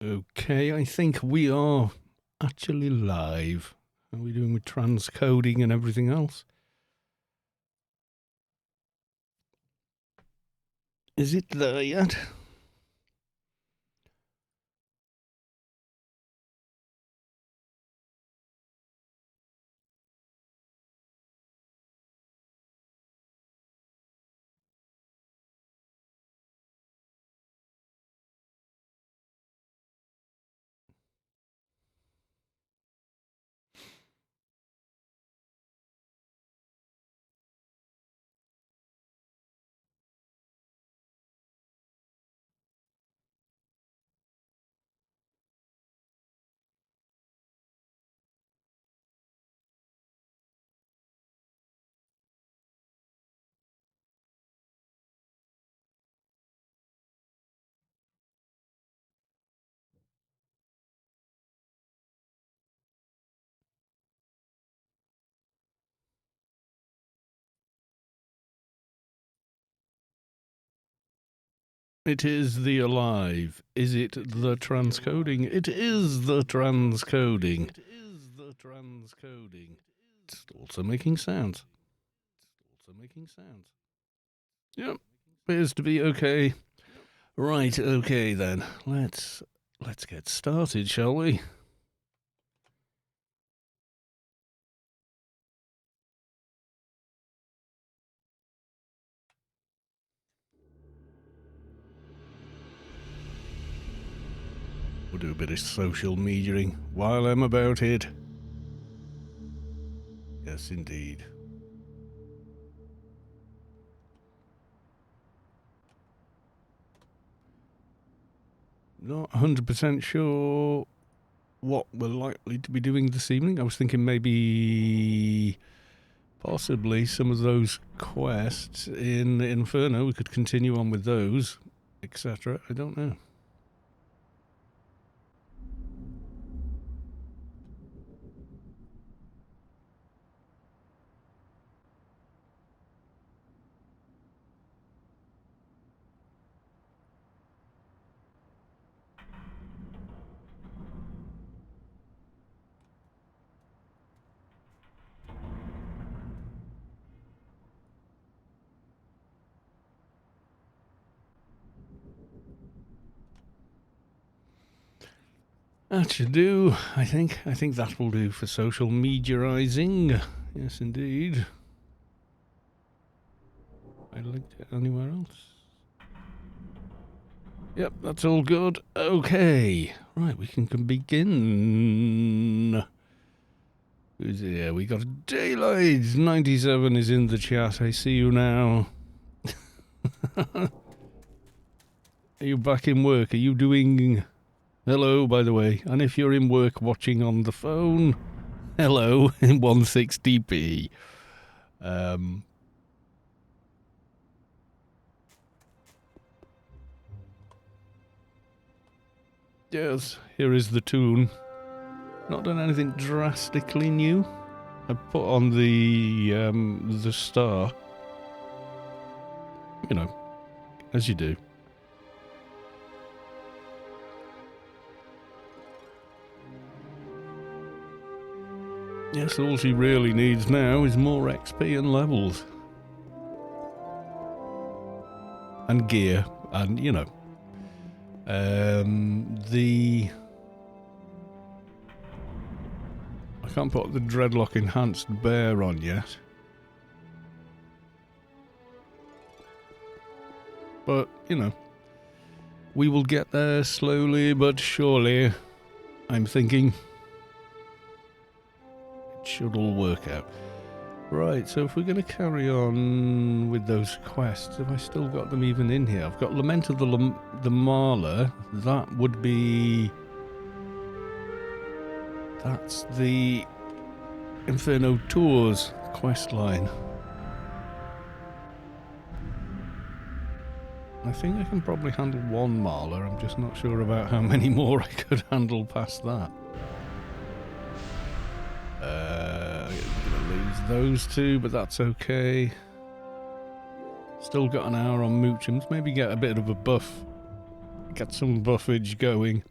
Okay, I think we are actually live. How are we doing with transcoding and everything else? Is it there yet? It is the alive. Is it the transcoding? It is the transcoding. It is the transcoding. It's also making sounds. Yep. Appears to be okay. Right, okay then. Let's get started, shall we? We'll do a bit of social mediaing while I'm about it. Yes, indeed. Not 100% sure what we're likely to be doing this evening. I was thinking maybe possibly some of those quests in Inferno. We could continue on with those, etc. I don't know. That should do, I think. I think that will do for social mediaizing. Yes, indeed. I linked it anywhere else. Yep, that's all good. Okay. Right, we can begin. Who's here? We got Daylight 97 is in the chat. I see you now. Are you back in work? Are you doing... Hello, by the way. And if you're in work watching on the phone, hello in 160p. Yes, here is the tune. Not done anything drastically new. I put on the star. You know, as you do. Yes, all she really needs now is more XP and levels. And gear, and, you know. I can't put the Dreadlock Enhanced Bear on yet. But, you know, we will get there slowly but surely, I'm thinking. It should all work out. Right, so if we're going to carry on with those quests, have I still got them even in here? I've got Lament of the Malah. That would be... That's the Inferno Tours quest line. I think I can probably handle one Malah. I'm just not sure about how many more I could handle past that. I'm going to lose those two, but that's okay. Still got an hour on Moochums. Maybe get a bit of a buff. Get some buffage going.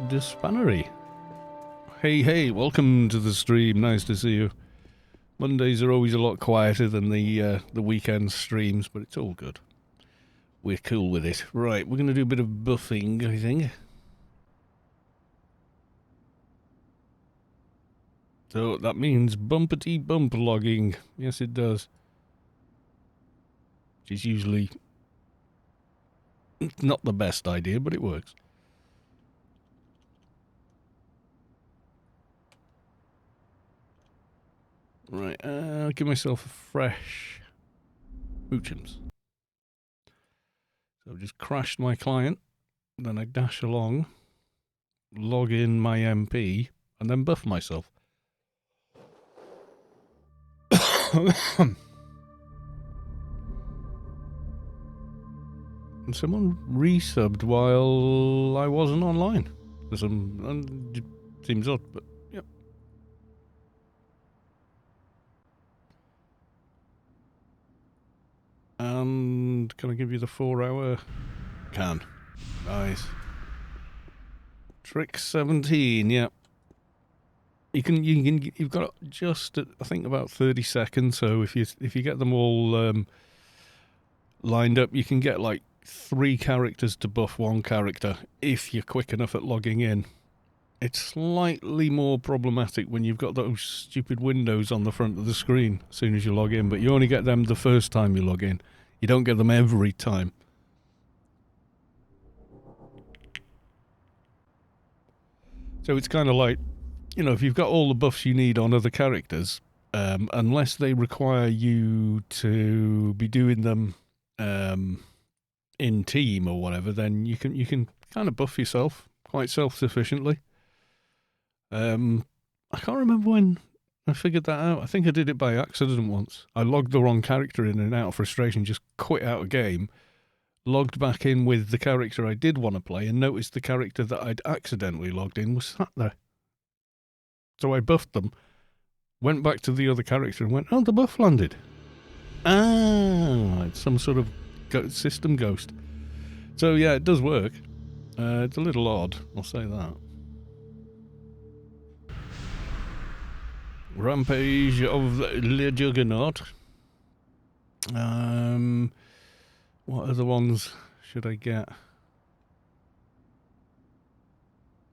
Despannery. Hey, welcome to the stream. Nice to see you. Mondays are always a lot quieter than the weekend streams, but it's all good. We're cool with it. Right, we're going to do a bit of buffing, I think. So that means bumpety bump logging. Yes, it does. Which is usually not the best idea, but it works. Right, I'll give myself a fresh Moochums. So I've just crashed my client, then I dash along, log in my MP, and then buff myself. And someone resubbed while I wasn't online. For some, seems odd, but yep. And can I give you the 4-hour? Can. Nice. Trick 17, yeah. You've got just, I think, about 30 seconds. So if you get them all lined up, you can get like 3 characters to buff 1 character if you're quick enough at logging in. It's slightly more problematic when you've got those stupid windows on the front of the screen as soon as you log in, but you only get them the first time you log in. You don't get them every time. So it's kind of like, you know, if you've got all the buffs you need on other characters, unless they require you to be doing them in team or whatever, then you can kind of buff yourself quite self-sufficiently. I can't remember when I figured that out. I think I did it by accident once. I logged the wrong character in and out of frustration, just quit out a game, logged back in with the character I did want to play, and noticed the character that I'd accidentally logged in was sat there. So I buffed them, went back to the other character and went, oh, the buff landed. Ah, it's some sort of system ghost. So yeah, it does work. It's a little odd, I'll say that. Rampage of the Juggernaut. What other ones should I get?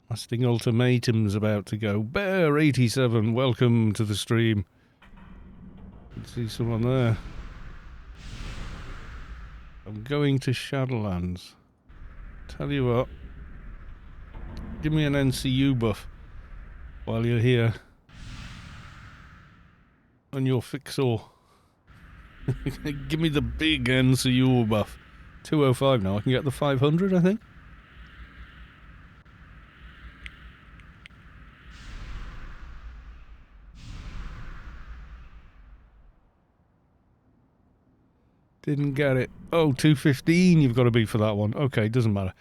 Lasting Ultimatum's about to go. Bear87, welcome to the stream. Let's see someone there. I'm going to Shadowlands. Tell you what, give me an NCU buff while you're here. On your fixer. Give me the big NCU buff. 205 now. I can get the 500, I think. Didn't get it. Oh, 215 you've got to be for that one. Okay, doesn't matter.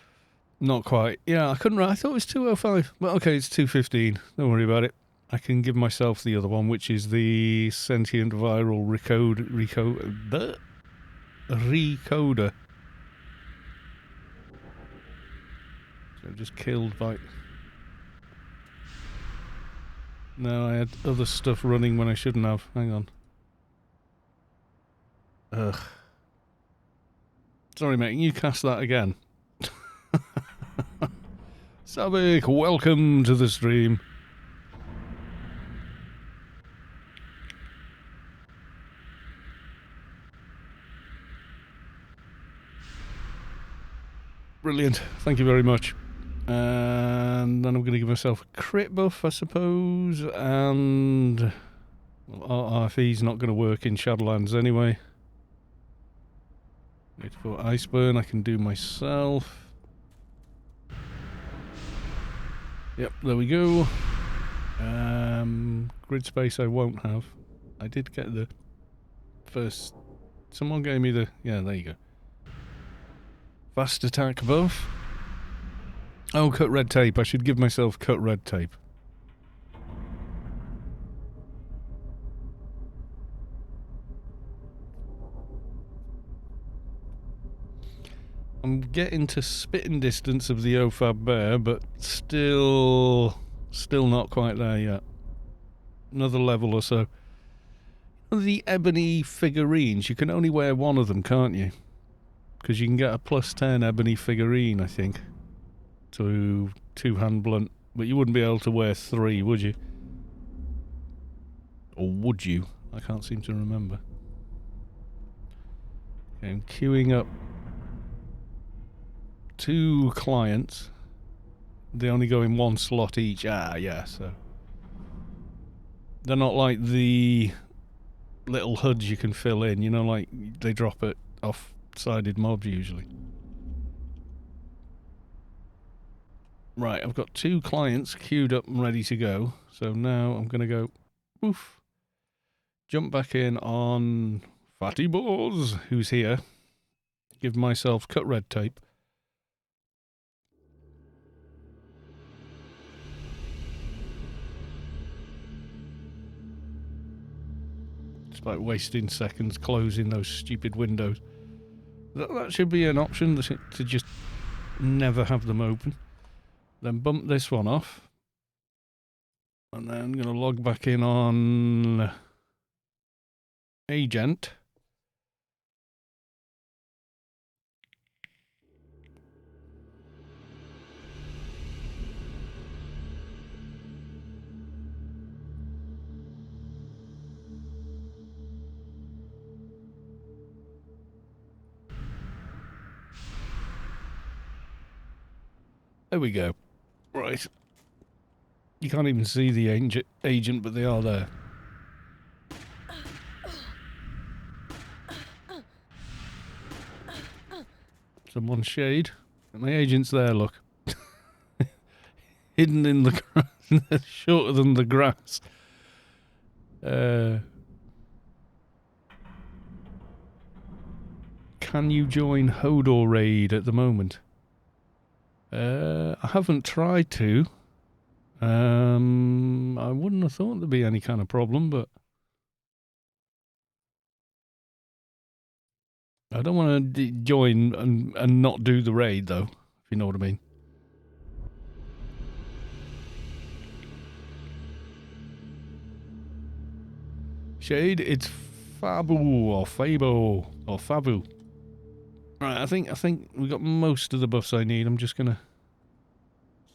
Not quite. Yeah, I couldn't. I thought it was 205. Well, okay, it's 215. Don't worry about it. I can give myself the other one, which is the Sentient Viral Recoder. So just killed by... No, I had other stuff running when I shouldn't have. Hang on. Ugh. Sorry, mate. Can you cast that again? Savik, welcome to the stream. Brilliant. Thank you very much. And then I'm going to give myself a crit buff, I suppose. And well, RFE's not going to work in Shadowlands anyway. For Iceburn, I can do myself. Yep, there we go. Grid space I won't have. I did get the first... Someone gave me the... Yeah, there you go. Fast attack buff. Oh, cut red tape. I should give myself cut red tape. I'm getting to spitting distance of the OFAB bear, but still not quite there yet. Another level or so. The ebony figurines, you can only wear one of them, can't you? Because you can get a +10 ebony figurine, I think, to two-hand blunt. But you wouldn't be able to wear 3, would you? Or would you? I can't seem to remember. Okay, I'm queuing up 2 clients. They only go in 1 slot each. Ah, yeah, so... They're not like the little HUDs you can fill in, you know, like they drop it off-sided mobs usually. Right, I've got 2 clients queued up and ready to go. So now I'm going to go, woof, jump back in on Phattybaws, who's here. Give myself cut red tape. Despite wasting seconds closing those stupid windows. That should be an option, to just never have them open. Then bump this one off. And then I'm going to log back in on Agent. There we go. Right. You can't even see the agent, but they are there. Someone shade. My agent's there, look. Hidden in the grass. Shorter than the grass. Can you join Hodor raid at the moment? I haven't tried to. I wouldn't have thought there'd be any kind of problem, but I don't want to join and not do the raid, though, if you know what I mean. Shade, it's Fabu or Fabo or Fabu. Right, I think we got most of the buffs I need. I'm just gonna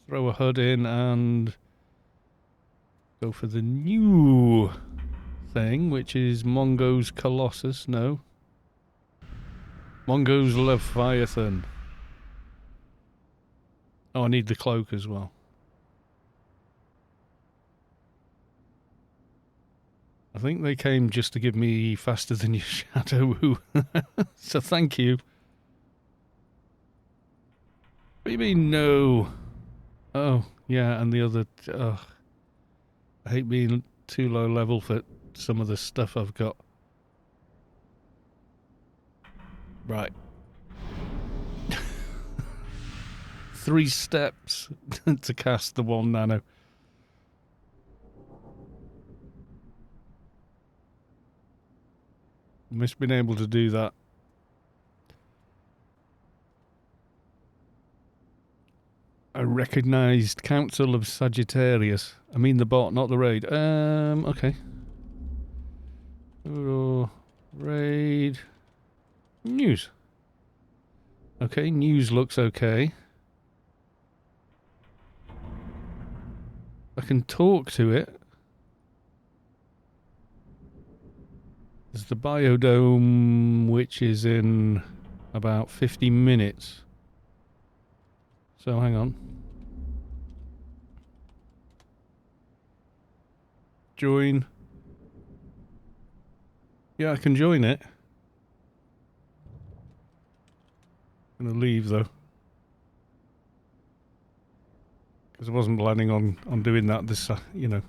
throw a HUD in and go for the new thing, which is Mongo's Colossus. No. Mongo's Leviathan. Oh, I need the cloak as well. I think they came just to give me faster than your shadow. So thank you. What do you mean, no? Oh, yeah, and the other... I hate being too low level for some of the stuff I've got. Right. 3 steps to cast the 1 nano. Must been able to do that. I recognised Council of Sagittarius. I mean the bot, not the raid. Okay. Raid. News. Okay, news looks okay. I can talk to it. There's the biodome, which is in about 50 minutes. So hang on. Join. Yeah, I can join it. I'm gonna leave though, because I wasn't planning on doing that this, you know,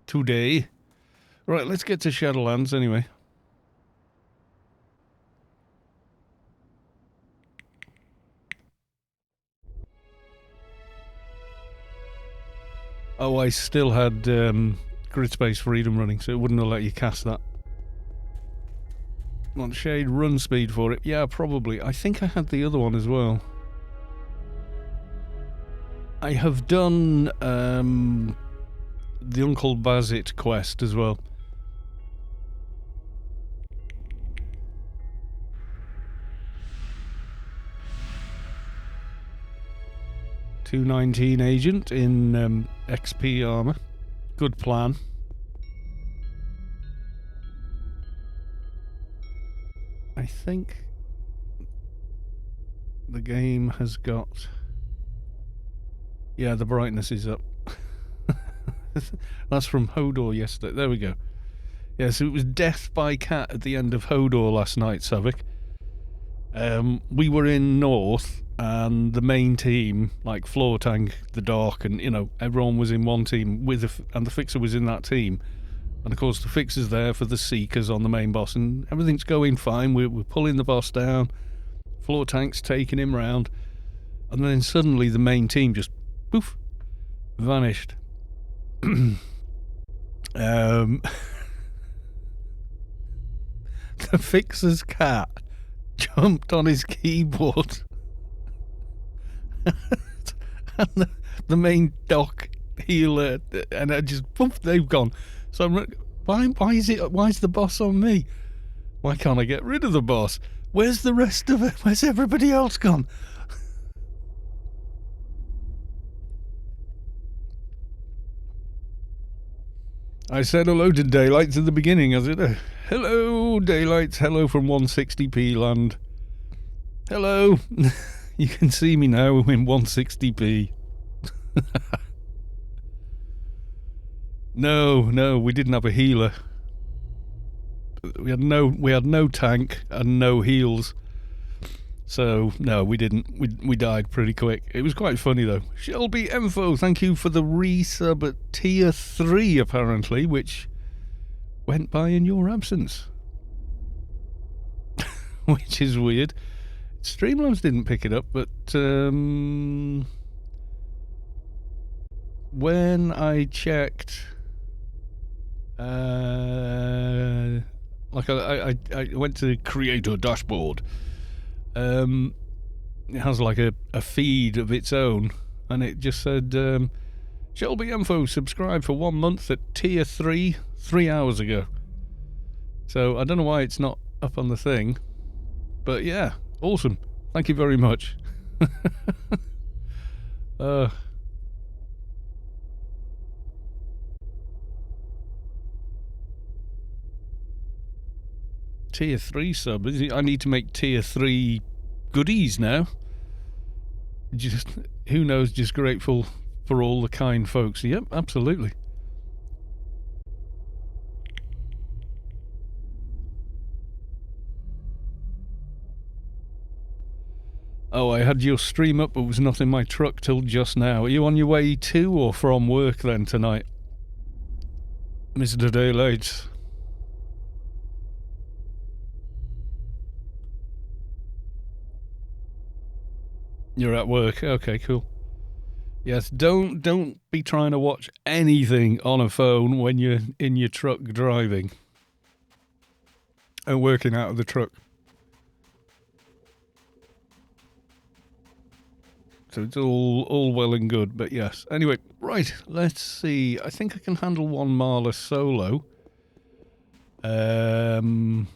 today. Right, let's get to Shadowlands anyway. Oh, I still had Grid Space Freedom running, so it wouldn't have let you cast that. Want shade run speed for it? Yeah, probably. I think I had the other one as well. I have done the Uncle Bazit quest as well. t00n agent in XP armor. Good plan. I think the game has got... Yeah, the brightness is up. That's from Hodor yesterday. There we go. Yeah, so it was death by cat at the end of Hodor last night, Savik. We were in North, and the main team, like Floor Tank, the Dark, and, you know, everyone was in one team, and the Fixer was in that team. And of course the Fixer's there for the Seekers on the main boss, and everything's going fine. We're pulling the boss down. Floor Tank's taking him round. And then suddenly the main team just, poof, vanished. The Fixer's cat jumped on his keyboard. And the main dock healer, and I just, poof, they've gone. So I'm like, why is the boss on me? Why can't I get rid of the boss? Where's the rest of it? Where's everybody else gone? I said hello to Daylights at the beginning. I said, hello, Daylights. Hello from 160p land. Hello. You can see me now in 160p. No, we didn't have a healer. We had no tank and no heals. So no, we didn't. We died pretty quick. It was quite funny though. Shelby Info, thank you for the resub at tier 3 apparently, which went by in your absence. Which is weird. Streamlabs didn't pick it up, but when I checked, like I went to Creator Dashboard. It has like a feed of its own, and it just said, Shelby Info subscribed for 1 month at tier 3 3 hours ago. So I don't know why it's not up on the thing, but yeah, awesome. Thank you very much. Tier 3 sub. I need to make tier 3 goodies now. Just, who knows, just grateful for all the kind folks. Yep, absolutely. Oh, I had your stream up, but was not in my truck till just now. Are you on your way to or from work then tonight, Mr. Daylight? You're at work. Okay, cool. Yes, don't be trying to watch anything on a phone when you're in your truck driving and working out of the truck. So it's all well and good, but yes. Anyway, right, let's see. I think I can handle one Malah solo. I've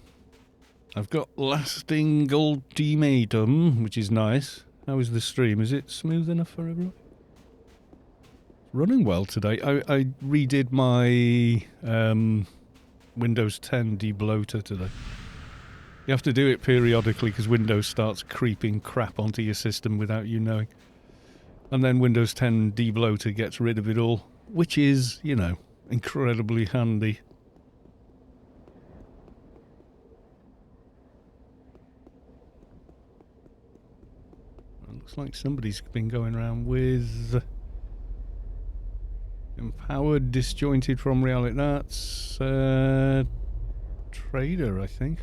got lasting ultimatum, which is nice. How is the stream? Is it smooth enough for everyone? Running well today. I redid my Windows 10 debloater today. You have to do it periodically because Windows starts creeping crap onto your system without you knowing. And then Windows 10 debloater gets rid of it all, which is, you know, incredibly handy. Looks like somebody's been going around with empowered, disjointed from reality. That's Trader, I think.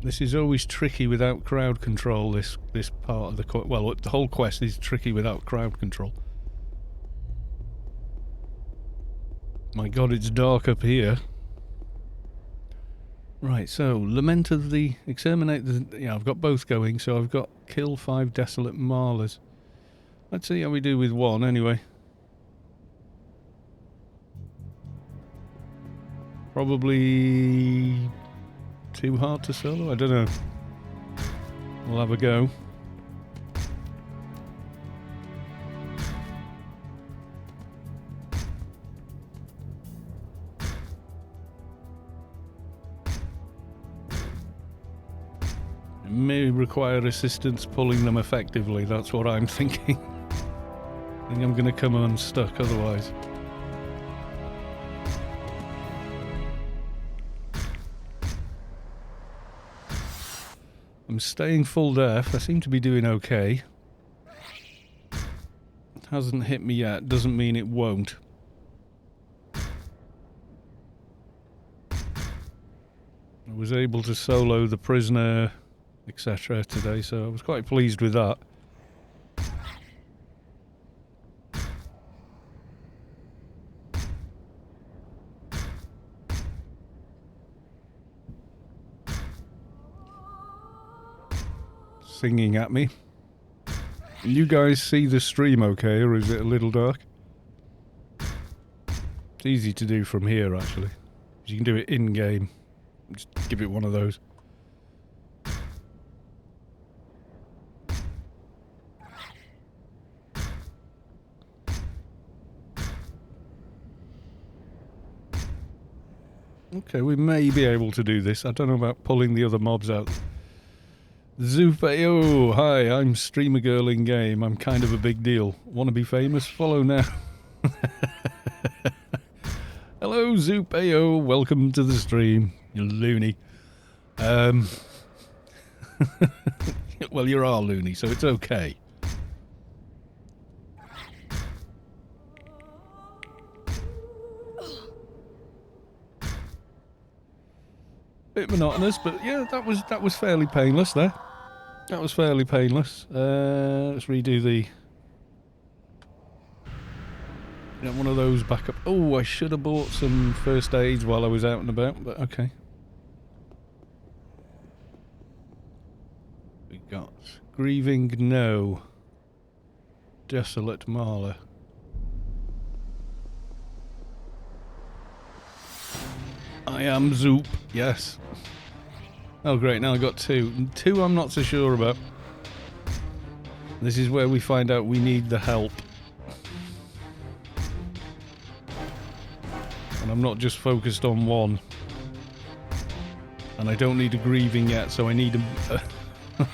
This is always tricky without crowd control. This part of the the whole quest is tricky without crowd control. My God, it's dark up here. Right, so Lament of the Exterminate the... Yeah, I've got both going, so I've got kill 5 desolate Malahs. Let's see how we do with one, anyway. Probably too hard to solo? I don't know. We'll have a go. It may require assistance pulling them effectively, that's what I'm thinking. I think I'm going to come unstuck otherwise. I'm staying full def. I seem to be doing okay. It hasn't hit me yet. Doesn't mean it won't. I was able to solo the prisoner, etc. today, so I was quite pleased with that. Singing at me. Can you guys see the stream okay, or is it a little dark? It's easy to do from here, actually. You can do it in-game. Just give it one of those. Okay, we may be able to do this. I don't know about pulling the other mobs out. Zoopeo, hi, I'm Streamer Girl in game. I'm kind of a big deal. Want to be famous? Follow now. Hello, Zoopeo. Welcome to the stream, you loony. Well, you're all loony, so it's okay. Bit monotonous, but yeah, that was fairly painless there. That was fairly painless. Let's redo the... Get one of those back up. Oh, I should have bought some first aids while I was out and about, but okay. We got Grieving No. Desolate Malah. I am Zoop, yes. Oh great, now I got two. Two I'm not so sure about. This is where we find out we need the help. And I'm not just focused on one. And I don't need a grieving yet, so I need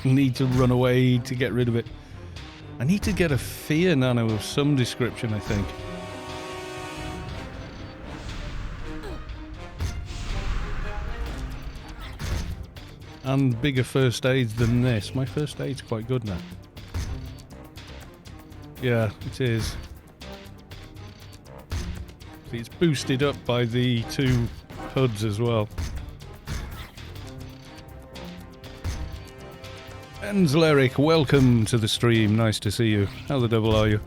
need to run away to get rid of it. I need to get a fear nano of some description, I think. And bigger first aids than this. My first aid's quite good now. Yeah, it is. See, it's boosted up by the 2 HUDs as well. Enzleric, welcome to the stream. Nice to see you. How the devil are you?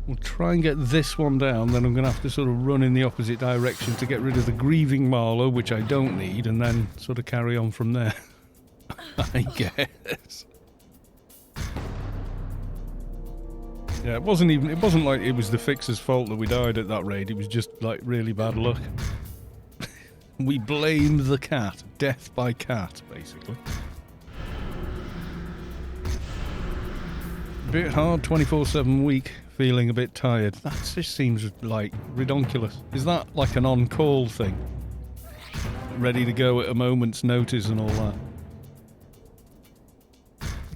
We'll try and get this one down, then I'm going to have to sort of run in the opposite direction to get rid of the Grieving Malah, which I don't need, and then sort of carry on from there. I guess. Yeah, it wasn't like it was the fixer's fault that we died at that raid, it was just like really bad luck. We blamed the cat. Death by cat, basically. Bit hard, 24/7 week. Feeling a bit tired. That just seems like redonkulous. Is that like an on-call thing? Ready to go at a moment's notice and all that?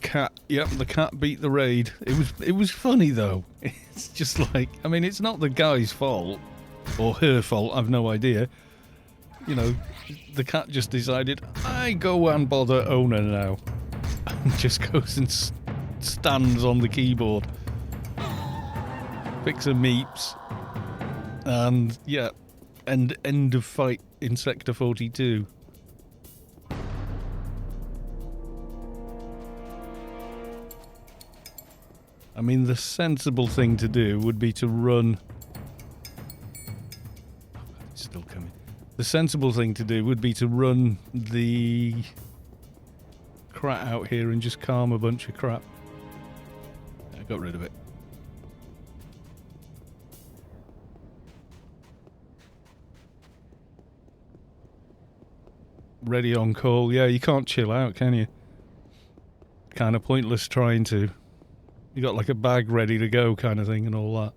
Cat, yep, the cat beat the raid. It was funny though. It's just like, I mean, it's not the guy's fault or her fault. I've no idea. You know, the cat just decided I go and bother owner now, and just goes and stands on the keyboard. Fixer meeps, and yeah, end of fight in Sector 42. I mean, the sensible thing to do would be to run... Oh, God, it's still coming. The sensible thing to do would be to run the crat out here and just calm a bunch of crap. I got rid of it. Ready on call. Yeah, you can't chill out, can you? Kind of pointless trying to. You got like a bag ready to go kind of thing and all that.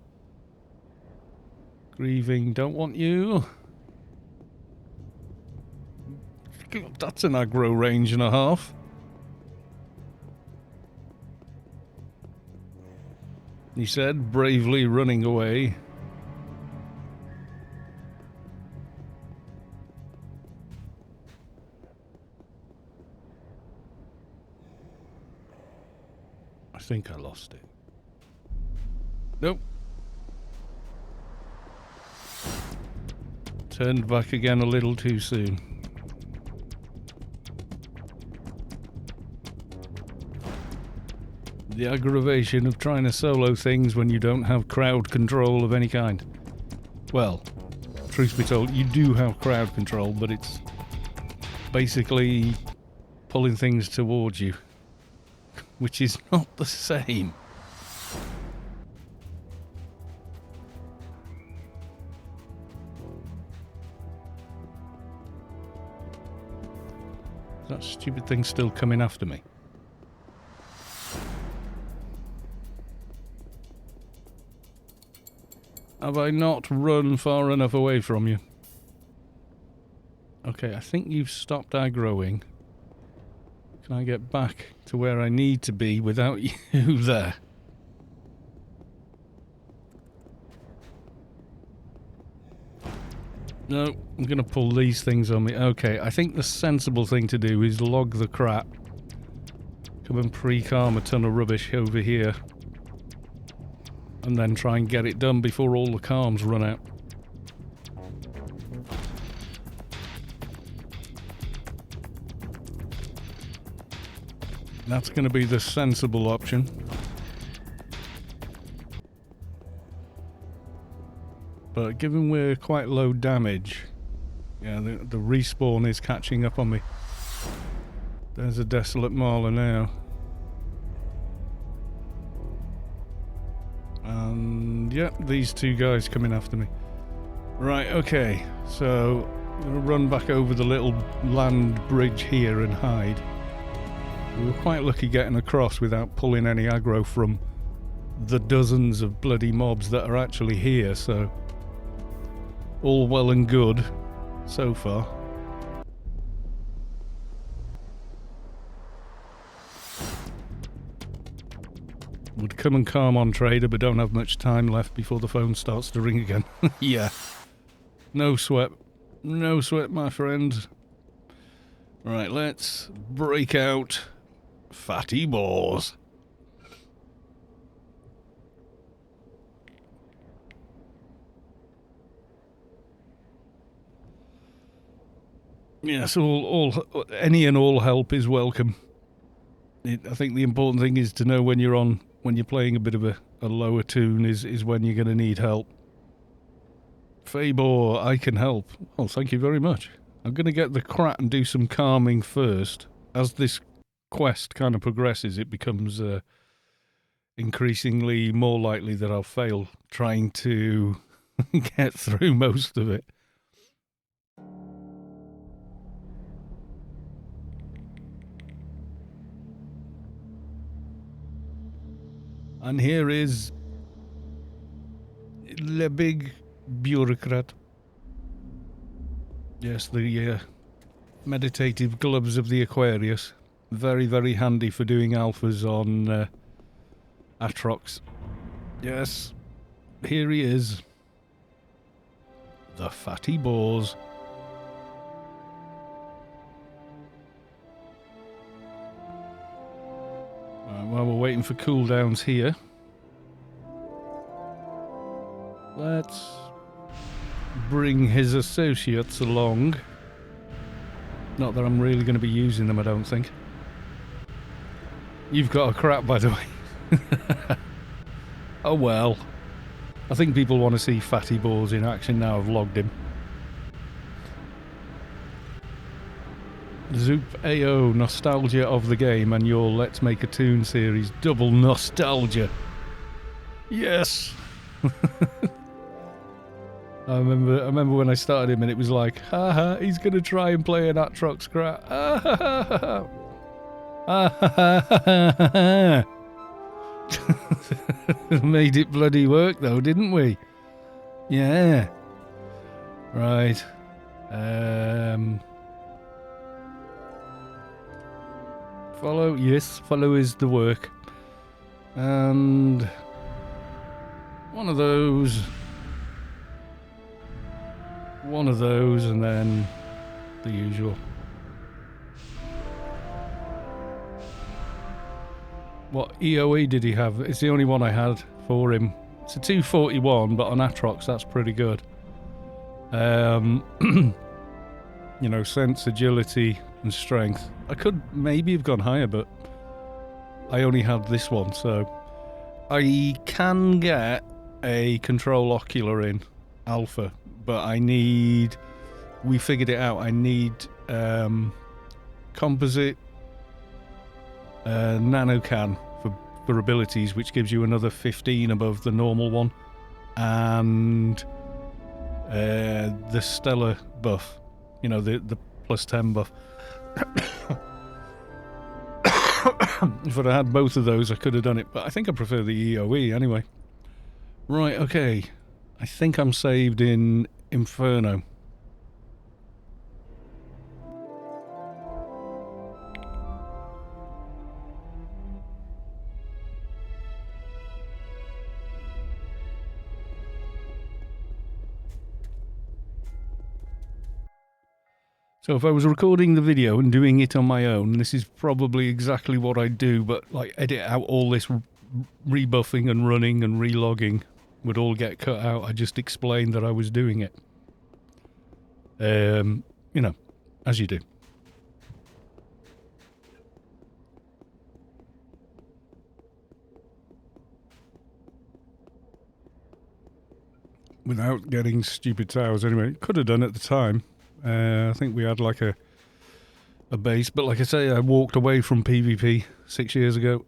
Grieving, don't want you. That's an aggro range and a half. He said, bravely running away. I think I lost it. Nope. Turned back again a little too soon. The aggravation of trying to solo things when you don't have crowd control of any kind. Well, truth be told, you do have crowd control, but it's basically pulling things towards you, which is not the same. That stupid thing's still coming after me. Have I not run far enough away from you? Okay, I think you've stopped aggroing. Can I get back to where I need to be without you there? No, I'm going to pull these things on me. Okay, I think the sensible thing to do is log the crap. Come and pre-calm a ton of rubbish over here. And then try and get it done before all the calms run out. That's going to be the sensible option. But given we're quite low damage, yeah, the respawn is catching up on me. There's a Desolate Malah now. And yeah, these two guys coming after me. Right, okay, so I'm going to run back over the little land bridge here and hide. We were quite lucky getting across without pulling any aggro from the dozens of bloody mobs that are actually here, so all well and good so far. Would come and calm on trader, but don't have much time left before the phone starts to ring again. Yeah. No sweat. No sweat, my friend. Right, let's break out Phattybaws. Yes, any and all help is welcome. I think the important thing is to know when you're playing a bit of a lower tune is when you're going to need help. Phattybaws, I can help. Oh, thank you very much. I'm going to get the crat and do some calming first. As this quest kind of progresses, it becomes increasingly more likely that I'll fail trying to get through most of it. And here is the big bureaucrat. Yes, the meditative gloves of the Aquarius. Very, very handy for doing alphas on Atrox. Yes, here he is. The Phattybaws. While we're waiting for cooldowns here, let's bring his associates along. Not that I'm really going to be using them, I don't think. You've got a crap, by the way. Oh well. I think people want to see Phattybaws in action now I've logged him. Zoop AO, nostalgia of the game and your Let's Make a Toon series. Double nostalgia. Yes! I remember when I started him and it was like, haha, he's gonna try and play an Atrox crap. Ah ha ha ha ha. Made it bloody work though, didn't we? Yeah. Right. Follow, yes, follow is the work. And one of those, and then the usual. What EOE did he have? It's the only one I had for him. It's a 241, but on Atrox that's pretty good. You know, sense, agility, and strength. I could maybe have gone higher, but I only had this one, so I can get a control ocular in alpha, but I need, we figured it out, I need composite nanocan for abilities, which gives you another 15 above the normal one, and the stellar buff, you know, the plus 10 buff. If I'd had both of those, I could have done it, but I think I prefer the EOE anyway. Right, okay. I think I'm saved in Inferno. So if I was recording the video and doing it on my own, this is probably exactly what I'd do, but like edit out all this rebuffing and running and relogging would all get cut out. I just explained that I was doing it. You know, as you do. Without getting stupid towers anyway. Could have done at the time. I think we had like a base, but like I say, I walked away from PvP 6 years ago.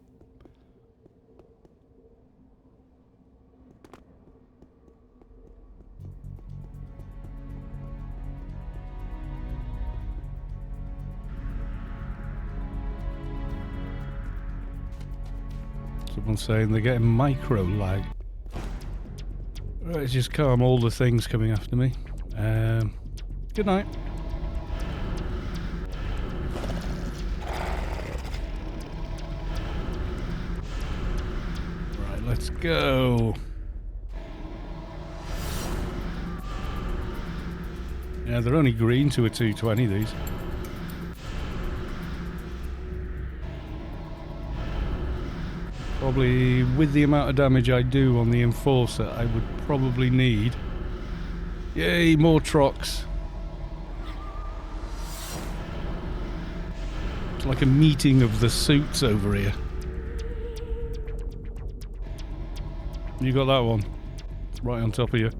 Someone's saying they're getting micro lag. Right, just calm all the things coming after me. Good night. Right, let's go. Yeah, they're only green to a 220, these. Probably, with the amount of damage I do on the Enforcer, I would probably need... Yay, more Trox. It's like a meeting of the suits over here. You got that one? Right on top of you.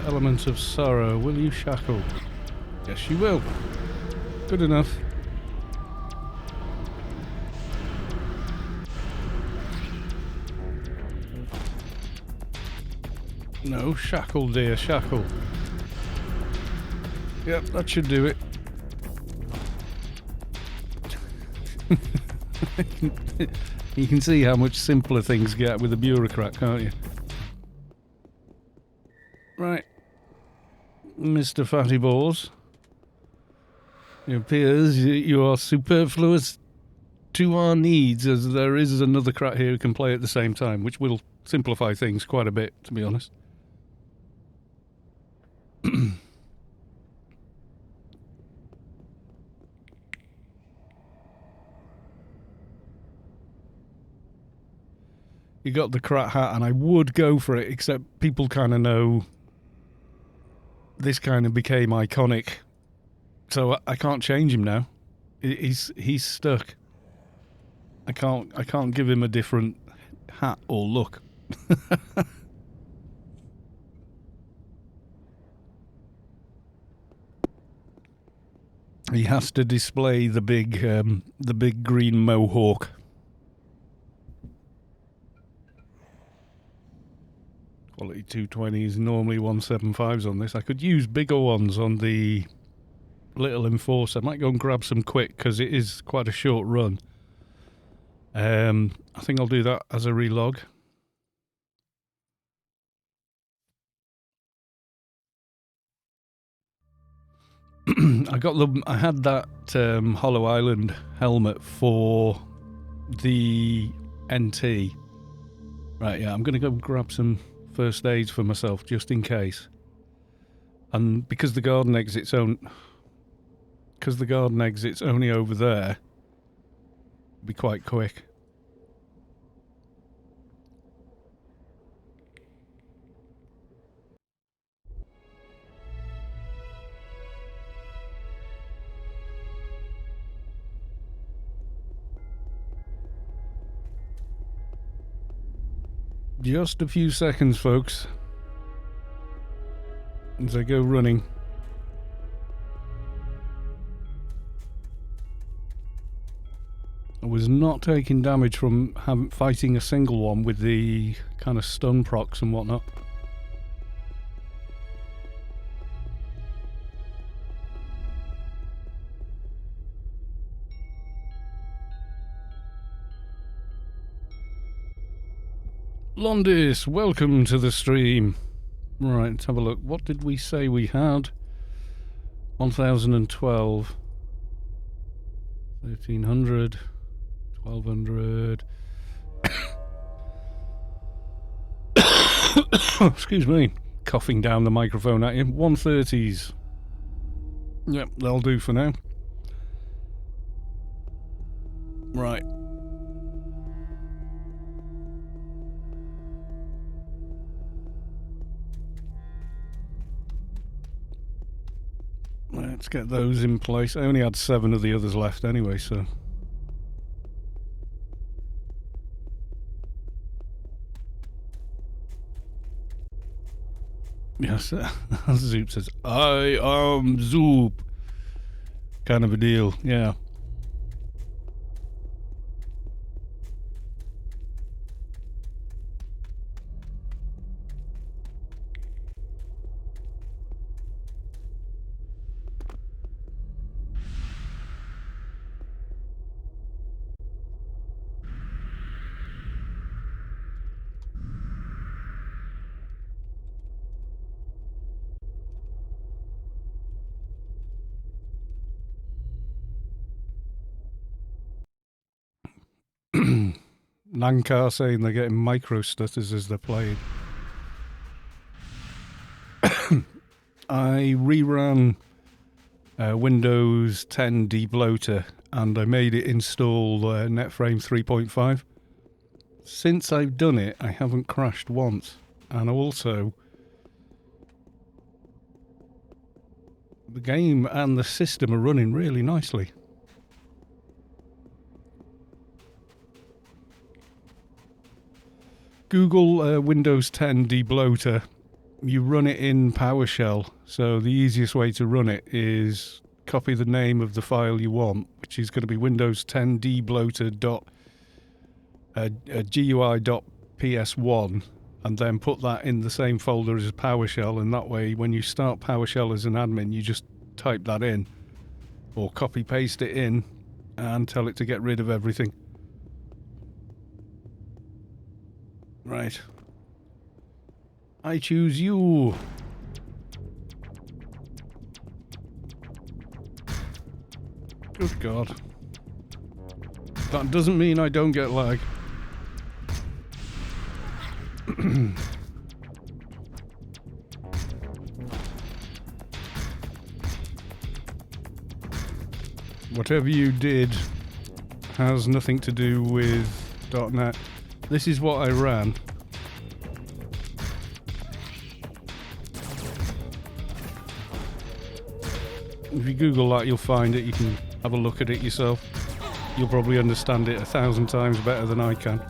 Element of sorrow, will you shackle? Yes, you will. Good enough. No, shackle, dear, shackle. Yep, that should do it. You can see how much simpler things get with a bureaucrat, can't you? Right. Mr. Phattybaws. It appears you are superfluous to our needs, as there is another crat here who can play at the same time, which will simplify things quite a bit, to be honest. You got the crat hat, and I would go for it, except people kind of know this kind of became iconic, so I can't change him now. He's stuck. I can't give him a different hat or look. He has to display the big green mohawk. Quality 220s, normally 175s on this. I could use bigger ones on the little enforcer. I might go and grab some quick because it is quite a short run. I think I'll do that as a relog. I had that Hollow Island helmet for the NT. Right, yeah, I'm going to go grab some first aids for myself just in case. And because the garden exit's only over there, it'll be quite quick. Just a few seconds, folks, as I go running. I was not taking damage from fighting a single one with the kind of stun procs and whatnot. Londis, welcome to the stream. Right, let's have a look. What did we say we had? 1012. 1300. 1200. Excuse me. Coughing down the microphone at you. 130s. Yep, that'll do for now. Right. Let's get those in place. I only had 7 of the others left anyway, so... Yes, Zoop says, I am Zoop. Kind of a deal, yeah. Nankar saying they're getting micro stutters as they're playing. I reran Windows 10 debloater and I made it install NetFrame 3.5. Since I've done it, I haven't crashed once. And also, the game and the system are running really nicely. Google Windows 10 debloater. You run it in PowerShell, so the easiest way to run it is copy the name of the file you want, which is going to be Windows 10 debloater.gui.ps1, and then put that in the same folder as PowerShell, and that way when you start PowerShell as an admin, you just type that in, or copy paste it in, and tell it to get rid of everything. Right. I choose you. God. That doesn't mean I don't get lag. Whatever you did has nothing to do with .NET. This is what I ran. If you Google that, you'll find it. You can have a look at it yourself. You'll probably understand it 1,000 times better than I can.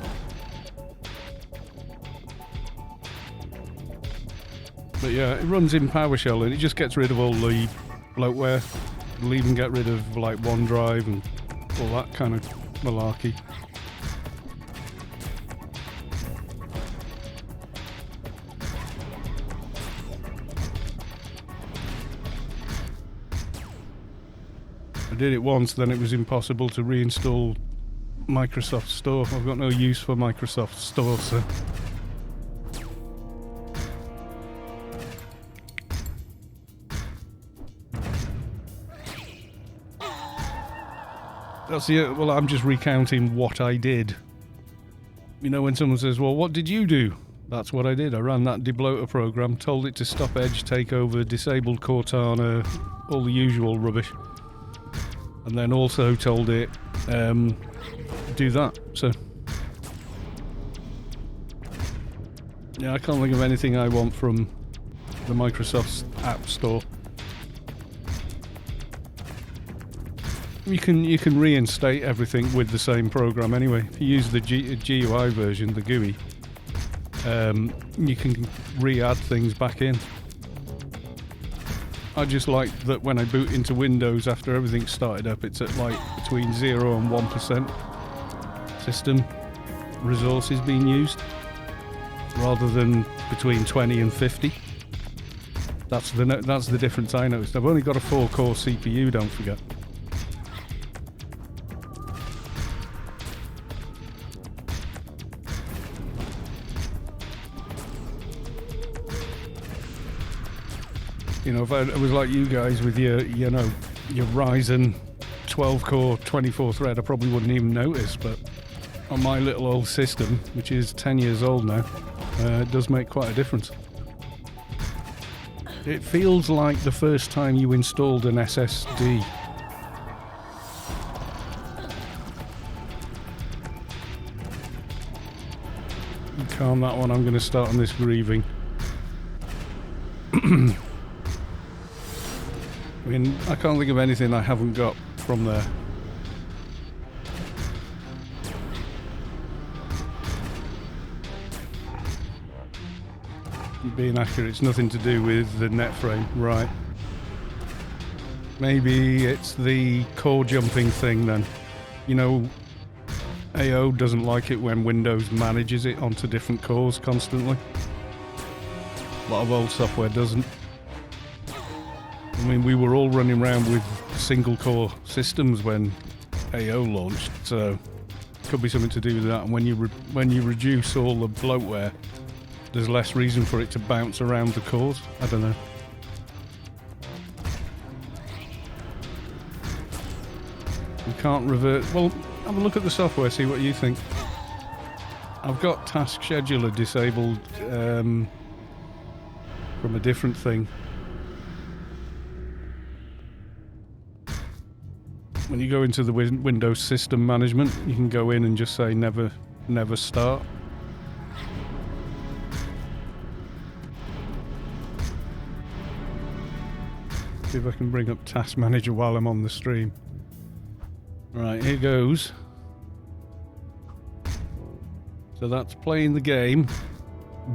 But yeah, it runs in PowerShell and it just gets rid of all the bloatware. It'll even get rid of like OneDrive and all that kind of malarkey. I did it once, then it was impossible to reinstall Microsoft Store. I've got no use for Microsoft Store, so... That's the... Well, I'm just recounting what I did. You know, when someone says, well, what did you do? That's what I did. I ran that debloater program, told it to stop Edge, take over, disabled Cortana, all the usual rubbish. And then also told it, do that, so... Yeah, I can't think of anything I want from the Microsoft App Store. You can reinstate everything with the same program anyway. If you use the GUI version, the GUI, you can re-add things back in. I just like that when I boot into Windows after everything's started up, it's at like between 0 and 1% system resources being used, rather than between 20 and 50. That's the difference I noticed. I've only got a 4-core CPU, don't forget. You know, if I was like you guys with your Ryzen 12-core 24-thread, I probably wouldn't even notice. But on my little old system, which is 10 years old now, it does make quite a difference. It feels like the first time you installed an SSD. Calm that one, I'm going to start on this grieving. I mean, I can't think of anything I haven't got from there. Being accurate, it's nothing to do with the net frame, right? Maybe it's the core jumping thing then. You know, AO doesn't like it when Windows manages it onto different cores constantly. A lot of old software doesn't. I mean, we were all running around with single-core systems when AO launched, so it could be something to do with that. And when you reduce all the bloatware, there's less reason for it to bounce around the cores. I don't know. You can't revert. Well, have a look at the software, see what you think. I've got Task Scheduler disabled from a different thing. When you go into the Windows System Management, you can go in and just say never start. See if I can bring up Task Manager while I'm on the stream. Right, here goes. So that's playing the game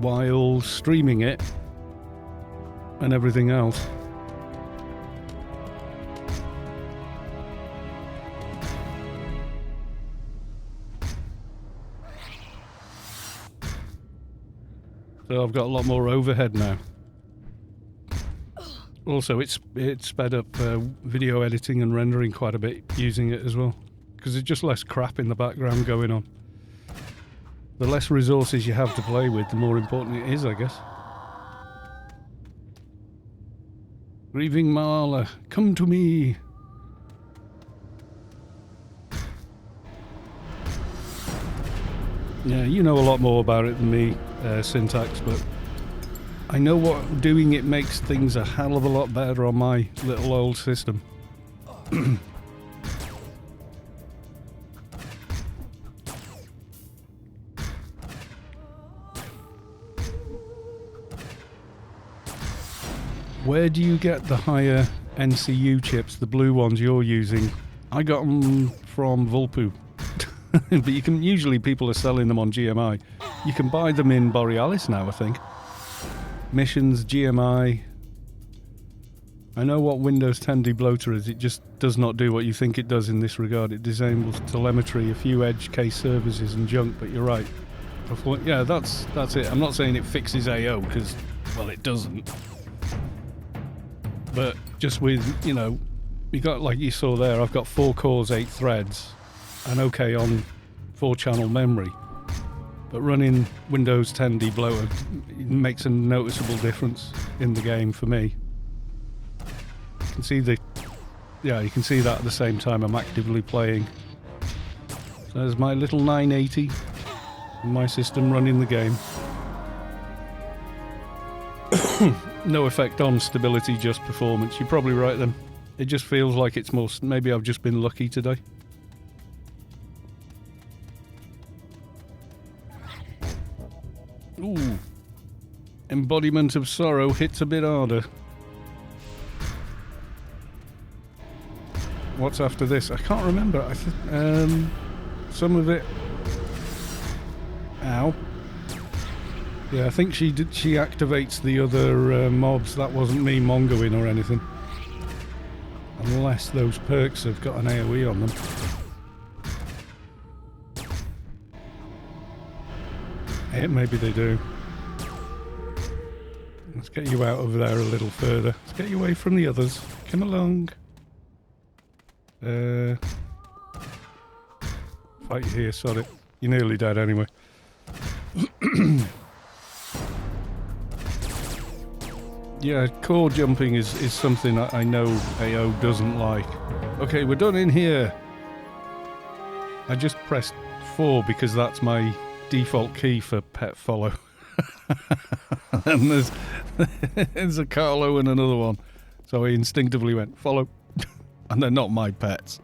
while streaming it and everything else. So I've got a lot more overhead now. Also, it's sped up video editing and rendering quite a bit using it as well, because there's just less crap in the background going on. The less resources you have to play with, the more important it is, I guess. Grieving Malah, come to me. Yeah, you know a lot more about it than me, Syntax, but I know what doing it makes things a hell of a lot better on my little old system. Where do you get the higher NCU chips, the blue ones you're using? I got them from Vulpu. But you can, usually people are selling them on GMI. You can buy them in Borealis now, I think. Missions, GMI. I know what Windows 10 debloater is. It just does not do what you think it does in this regard. It disables telemetry, a few edge case services and junk, but you're right. Yeah, that's it. I'm not saying it fixes AO, because, well, it doesn't. But just with, you know, you got, like you saw there, I've got 4 cores, 8 threads, and okay on 4-channel memory. But running Windows 10 debloater makes a noticeable difference in the game for me. You can see you can see that at the same time I'm actively playing. So there's my little 980 and my system running the game. No effect on stability, just performance. You're probably right then. It just feels like it's more... Maybe I've just been lucky today. Ooh. Embodiment of Sorrow hits a bit harder. What's after this? I can't remember. Some of it... Ow. Yeah, I think she activates the other mobs. That wasn't me mongoing or anything. Unless those perks have got an AoE on them. Yeah, maybe they do. Let's get you out over there a little further. Let's get you away from the others. Come along. Fight you here, sorry. You're nearly dead anyway. Yeah, core jumping is something I know AO doesn't like. Okay, we're done in here. I just pressed 4 because that's my default key for pet follow. And there's a Carlo and another one. So I instinctively went, follow. And they're not my pets.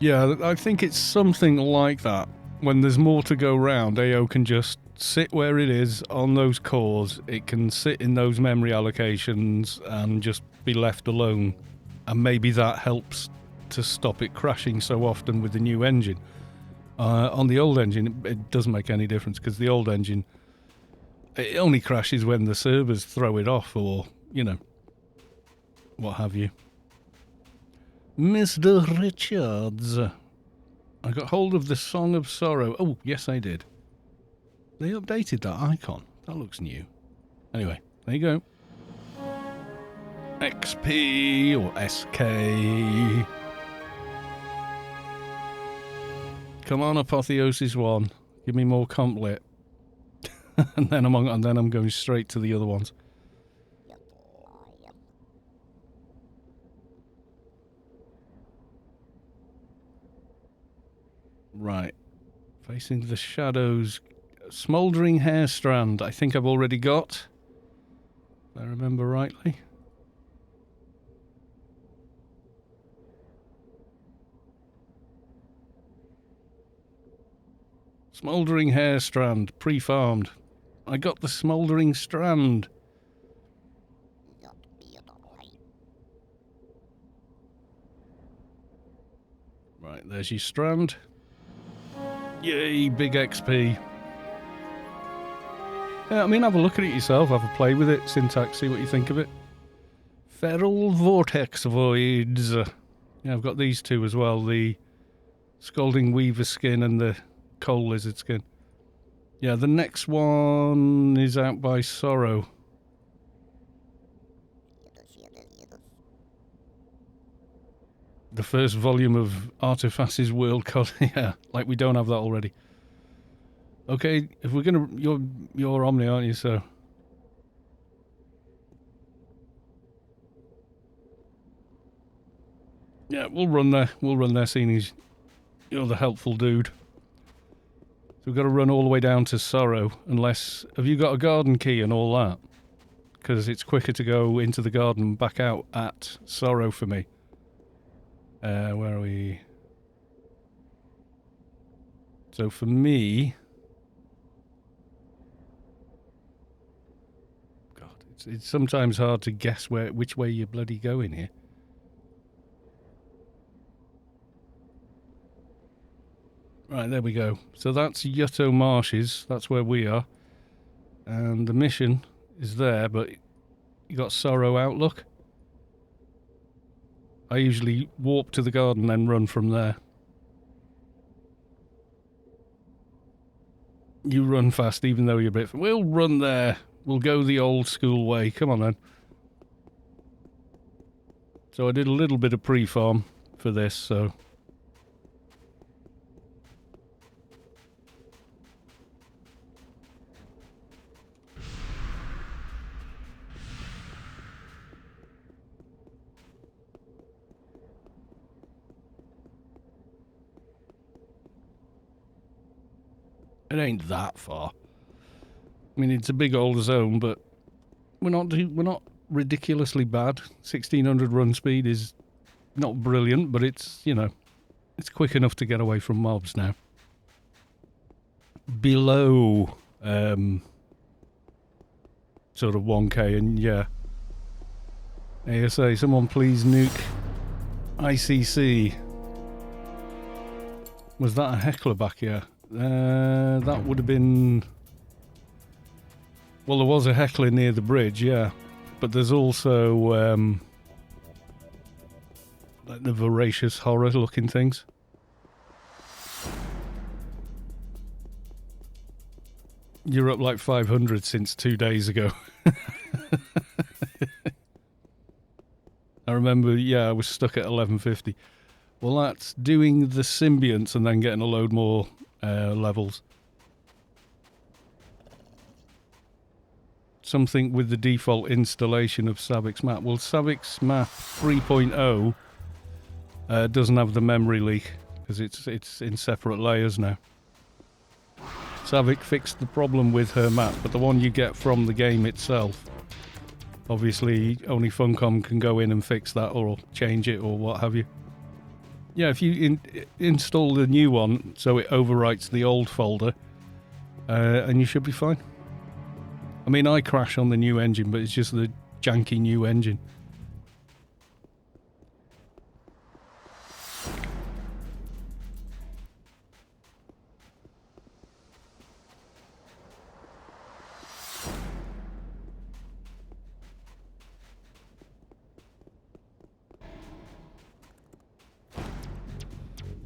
Yeah, I think it's something like that. When there's more to go round, AO can just sit where it is on those cores. It can sit in those memory allocations and just be left alone. And maybe that helps to stop it crashing so often with the new engine. On the old engine, it doesn't make any difference because the old engine, it only crashes when the servers throw it off or, you know, what have you. Mr. Richards. I got hold of the Song of Sorrow. Oh, yes I did. They updated that icon. That looks new. Anyway, there you go. XP or SK. Come on, Apotheosis 1. Give me more complit. and then I'm going straight to the other ones. Right. Facing the shadows. Smouldering hair strand. I think I've already got. If I remember rightly. Smouldering hair strand. Pre-farmed. I got the smouldering strand. Right, there's your strand. Yay, big XP. Yeah, I mean, have a look at it yourself, have a play with it, Syntax, see what you think of it. Feral Vortexvoids. Yeah, I've got these two as well, the Scalding Weaver skin and the Coal Lizard skin. Yeah, the next one is out by Sorrow. The first volume of Artifaces World Code. Yeah, like we don't have that already. Okay, if we're gonna... You're Omni, aren't you, so... Yeah, we'll run there. We'll run there, seeing he's... You're the helpful dude. So we've got to run all the way down to Sorrow, unless... Have you got a garden key and all that? Because it's quicker to go into the garden and back out at Sorrow for me. Where are we? So for me... God, it's sometimes hard to guess which way you're bloody going here. Right, there we go. So that's Yutto Marshes. That's where we are. And the mission is there, but you got Sorrow Outlook. I usually warp to the garden, then run from there. You run fast, even though you're a bit... We'll run there. We'll go the old school way. Come on, then. So I did a little bit of pre-farm for this, so... It ain't that far. I mean, it's a big old zone, but we're not ridiculously bad. 1600 run speed is not brilliant, but it's, you know, it's quick enough to get away from mobs now. Below sort of 1k, and yeah. ASA, someone please nuke ICC. Was that a heckler back here? That would have been... Well, there was a heckler near the bridge, yeah. But there's also like the voracious horror looking things. You're up like 500 since 2 days ago. I remember, yeah, I was stuck at 1150. Well, that's doing the symbionts and then getting a load more levels. Something with the default installation of Savix map. Well, Savix map 3.0 doesn't have the memory leak because it's in separate layers now. Savix fixed the problem with her map, but the one you get from the game itself, obviously only Funcom can go in and fix that or change it or what have you. Yeah, if you install the new one so it overwrites the old folder, and you should be fine. I mean, I crash on the new engine, but it's just the janky new engine.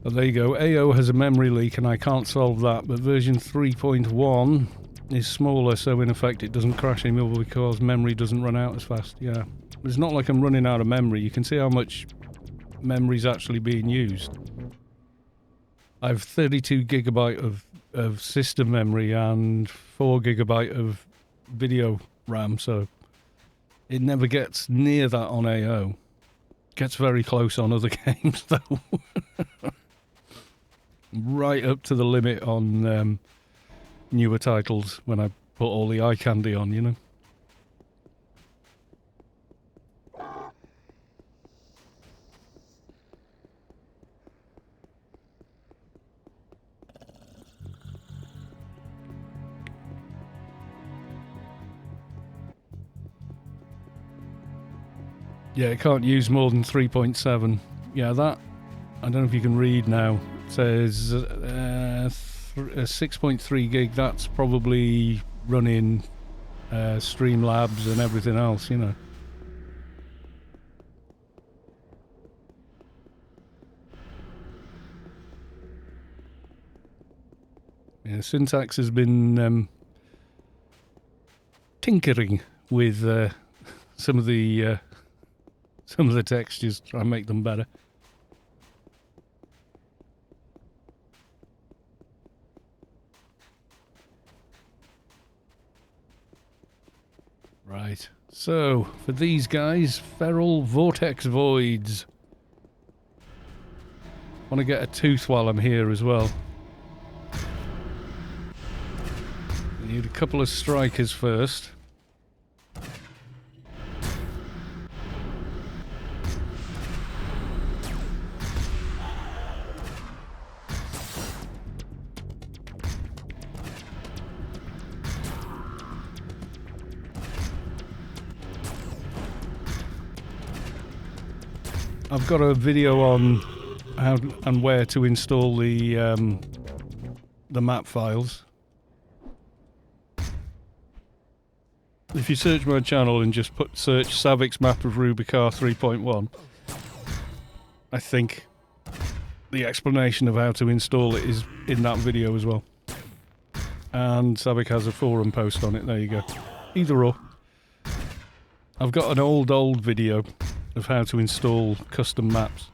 Well, there you go. AO has a memory leak and I can't solve that, but version 3.1 is smaller, so in effect it doesn't crash anymore because memory doesn't run out as fast. Yeah, it's not like I'm running out of memory. You can see how much memory's actually being used. I have 32 gigabyte of system memory and 4 gigabyte of video RAM, so it never gets near that on AO. Gets very close on other games though. Right up to the limit on newer titles when I put all the eye candy on, you know. Yeah, it can't use more than 3.7. Yeah, that, I don't know if you can read now. It says 6.3 gig, that's probably running Streamlabs and everything else, you know. Yeah, Syntax has been tinkering with some of the textures, try and make them better. Right. So, for these guys, feral Vortexvoids. Want to get a tooth while I'm here as well. We need a couple of strikers first. I've got a video on how and where to install the map files. If you search my channel and just search Savik's map of Rubicar 3.1, I think the explanation of how to install it is in that video as well. And Savik has a forum post on it, there you go. Either or. I've got an old video of how to install custom maps.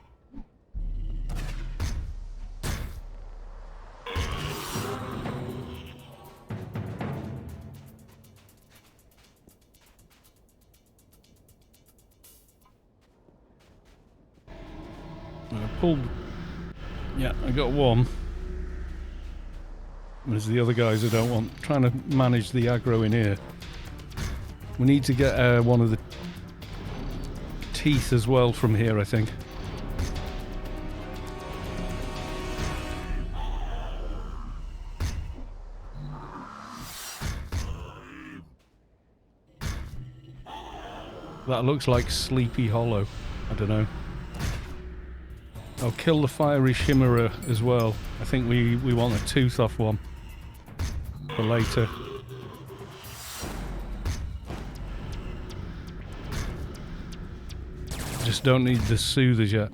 Yeah, I got one. There's the other guys I don't want. Trying to manage the aggro in here. We need to get one of the teeth as well from here, I think. That looks like Sleepy Hollow. I don't know. I'll kill the fiery shimmerer as well. I think we want a tooth off one for later. Just don't need the soothers yet.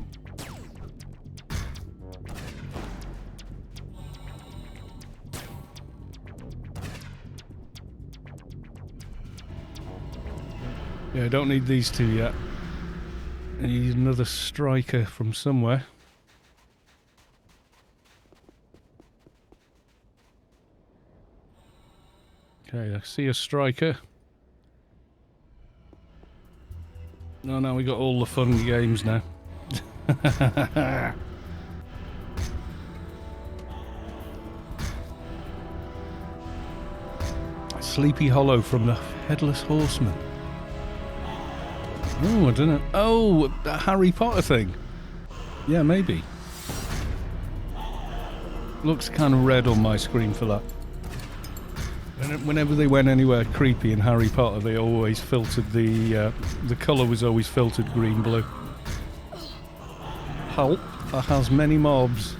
Yeah, I don't need these two yet. I need another striker from somewhere. Okay, I see a striker. No, we got all the fun games now. Sleepy Hollow from the Headless Horseman. Oh, I don't know. Oh, the Harry Potter thing. Yeah, maybe. Looks kind of red on my screen for that. Whenever they went anywhere creepy in Harry Potter, they always filtered the colour was always filtered green-blue. Help! That has many mobs.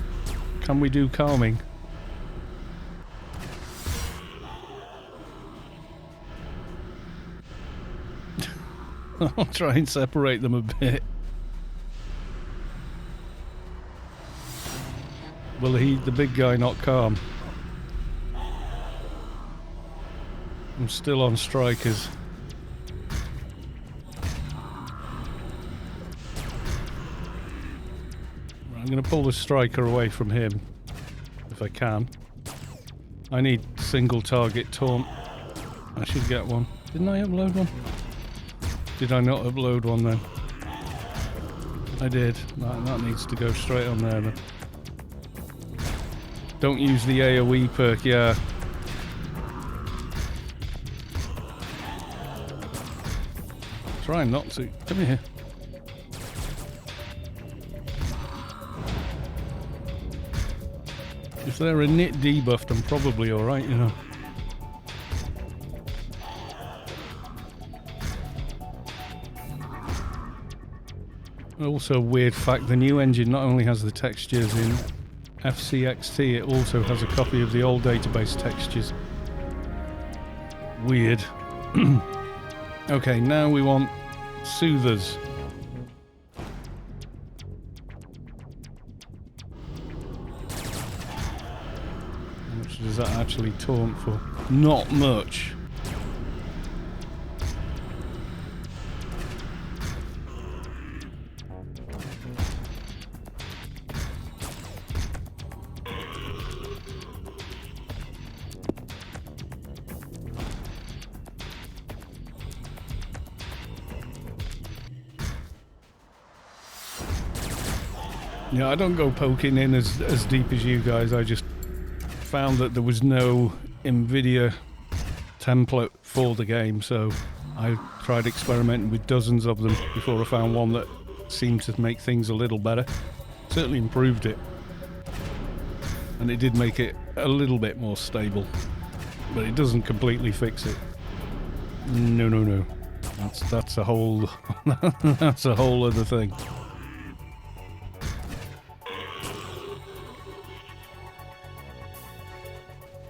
Can we do calming? I'll try and separate them a bit. Will the big guy not calm? I'm still on strikers. I'm going to pull the striker away from him, if I can. I need single target taunt. I should get one. Didn't I upload one? Did I not upload one then? I did. That needs to go straight on there then. Don't use the AoE perk, yeah. Try not to. Come here. If they're a nit debuffed, I'm probably alright, you know. Also, a weird fact, the new engine not only has the textures in FCXT, it also has a copy of the old database textures. Weird. Okay, now we want soothers. How much does that actually taunt for? Not much. Yeah, I don't go poking in as deep as you guys. I just found that there was no NVIDIA template for the game, so I tried experimenting with dozens of them before I found one that seemed to make things a little better. Certainly improved it. And it did make it a little bit more stable. But it doesn't completely fix it. No. That's a whole that's a whole other thing.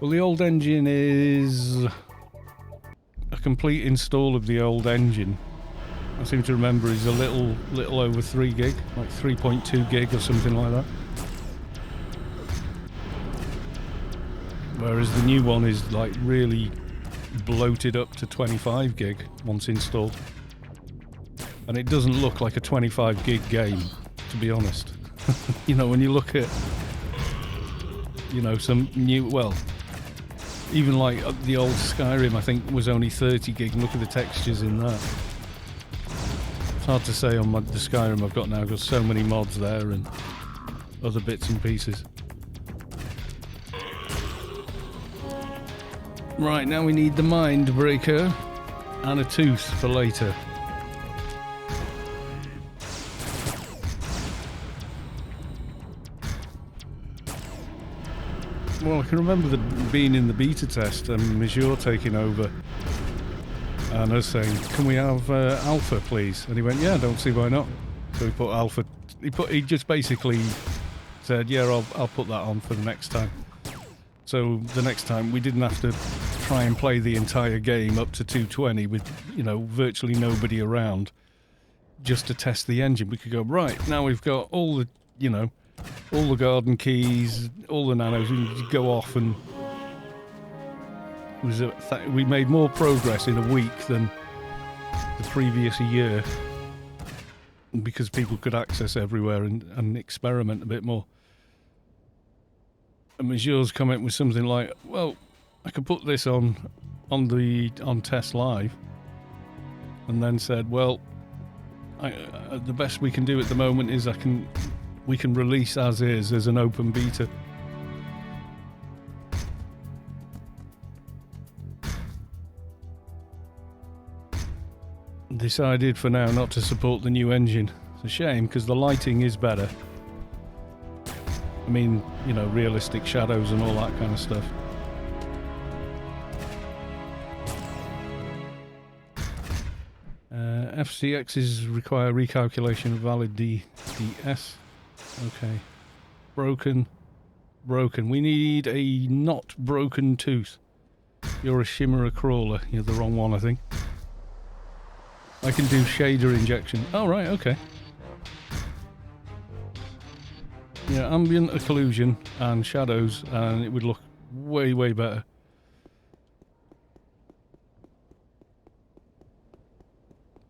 Well, the old engine is a complete install of the old engine. I seem to remember is a little over 3 gig, like 3.2 gig or something like that. Whereas the new one is like really bloated up to 25 gig once installed. And it doesn't look like a 25 gig game, to be honest. You know, when you look at, you know, some new, well, even like the old Skyrim, I think, was only 30 gig. Look at the textures in that. It's hard to say on the Skyrim I've got now. I've got so many mods there and other bits and pieces. Right, now we need the Mind Breaker and a tooth for later. Well, I can remember being in the beta test and Monsieur taking over and us saying, "Can we have alpha, please?" And he went, "Yeah, don't see why not." So he put alpha. He just basically said, "Yeah, I'll put that on for the next time." So the next time we didn't have to try and play the entire game up to 220 with, you know, virtually nobody around, just to test the engine. We could go, right, now we've got all the, you know, all the garden keys, all the nanos, we could go off, and we made more progress in a week than the previous year because people could access everywhere and experiment a bit more. And Monsieur's comment was something like, "Well, I could put this on Test Live," and then said, "Well, the best we can do at the moment is we can release as is as an open beta." Decided for now not to support the new engine. It's a shame because the lighting is better. I mean, you know, realistic shadows and all that kind of stuff. FCXs require recalculation of valid DDS. Okay. Broken. We need a not broken tooth. You're a Shimmerer Crawler. You're the wrong one, I think. I can do shader injection. Oh, right, okay. Yeah, ambient occlusion and shadows, and it would look way, way better.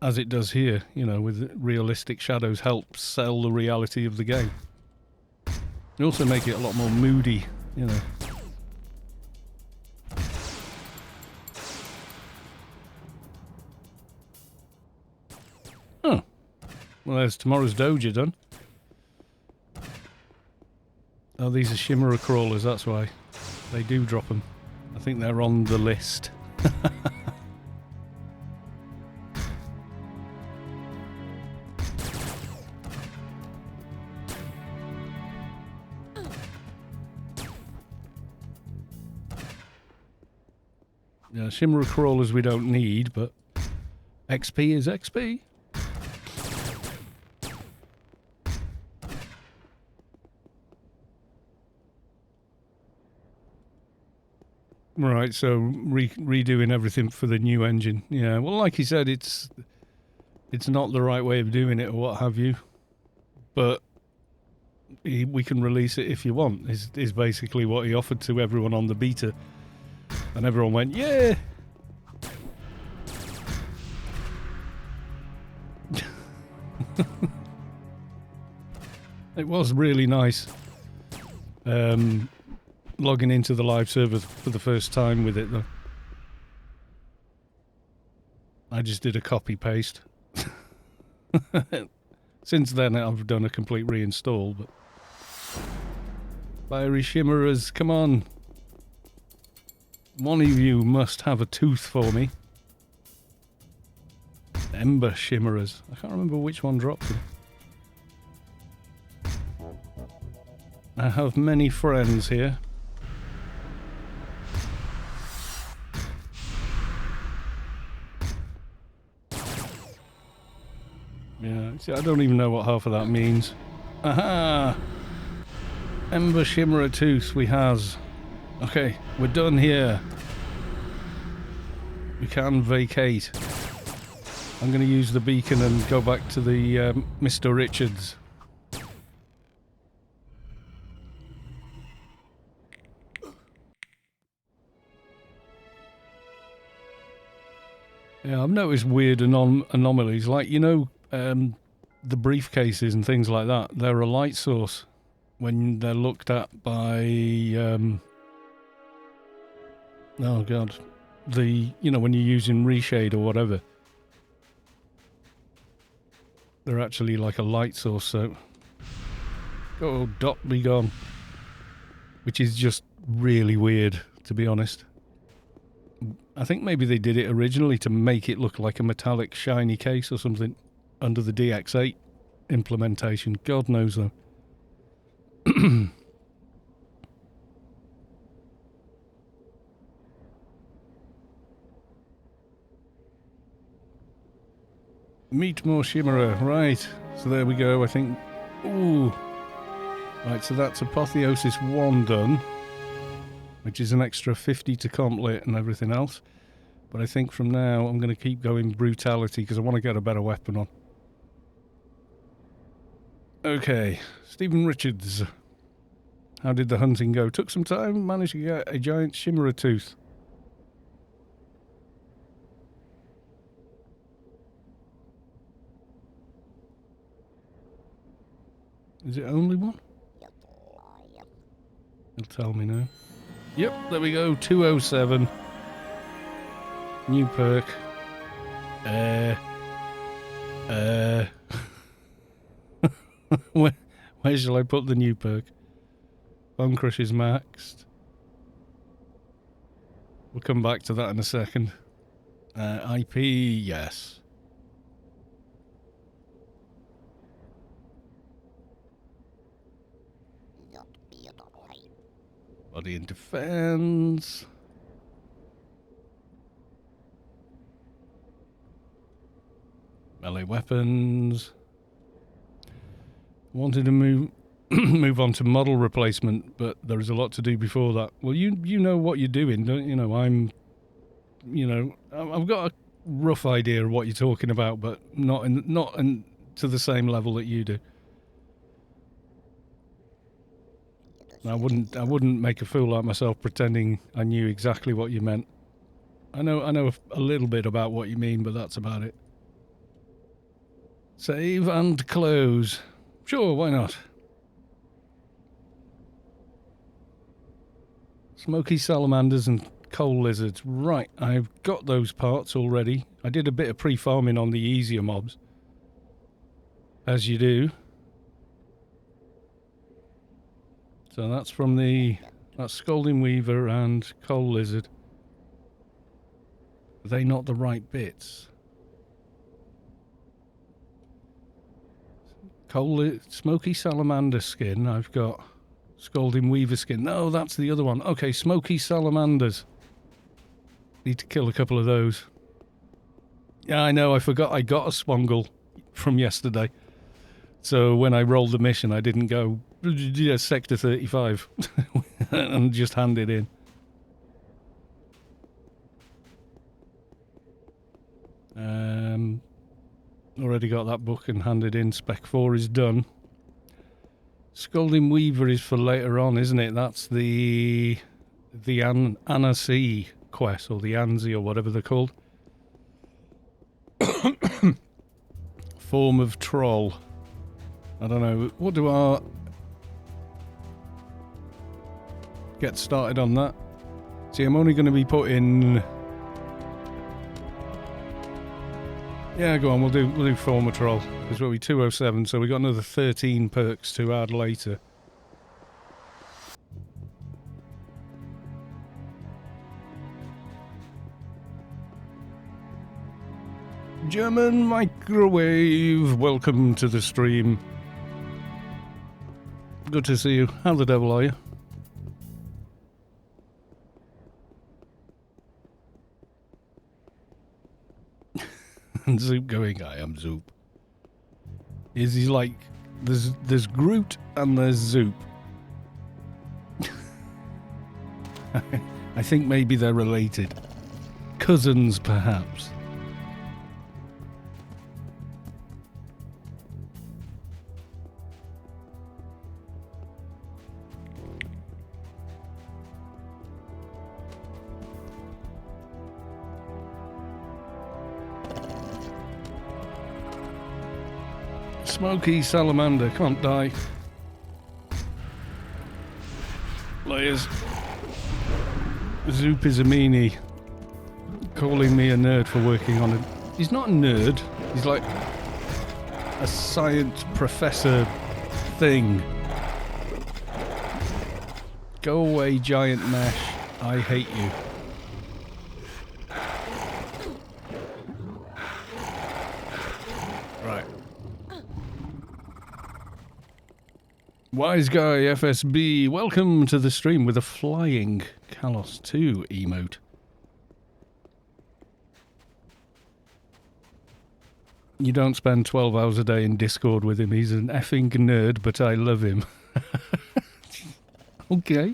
As it does here, you know, with realistic shadows help sell the reality of the game. They also make it a lot more moody, you know. Oh. Well, there's tomorrow's Doja done. Oh, these are Shimmerer Crawlers, that's why. They do drop them. I think they're on the list. Yeah, Shimmerer Crawlers we don't need, but XP is XP. Right, so redoing everything for the new engine. Yeah, well, like he said, it's not the right way of doing it or what have you, but we can release it if you want, is basically what he offered to everyone on the beta. And everyone went, yeah! It was really nice. Logging into the live server for the first time with it, though. I just did a copy paste. Since then, I've done a complete reinstall, but... Fiery Shimmerers, come on. One of you must have a tooth for me. Ember Shimmerers. I can't remember which one dropped them. I have many friends here. Yeah, see, I don't even know what half of that means. Aha! Ember Shimmerer Tooth we has. Okay, we're done here. We can vacate. I'm going to use the beacon and go back to the Mr. Richards. Yeah, I've noticed weird anomalies, like, you know, the briefcases and things like that. They're a light source when they're looked at by, oh god, you know, when you're using reshade or whatever. They're actually like a light source, so... Oh, dot be gone. Which is just really weird, to be honest. I think maybe they did it originally to make it look like a metallic shiny case or something under the DX8 implementation. God knows though. Meet more Shimmerer, right. So there we go, I think. Ooh. Right, so that's Apotheosis 1 done. Which is an extra 50 to complet and everything else. But I think from now I'm going to keep going Brutality because I want to get a better weapon on. Okay, Stephen Richards. How did the hunting go? Took some time, managed to get a giant Shimmerer tooth. Is it only one? He'll tell me now. Yep, there we go, 207. New perk. Where shall I put the new perk? Bone Crush is maxed. We'll come back to that in a second. IP, yes. Body and defense. Melee weapons. Wanted to move on to model replacement, but there is a lot to do before that. Well, you know what you're doing, don't you? Know I've got a rough idea of what you're talking about, but not to the same level that you do. I wouldn't make a fool out of myself pretending I knew exactly what you meant. I know a little bit about what you mean, but that's about it. Save and close. Sure, why not? Smoky Salamanders and Coal Lizards. Right, I've got those parts already. I did a bit of pre-farming on the easier mobs. As you do. So that's from that's Scalding Weaver and Coal Lizard. Are they not the right bits? Smoky Salamander skin, I've got Scalding Weaver skin. No, that's the other one. Okay, Smoky Salamanders. Need to kill a couple of those. Yeah, I know, I forgot I got a Swongle from yesterday. So when I rolled the mission, I didn't go, yeah, Sector 35 and just hand it in. Already got that book and handed in. Spec 4 is done. Scalding Weaver is for later on, isn't it? That's the Anansi quest, or the Anzi, or whatever they're called. Form of Troll. I don't know. What do I get started on that? See, I'm only going to be putting... Yeah, go on, we'll do former troll. Because we'll be 207, so we got another 13 perks to add later. German Microwave, welcome to the stream. Good to see you. How the devil are you? And Zoop going, I am Zoop. Is he like, there's Groot and there's Zoop. I think maybe they're related. Cousins, perhaps. Smoky Salamander, can't die. Layers. Zoop is a meanie. Calling me a nerd for working on it. He's not a nerd. He's like a science professor thing. Go away, giant mesh. I hate you. Right. Wise Guy FSB, welcome to the stream with a flying Kalos 2 emote. You don't spend 12 hours a day in Discord with him. He's an effing nerd, but I love him. Okay.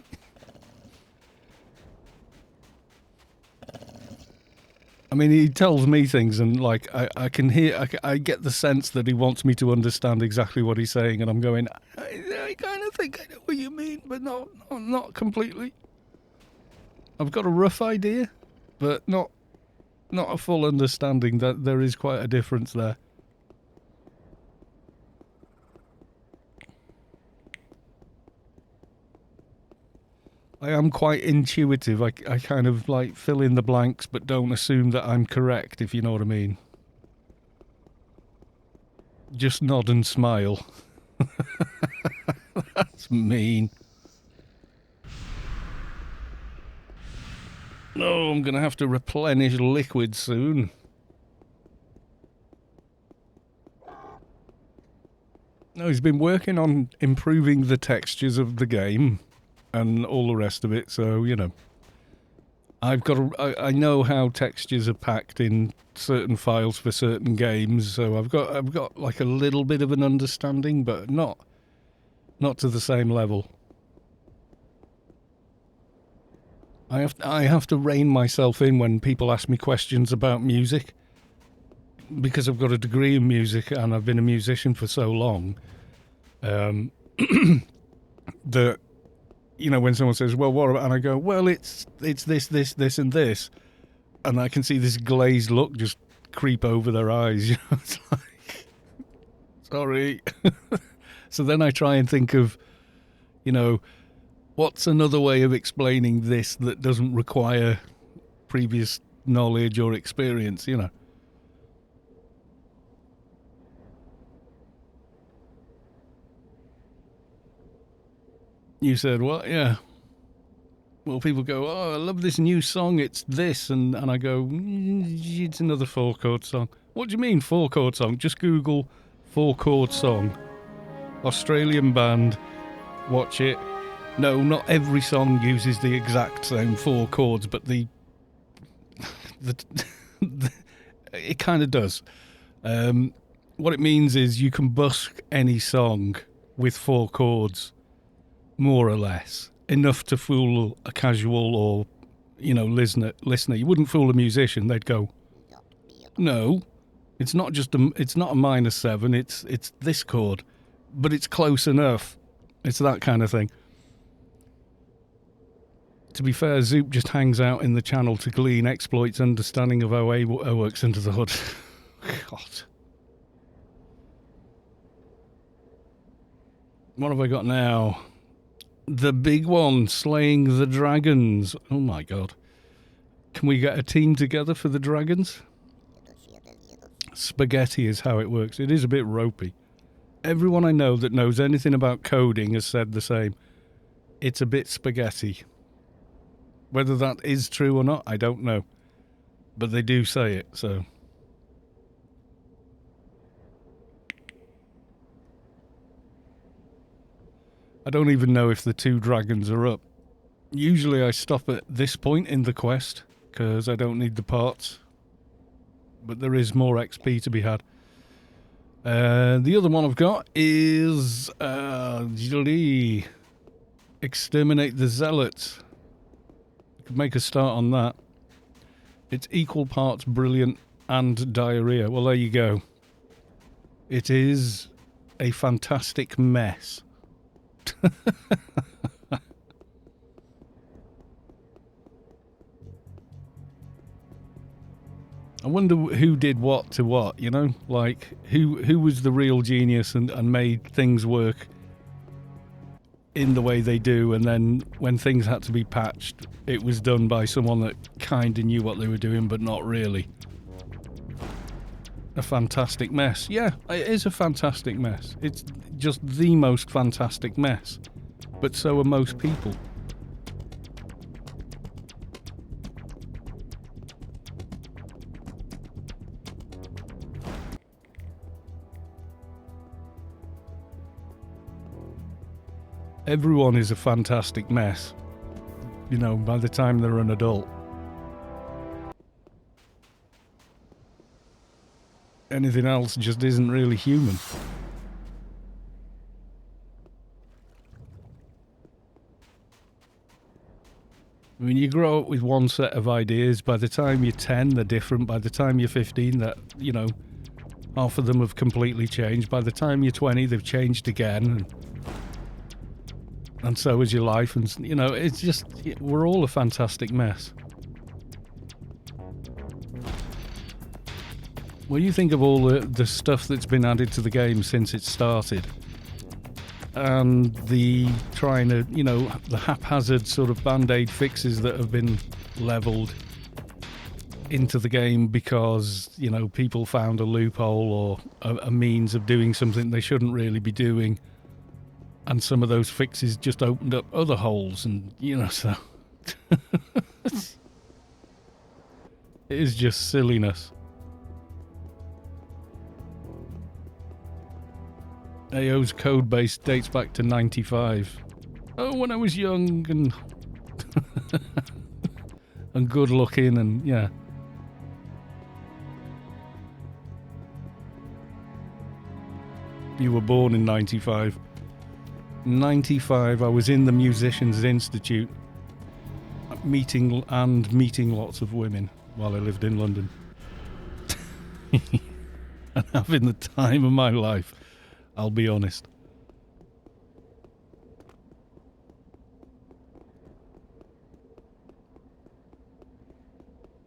I mean, he tells me things and, like, I can hear, I get the sense that he wants me to understand exactly what he's saying, and I'm going, I kind of think I know what you mean, but not completely. I've got a rough idea, but not a full understanding. That there is quite a difference there. I am quite intuitive. I kind of like fill in the blanks but don't assume that I'm correct, if you know what I mean. Just nod and smile. That's mean. No, I'm going to have to replenish liquid soon. No, he's been working on improving the textures of the game and all the rest of it, so, you know. I know how textures are packed in certain files for certain games, so I've got like a little bit of an understanding, but not to the same level. I have to rein myself in when people ask me questions about music, because I've got a degree in music and I've been a musician for so long, that, you know, when someone says, well, what about, and I go, well, it's this and this, and I can see this glazed look just creep over their eyes, you know, it's like, sorry. So then I try and think of, you know, what's another way of explaining this that doesn't require previous knowledge or experience, you know? You said, what? Yeah. Well, people go, oh, I love this new song, it's this, and I go, it's another 4-chord song. What do you mean 4-chord song? Just Google 4-chord song. Australian band, watch it. No, not every song uses the exact same 4 chords, but it kind of does. What it means is you can busk any song with 4 chords, more or less, enough to fool a casual or, you know, listener. You wouldn't fool a musician. They'd go, no, it's not a minor 7. It's this chord, but it's close enough. It's that kind of thing. To be fair, Zoop just hangs out in the channel to glean exploits understanding of how A works under the hood. God. What have I got now? The big one, slaying the dragons. Oh my god. Can we get a team together for the dragons? Spaghetti is how it works. It is a bit ropey. Everyone I know that knows anything about coding has said the same. It's a bit spaghetti. Whether that is true or not, I don't know. But they do say it, so... I don't even know if the 2 dragons are up. Usually I stop at this point in the quest, because I don't need the parts. But there is more XP to be had. The other one I've got is... exterminate the Zealots. Could make a start on that. It's equal parts brilliant and diarrhea. Well, there you go. It is a fantastic mess. I wonder who did what to what, you know? Like, who was the real genius and made things work in the way they do, and then when things had to be patched, it was done by someone that kind of knew what they were doing, but not really. A fantastic mess. Yeah, it is a fantastic mess. It's just the most fantastic mess. But so are most people. Everyone is a fantastic mess, you know, by the time they're an adult. Anything else just isn't really human. I mean, you grow up with one set of ideas. By the time you're 10, they're different. By the time you're 15, that, you know, half of them have completely changed. By the time you're 20, they've changed again. And so is your life. And, you know, it's just, we're all a fantastic mess. When you think of all the stuff that's been added to the game since it started, and the trying to, you know, the haphazard sort of band-aid fixes that have been leveled into the game because, you know, people found a loophole or a means of doing something they shouldn't really be doing, and some of those fixes just opened up other holes, and, you know, so... it is just silliness. AO's code base dates back to 95. Oh, when I was young and and good looking, and yeah. You were born in 95. 95, I was in the Musicians Institute, meeting lots of women while I lived in London. And having the time of my life. I'll be honest.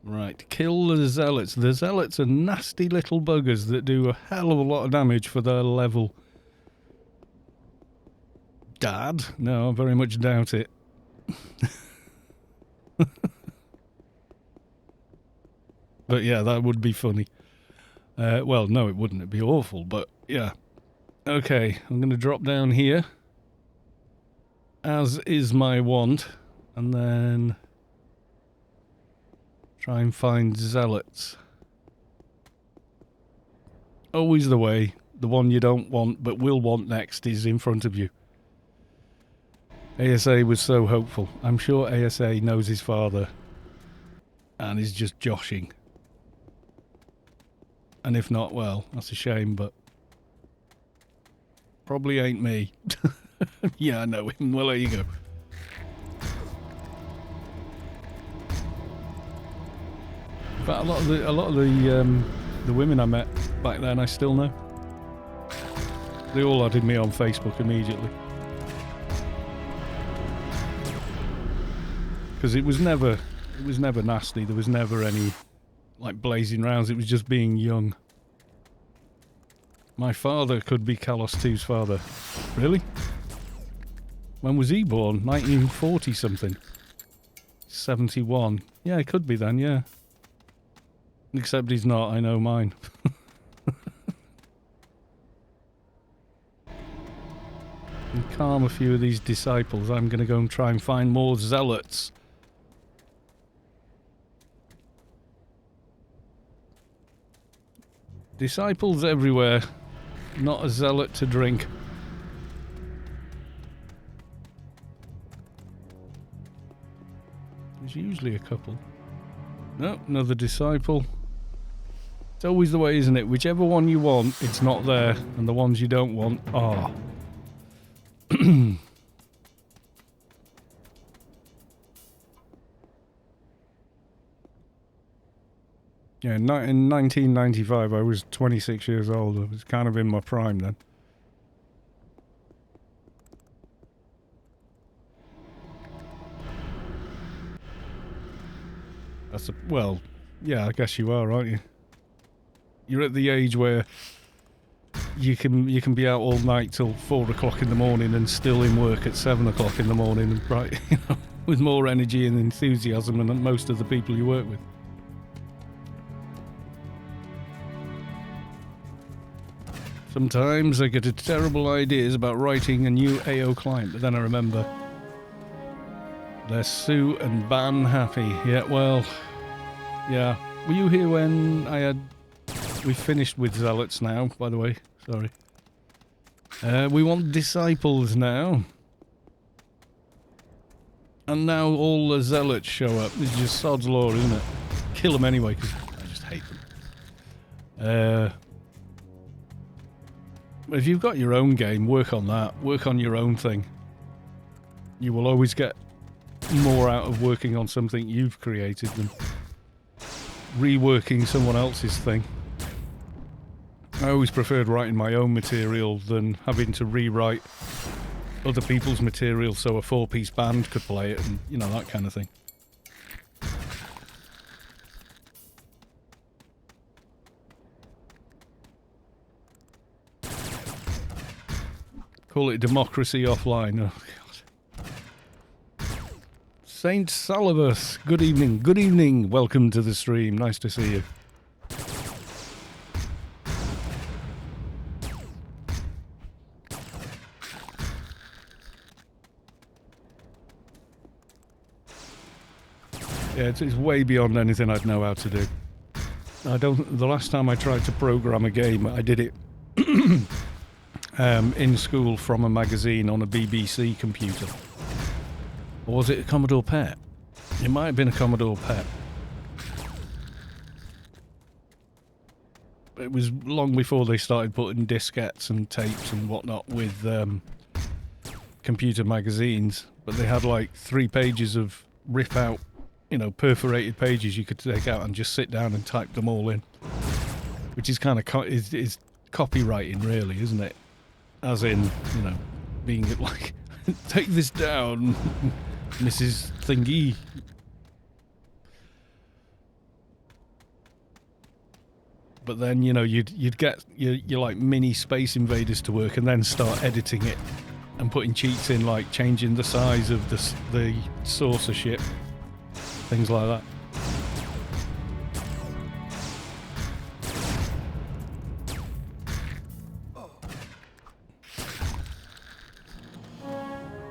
Right, kill the Zealots. The Zealots are nasty little buggers that do a hell of a lot of damage for their level. Dad? No, I very much doubt it. But yeah, that would be funny. Well, no, it wouldn't. It'd be awful, but yeah. Okay, I'm going to drop down here, as is my wont, and then try and find Zealots. Always the way. The one you don't want but will want next is in front of you. ASA was so hopeful. I'm sure ASA knows his father and is just joshing. And if not, well, that's a shame, but probably ain't me. Yeah, I know him. Well, there you go. But a lot of the women I met back then, I still know. They all added me on Facebook immediately. Because it was never nasty. There was never any like blazing rounds. It was just being young. My father could be Kalos 2's father. Really? When was he born? 1940 something. 71. Yeah, it could be then, yeah. Except he's not, I know mine. And calm a few of these disciples. I'm going to go and try and find more zealots. Disciples everywhere. Not a zealot to drink. There's usually a couple. No, another disciple. It's always the way, isn't it? Whichever one you want, it's not there. And the ones you don't want are. Yeah, in 1995, I was 26 years old. I was kind of in my prime then. That's a, well, yeah, I guess you are, aren't you? You're at the age where you can be out all night till 4 o'clock in the morning and still in work at 7 o'clock in the morning, right? You know, with more energy and enthusiasm than most of the people you work with. Sometimes I get terrible ideas about writing a new AO client, but then I remember they're sue and ban happy. Yeah, well, yeah. Were you here when we finished with Zealots now, by the way? Sorry. We want disciples now. And now all the Zealots show up. It's just sod's law, isn't it? Kill them anyway, because I just hate them. If you've got your own game, work on that. Work on your own thing. You will always get more out of working on something you've created than reworking someone else's thing. I always preferred writing my own material than having to rewrite other people's material so a 4-piece band could play it and, you know, that kind of thing. Call it democracy offline. Oh, God. Saint Salivus, good evening. Good evening. Welcome to the stream. Nice to see you. Yeah, it's way beyond anything I'd know how to do. The last time I tried to program a game, I did it in school from a magazine on a BBC computer. Or was it a Commodore PET? It might have been a Commodore PET. It was long before they started putting diskettes and tapes and whatnot with computer magazines. But they had like 3 pages of rip out, you know, perforated pages you could take out and just sit down and type them all in. Which is kind of is copywriting, really, isn't it? As in, you know, being like, take this down, Mrs. Thingy. But then, you know, you'd get your like mini Space Invaders to work and then start editing it and putting cheats in, like changing the size of the saucer ship, things like that.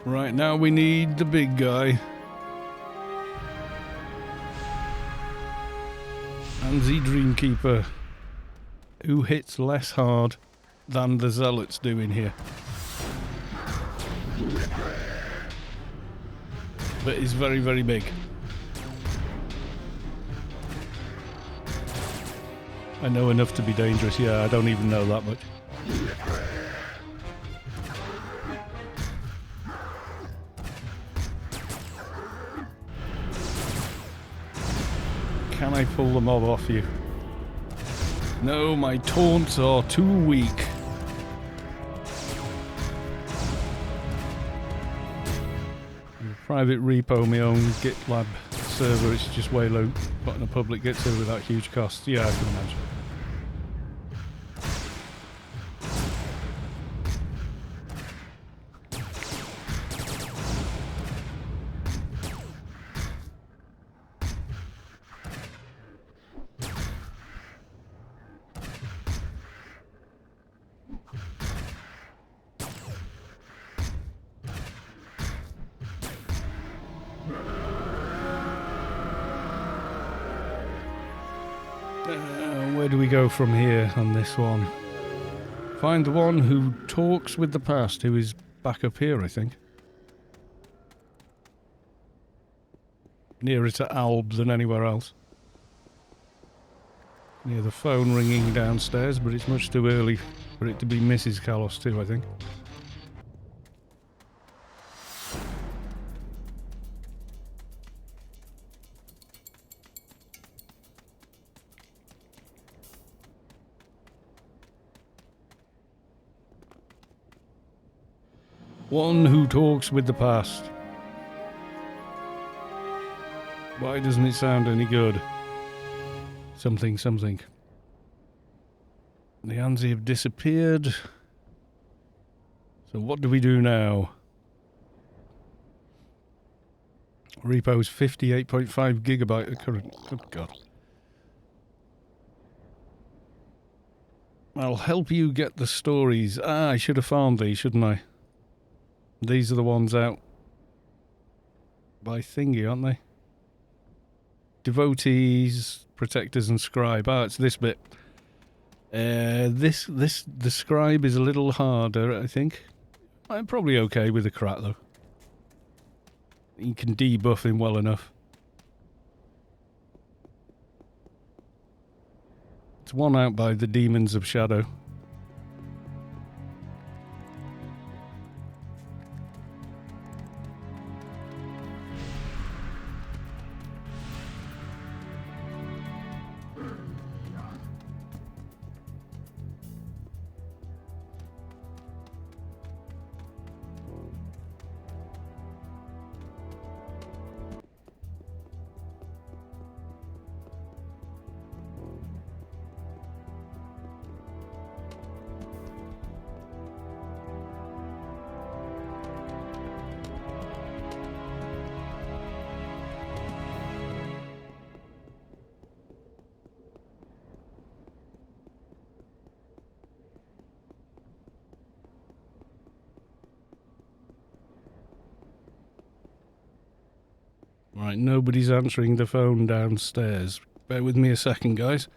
Right, now we need the big guy. And the Dreamkeeper, who hits less hard than the Zealots do in here. But is very, very big. I know enough to be dangerous. Yeah, I don't even know that much. Can I pull the mob off you? No, my taunts are too weak. Private repo, my own GitLab server, it's just way low. Putting a public Git server without huge costs. Yeah, I can imagine. Where do we go from here on this one? Find the one who talks with the past, who is back up here, I think. Nearer to Alb than anywhere else. Near the phone ringing downstairs, but it's much too early for it to be Mrs. Kalos too, I think. One who talks with the past. Why doesn't it sound any good? Something, something. The Anansi have disappeared. So what do we do now? Repo's 58.5 gigabyte of current. Oh god. I'll help you get the stories. Ah, I should have farmed these, shouldn't I? These are the ones out by thingy, aren't they? Devotees, protectors and scribe. Ah, it's this bit. The scribe is a little harder, I think. I'm probably okay with the crat though. You can debuff him well enough. It's one out by the demons of shadow. Right, nobody's answering the phone downstairs. Bear with me a second, guys.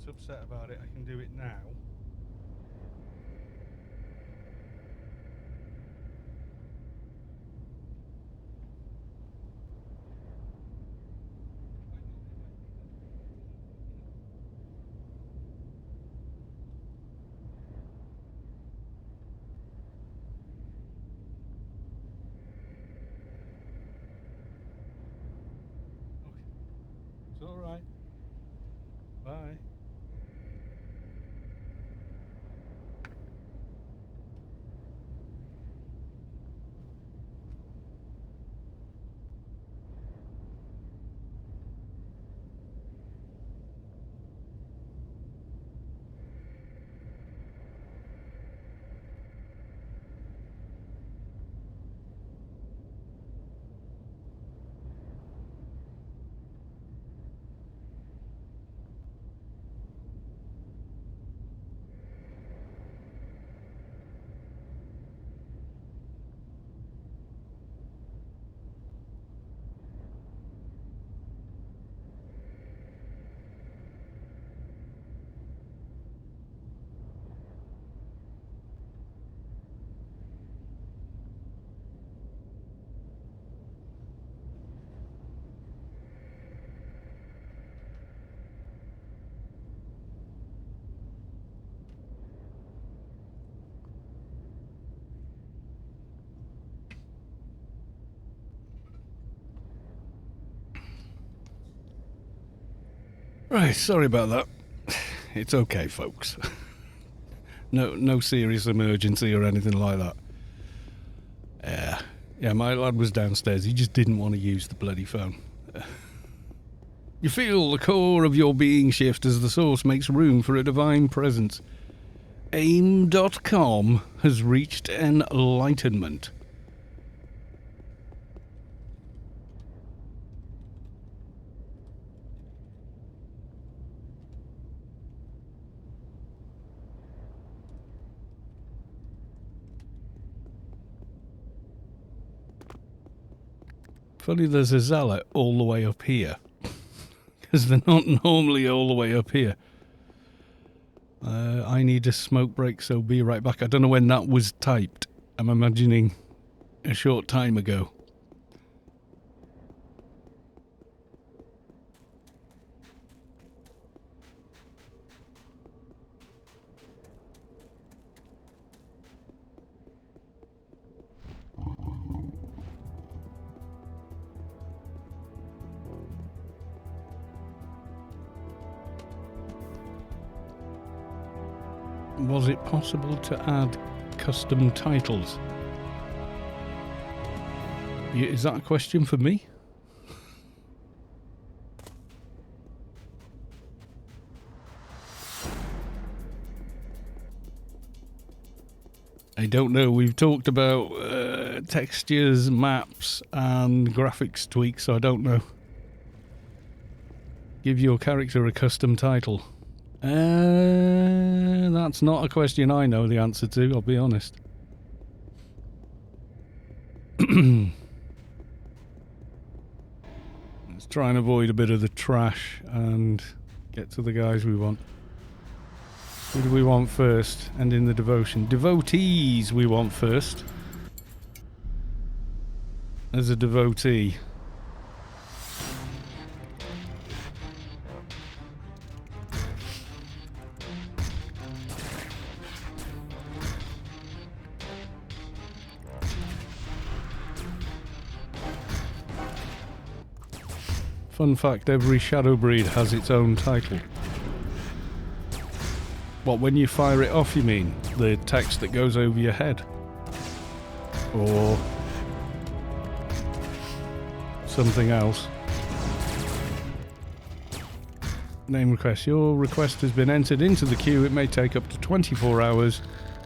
upset about it, I can do it now. It's all right. Bye. Right, sorry about that. It's okay, folks. No serious emergency or anything like that. Yeah, my lad was downstairs. He just didn't want to use the bloody phone. You feel the core of your being shift as the source makes room for a divine presence. AIM.com has reached enlightenment. Funny there's a zealot all the way up here. Because they're not normally all the way up here. I need a smoke break, so be right back. I don't know when that was typed. I'm imagining a short time ago. Was it possible to add custom titles? Is that a question for me? I don't know. We've talked about textures, maps, and graphics tweaks, so I don't know. Give your character a custom title. That's not a question I know the answer to, I'll be honest. Let's try and avoid a bit of the trash and get to the guys we want. Who do we want first? And in the devotion. Devotees we want first. As a devotee. Fun fact, every shadow breed has its own title. What, when you fire it off, you mean? The text that goes over your head? Or something else? Name request. Your request has been entered into the queue. It may take up to 24 hours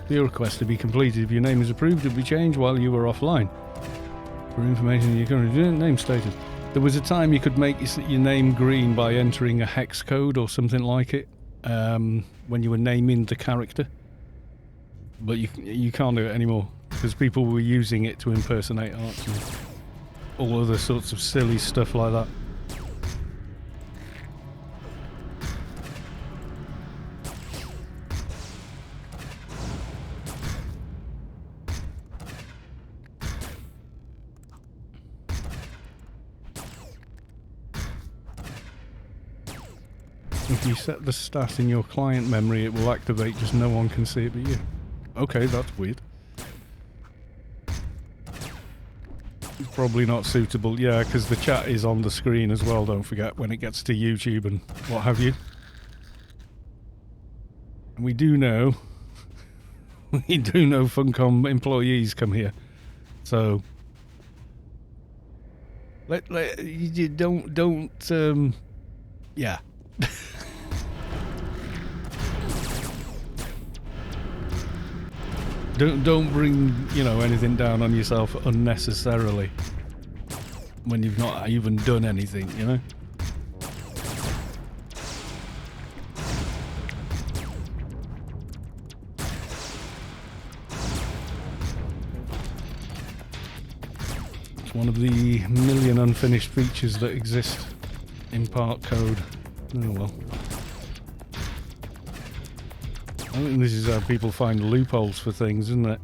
for your request to be completed. If your name is approved, it will be changed while you are offline. For information, you can name status. There was a time you could make your name green by entering a hex code or something like it when you were naming the character. But you can't do it anymore because people were using it to impersonate Arch and all other sorts of silly stuff like that. If you set the stat in your client memory, it will activate, just no one can see it but you. Okay, that's weird. It's probably not suitable, yeah, because the chat is on the screen as well, don't forget, when it gets to YouTube and what have you. And we do know, Funcom employees come here, so you don't, yeah. Don't bring, you know, anything down on yourself unnecessarily when you've not even done anything, you know? It's one of the million unfinished features that exist in part code. Oh well. I think this is how people find loopholes for things, isn't it?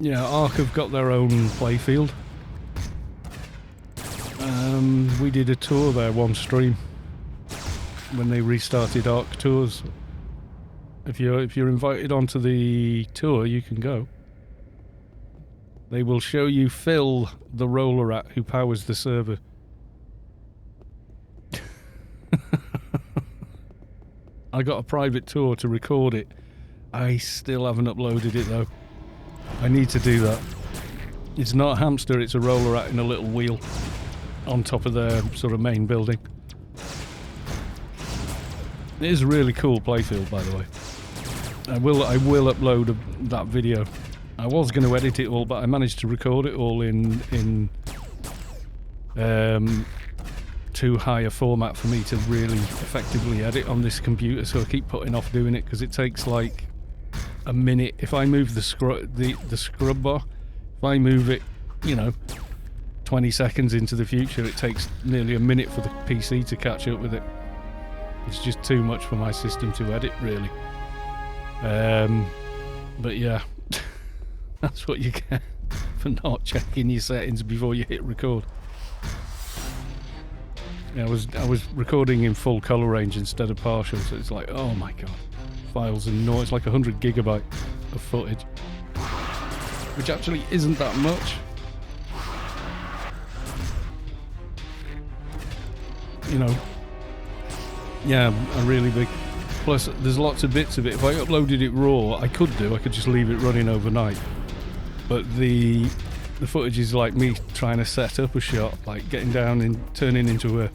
Yeah, Ark have got their own playfield. We did a tour there, one stream, when they restarted Ark tours. If you're invited onto the tour, you can go. They will show you Phil, the roller rat who powers the server. I got a private tour to record it. I still haven't uploaded it though. I need to do that. It's not a hamster, it's a roller rat in a little wheel on top of their sort of main building. It is a really cool playfield, by the way. I will upload that video. I was going to edit it all, but I managed to record it all in too high a format for me to really effectively edit on this computer, so I keep putting off doing it because it takes like a minute. If I move the scrub bar, if I move it, you know, 20 seconds into the future, it takes nearly a minute for the PC to catch up with it. It's just too much for my system to edit, really. But yeah, that's what you get for not checking your settings before you hit record. Yeah, I was recording in full color range instead of partial, so it's like, oh my god. Files and noise, it's like 100 gigabyte of footage, which actually isn't that much. You know, yeah, a really big. Plus, there's lots of bits of it. If I uploaded it raw, I could just leave it running overnight. But the footage is like me trying to set up a shot, like getting down and turning into a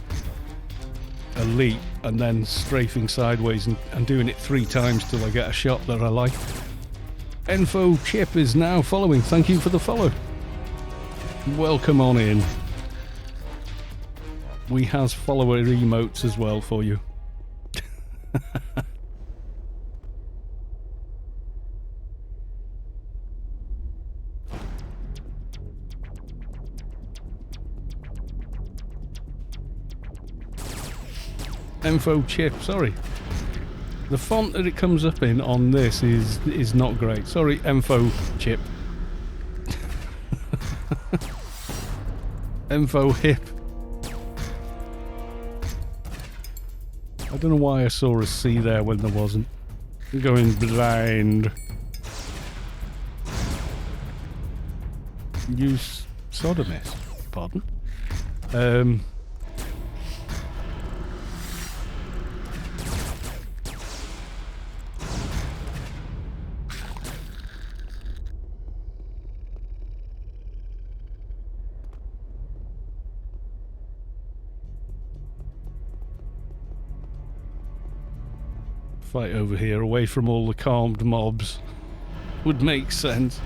leap and then strafing sideways and doing it 3 times till I get a shot that I like. Info Chip is now following. Thank you for the follow. Welcome on in. We has follower emotes as well for you. Info Chip, sorry. The font that it comes up in on this is not great. Sorry, Info Chip. Info Hip. I don't know why I saw a C there when there wasn't. I'm going blind. You sodomist. Pardon? Fight over here, away from all the calmed mobs, would make sense.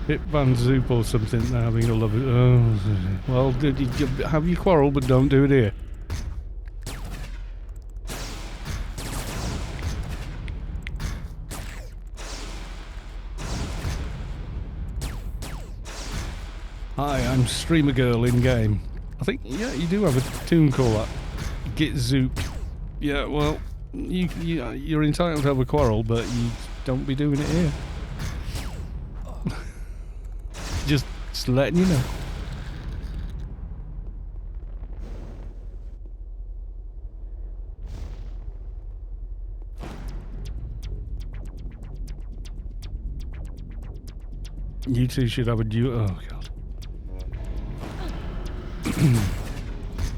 Hit Van Zoop or something. They're having a love it. Oh, well, have you quarrel, but don't do it here. Hi, I'm Streamer Girl in game. I think, yeah, you do have a tune called that. Get Zooped. Yeah, well, you're entitled to have a quarrel, but you don't be doing it here. Just letting you know. You two should have a duel. Oh, God.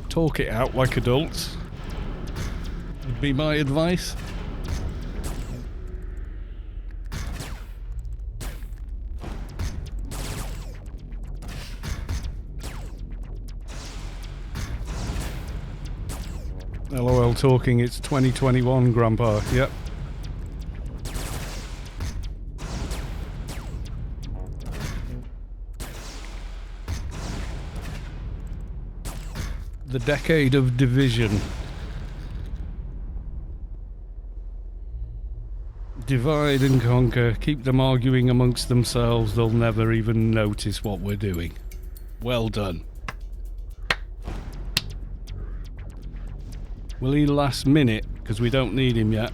Talk it out like adults would be my advice. LOL talking, it's 2021, Grandpa. Yep. The decade of division. Divide and conquer. Keep them arguing amongst themselves. They'll never even notice what we're doing. Well done. Will he last minute? Because we don't need him yet.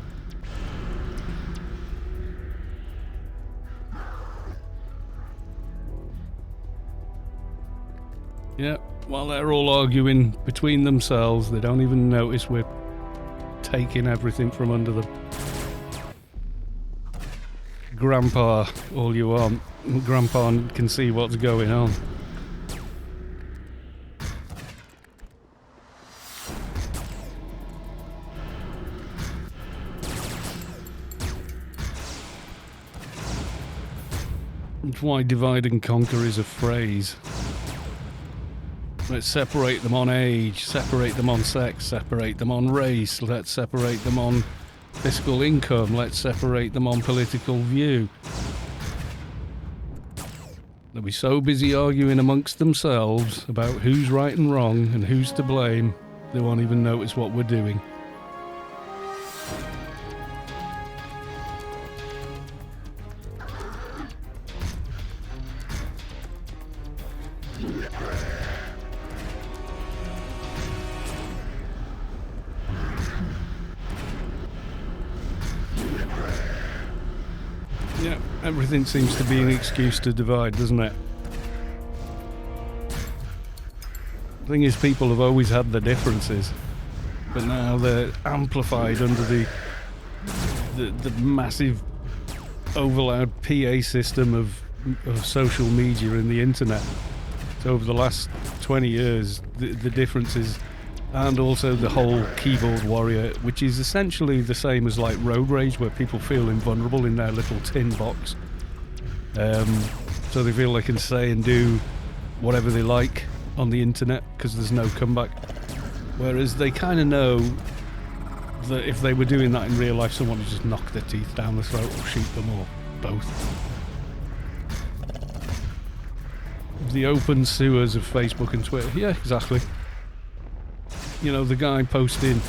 Yep. While they're all arguing between themselves, they don't even notice we're taking everything from under them. Grandpa, all you want. Grandpa can see what's going on. That's why divide and conquer is a phrase. Let's separate them on age, separate them on sex, separate them on race, let's separate them on fiscal income, let's separate them on political view. They'll be so busy arguing amongst themselves about who's right and wrong and who's to blame, they won't even notice what we're doing. Yeah, everything seems to be an excuse to divide, doesn't it? The thing is, people have always had their differences, but now they're amplified under the massive overloud PA system of social media and the internet. So over the last 20 years, the differences, and also the whole keyboard warrior, which is essentially the same as like road rage, where people feel invulnerable in their little tin box. So they feel they can say and do whatever they like on the internet because there's no comeback. Whereas they kind of know that if they were doing that in real life, someone would just knock their teeth down the throat or shoot them, or both. The open sewers of Facebook and Twitter. Yeah, exactly. You know, the guy posting,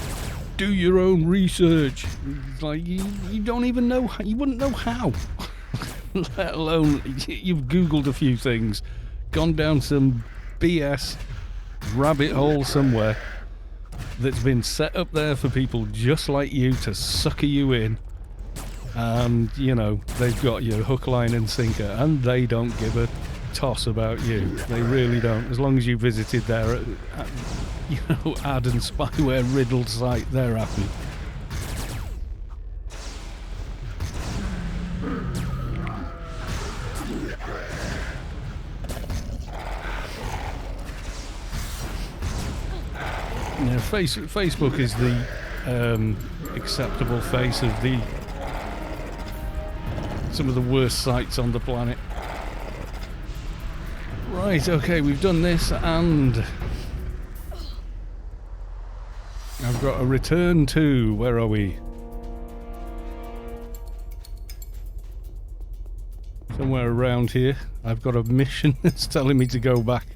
do your own research. It's like, you don't even know, you wouldn't know how. Let alone, you've Googled a few things, gone down some BS rabbit hole somewhere that's been set up there for people just like you to sucker you in. And, you know, they've got you hook, line and sinker, and they don't give a toss about you. They really don't. As long as you visited their you know, ad and spyware riddled site, they're happy. Yeah, Facebook is the acceptable face of some of the worst sites on the planet. Right, okay, we've done this, and I've got a return to, where are we? Somewhere somewhere around here. I've got a mission that's telling me to go back.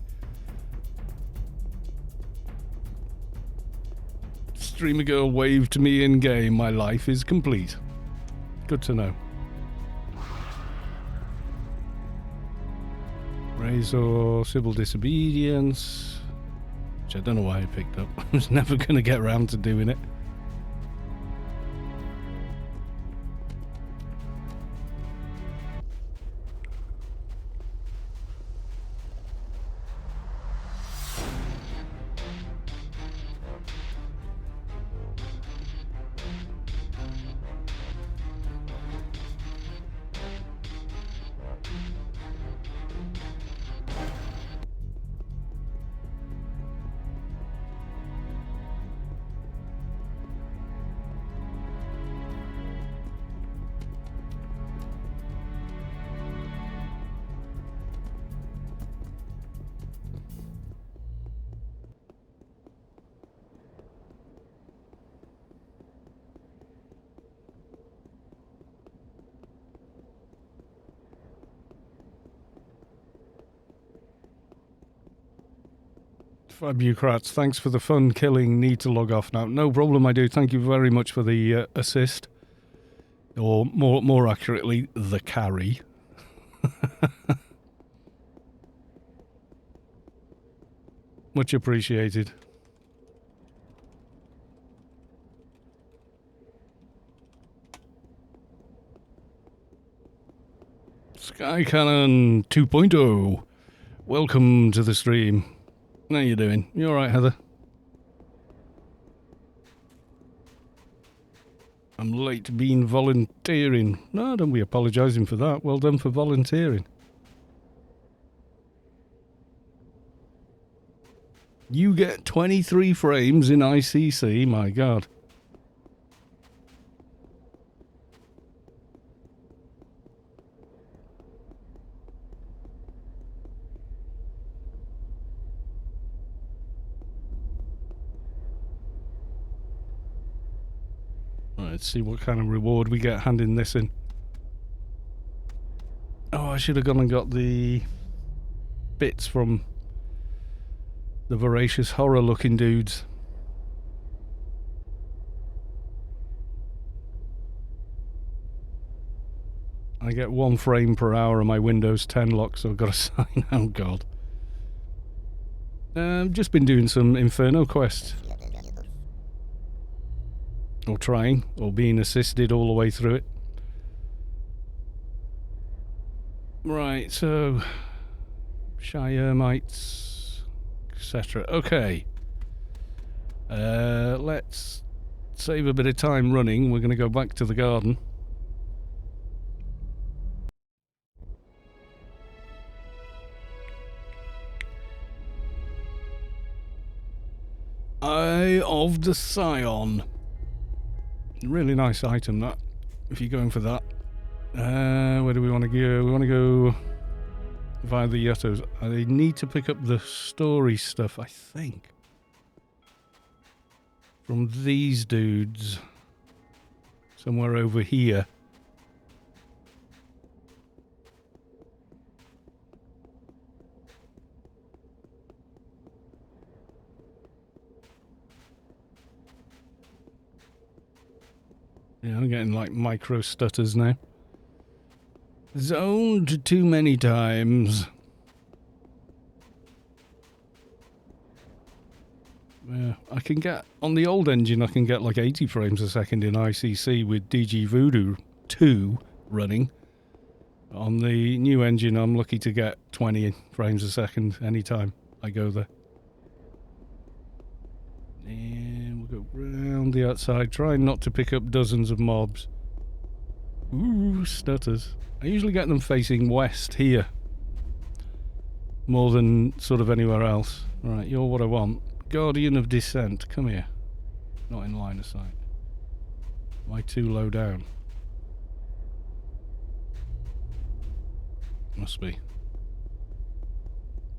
Streamer girl waved to me in game. My life is complete. Good to know. Razor, civil disobedience, which I don't know why I picked up. I was never going to get around to doing it. Fabucrats, thanks for the fun killing. Need to log off now. No problem, I do. Thank you very much for the assist. Or more accurately, the carry. Much appreciated. Sky Cannon 2.0. Welcome to the stream. How you doing? You alright, Heather? I'm late being volunteering. No, don't be apologising for that. Well done for volunteering. You get 23 frames in ICC, my god. Let's see what kind of reward we get handing this in. Oh, I should have gone and got the bits from the voracious horror looking dudes. I get 1 frame per hour on my Windows 10 lock, so I've got to sign out. God. Just been doing some Inferno quests. Or trying, or being assisted all the way through it. Right, so Shire mites, etc. Okay. Let's save a bit of time running. We're going to go back to the garden. Eye of the Scion. Really nice item, that, if you're going for that. Where do we want to go? We want to go via the Yuttos. I need to pick up the story stuff, I think, from these dudes. Somewhere over here. Yeah, I'm getting like micro stutters now. Zoned too many times. Yeah, I can get, on the old engine I can get like 80 frames a second in ICC with DG Voodoo 2 running. On the new engine I'm lucky to get 20 frames a second anytime I go there. And we'll go round the outside, trying not to pick up dozens of mobs. Ooh, stutters. I usually get them facing west here, more than sort of anywhere else. Right, you're what I want. Guardian of Descent, come here. Not in line of sight. Am I too low down? Must be.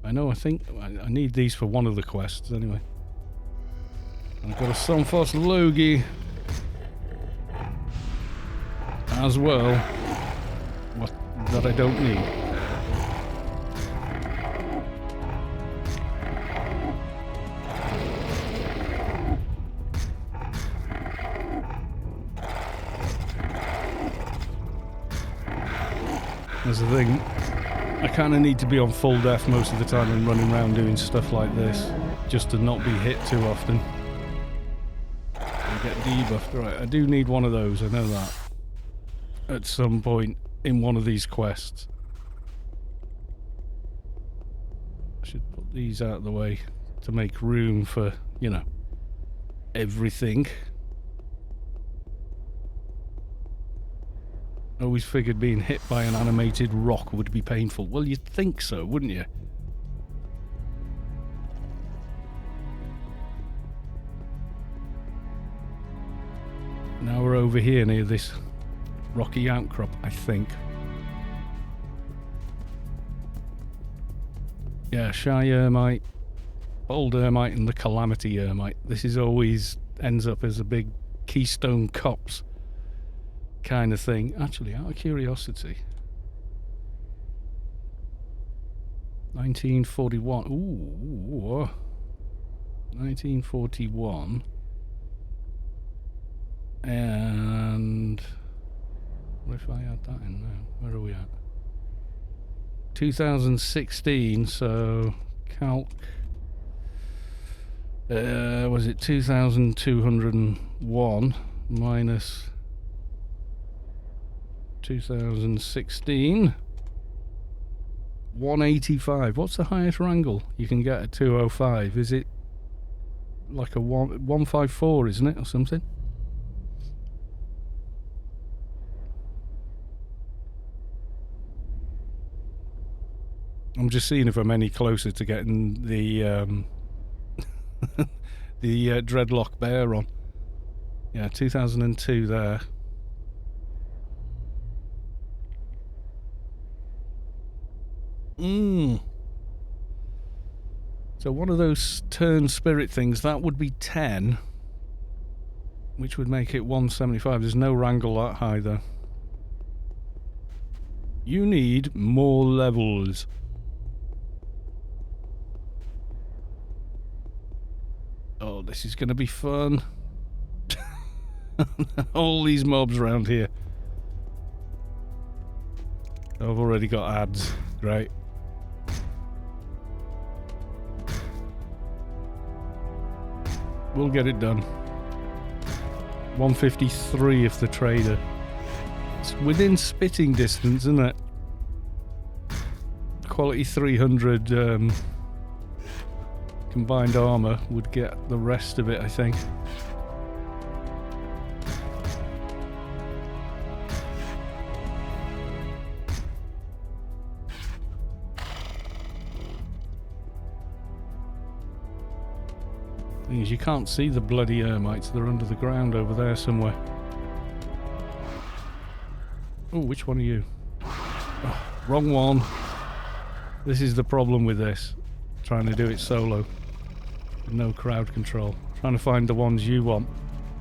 I know, I think I need these for one of the quests anyway. I've got a Somphos Logi as well. What that I don't need. That's the thing. I kind of need to be on full def most of the time and running around doing stuff like this, just to not be hit too often. And get debuffed. Right, I do need one of those, I know that. At some point in one of these quests. I should put these out of the way to make room for, you know, everything. I always figured being hit by an animated rock would be painful. Well, you'd think so, wouldn't you? Now we're over here near this rocky outcrop, I think. Yeah, Shy Ermite, Bold Ermite and the Calamity Ermite. This is always ends up as a big Keystone Cops kind of thing. Actually, out of curiosity, 1941. Ooh, 1941. And what if I add that in now? Where are we at? 2016. So calc. Was it 2,201 minus 2016? 185. What's the highest wrangle you can get at 205? Is it like a 154, isn't it, or something? I'm just seeing if I'm any closer to getting the the Dreadlock Bear on. Yeah, 2002 there. So one of those turn spirit things, that would be 10, which would make it 175. There's no wrangle that high though. You need more levels. Oh, this is going to be fun. All these mobs around here. I've already got ads. Great. We'll get it done. 153 if the trader. It's within spitting distance, isn't it? Quality 300 combined armor would get the rest of it, I think. Thing is, you can't see the bloody Ermites. They're under the ground over there somewhere. Oh, which one are you? Oh, wrong one. This is the problem with this. Trying to do it solo. With no crowd control. Trying to find the ones you want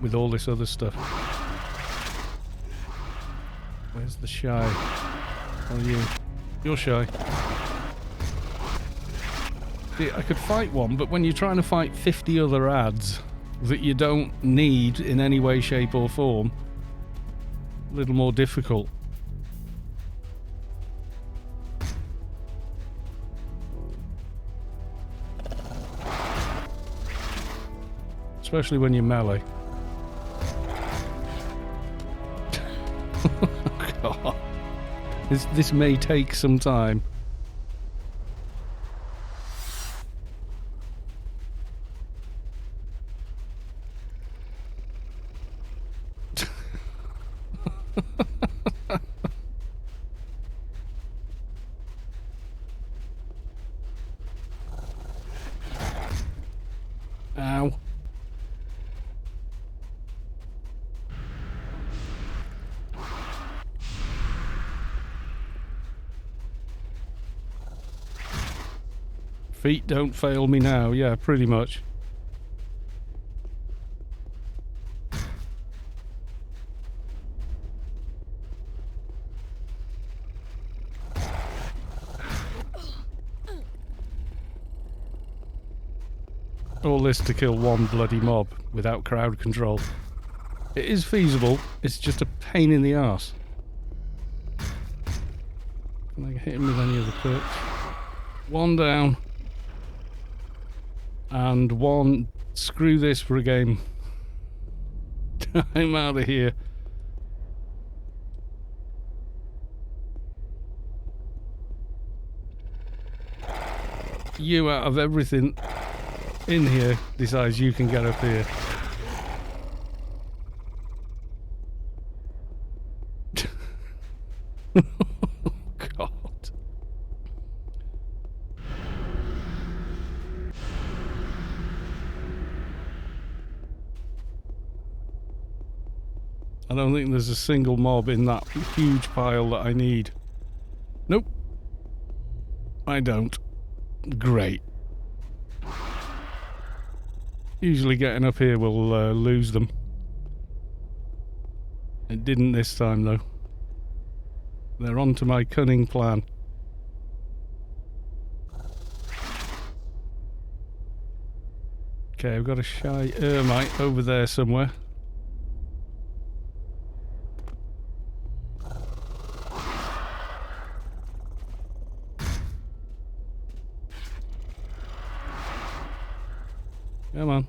with all this other stuff. Where's the Shy? How are you? You're Shy. See, I could fight one, but when you're trying to fight 50 other ads that you don't need in any way, shape or form, a little more difficult. Especially when you're melee. God. This may take some time. Ow. Feet don't fail me now, yeah, pretty much. All this to kill one bloody mob without crowd control. It is feasible, it's just a pain in the arse. Can I hit him with any of the perks? One down. And one. Screw this for a game. I'm out of here. You, out of everything in here, decides you can get up here. God. I don't think there's a single mob in that huge pile that I need. Nope. I don't. Great. Usually getting up here will lose them. It didn't this time though. They're on to my cunning plan. Okay, I've got a shy ermite over there somewhere. Come on.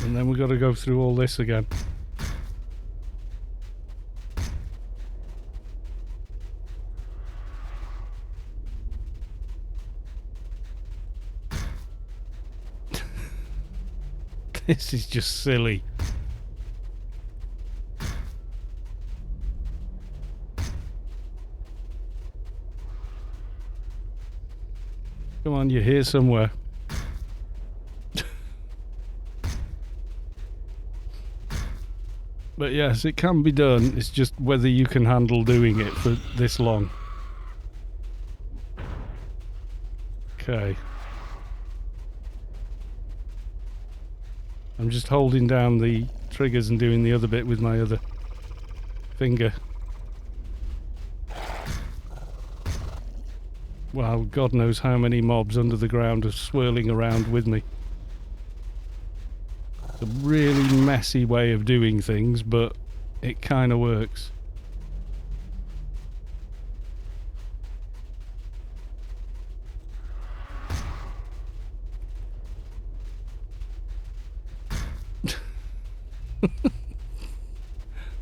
And then we've got to go through all this again. This is just silly. Come on, you're here somewhere. But yes, it can be done. It's just whether you can handle doing it for this long. Okay. I'm just holding down the triggers and doing the other bit with my other finger. Well, God knows how many mobs under the ground are swirling around with me. It's a really messy way of doing things, but it kind of works.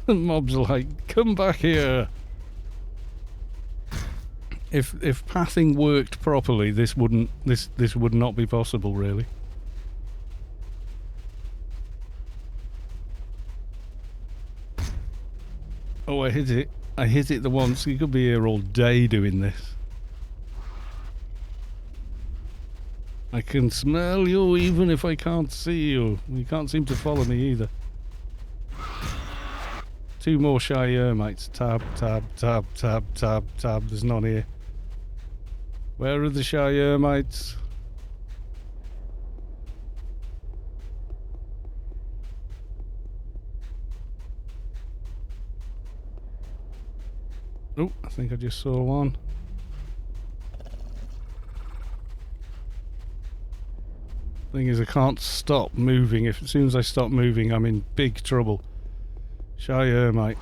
The mobs are like, come back here. If pathing worked properly, this would not be possible, really. Oh, I hit it. I hit it the once. You could be here all day doing this. I can smell you even if I can't see you. You can't seem to follow me either. 2 more shy ermites. Tab, tab, tab, tab, tab, tab. There's none here. Where are the shy ermites? Oh, I think I just saw one. Thing is, I can't stop moving. As soon as I stop moving, I'm in big trouble. Shy ermite.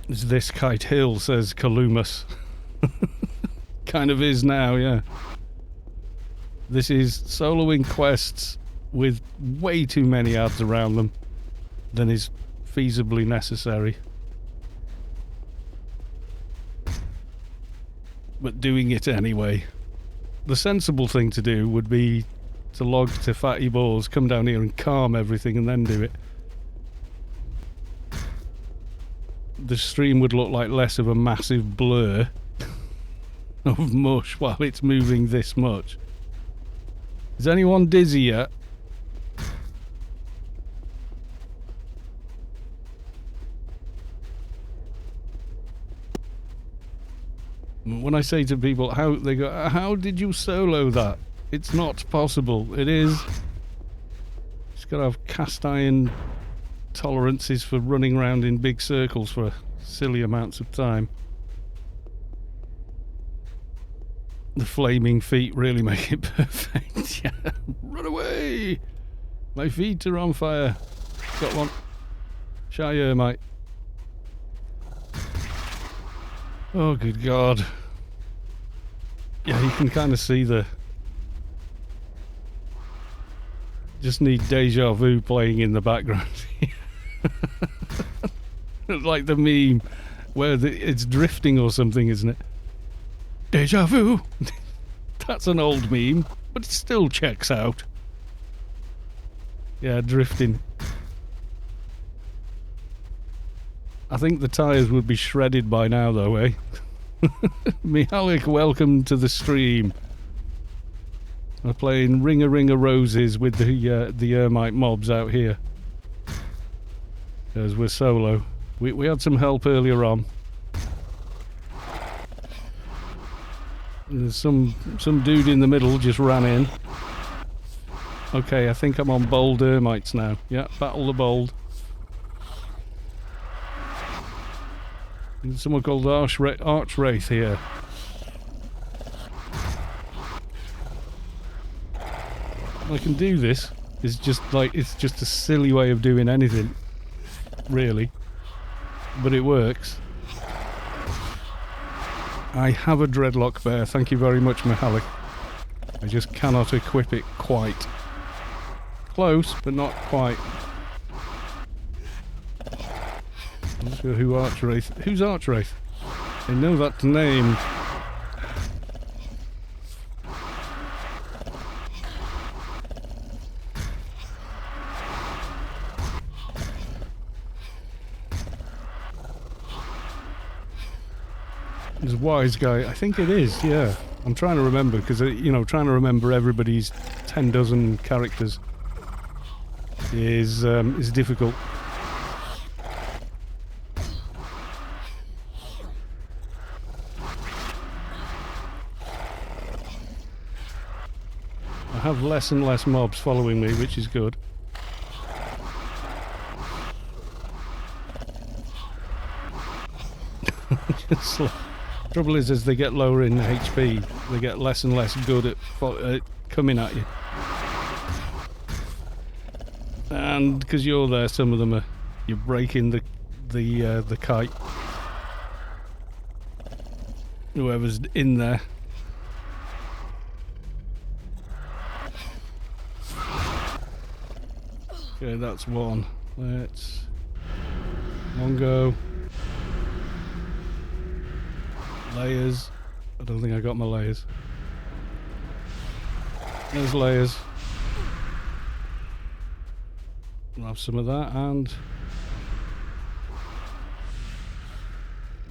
Is this Kite Hill, says Kalumas. Kind of is now, yeah. This is soloing quests with way too many ads around them than is feasibly necessary. But doing it anyway. The sensible thing to do would be to log to Phattybaws, come down here and calm everything and then do it. The stream would look like less of a massive blur of mush while it's moving this much. Is anyone dizzy yet? When I say to people, how they go, how did you solo that? It's not possible. It is. Just got to have cast iron tolerances for running around in big circles for silly amounts of time. The flaming feet really make it perfect. Yeah. Run away! My feet are on fire. Got one. Shy Ermite. Oh, good God. Yeah, you can kind of see the... Just need Déjà Vu playing in the background. Like the meme where it's drifting or something, isn't it? Déjà Vu! That's an old meme, but it still checks out. Yeah, drifting. I think the tyres would be shredded by now though, eh? Mihalik, welcome to the stream. We're playing Ring a Ring of Roses with the Ermite mobs out here. Because we're solo. We had some help earlier on. There's some dude in the middle just ran in. Okay, I think I'm on bold Ermites now. Yeah, battle the bold. There's someone called Archwraith here. I can do this. It's just like, it's just a silly way of doing anything, really, but it works. I have a dreadlock bear, thank you very much, Mihalik. I just cannot equip it quite. Close, but not quite. I'm not sure who Archwraith... Who's Archwraith? I know that name. There's a wise guy. I think it is, yeah. I'm trying to remember, because, you know, trying to remember everybody's 10 characters is difficult. I have less and less mobs following me, which is good. Trouble is, as they get lower in HP, they get less and less good at coming at you. And because you're there, some of them you're breaking the kite. Whoever's in there. Okay, that's one. Let's one go. Layers. I don't think I got my layers. There's layers. I'll have some of that and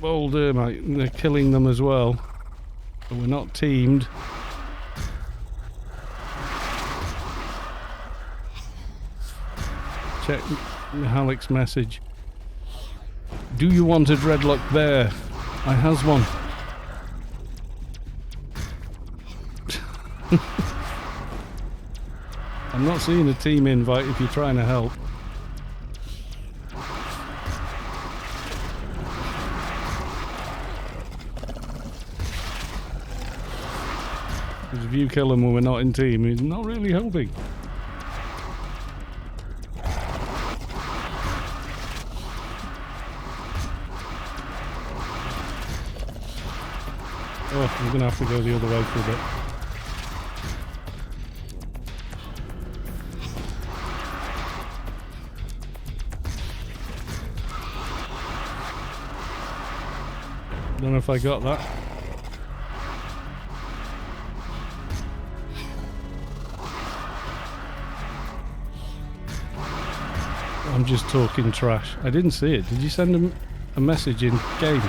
bold Ermite. They're killing them as well, but we're not teamed. Check Mihalik's message. Do you want a dreadlock bear? I has one. I'm not seeing a team invite if you're trying to help. Because if you kill them when we're not in team, it's not really helping. Oh, I'm going to have to go the other way for a bit. Don't know if I got that. I'm just talking trash. I didn't see it. Did you send him a message in game?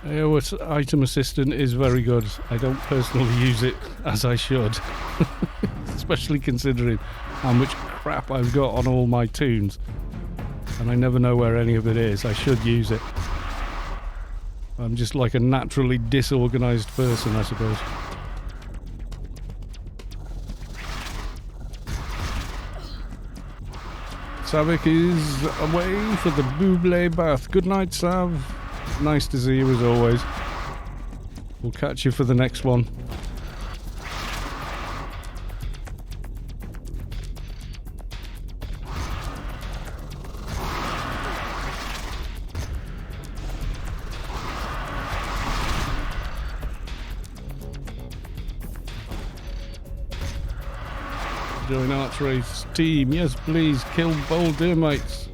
Item assistant is very good. I don't personally use it as I should. Especially considering how much crap I've got on all my tunes. And I never know where any of it is. I should use it. I'm just like a naturally disorganised person, I suppose. Savik is away for the Buble bath. Good night, Sav. Nice to see you as always. We'll catch you for the next one. Join Archwraith's team. Yes, please. Kill bold termites.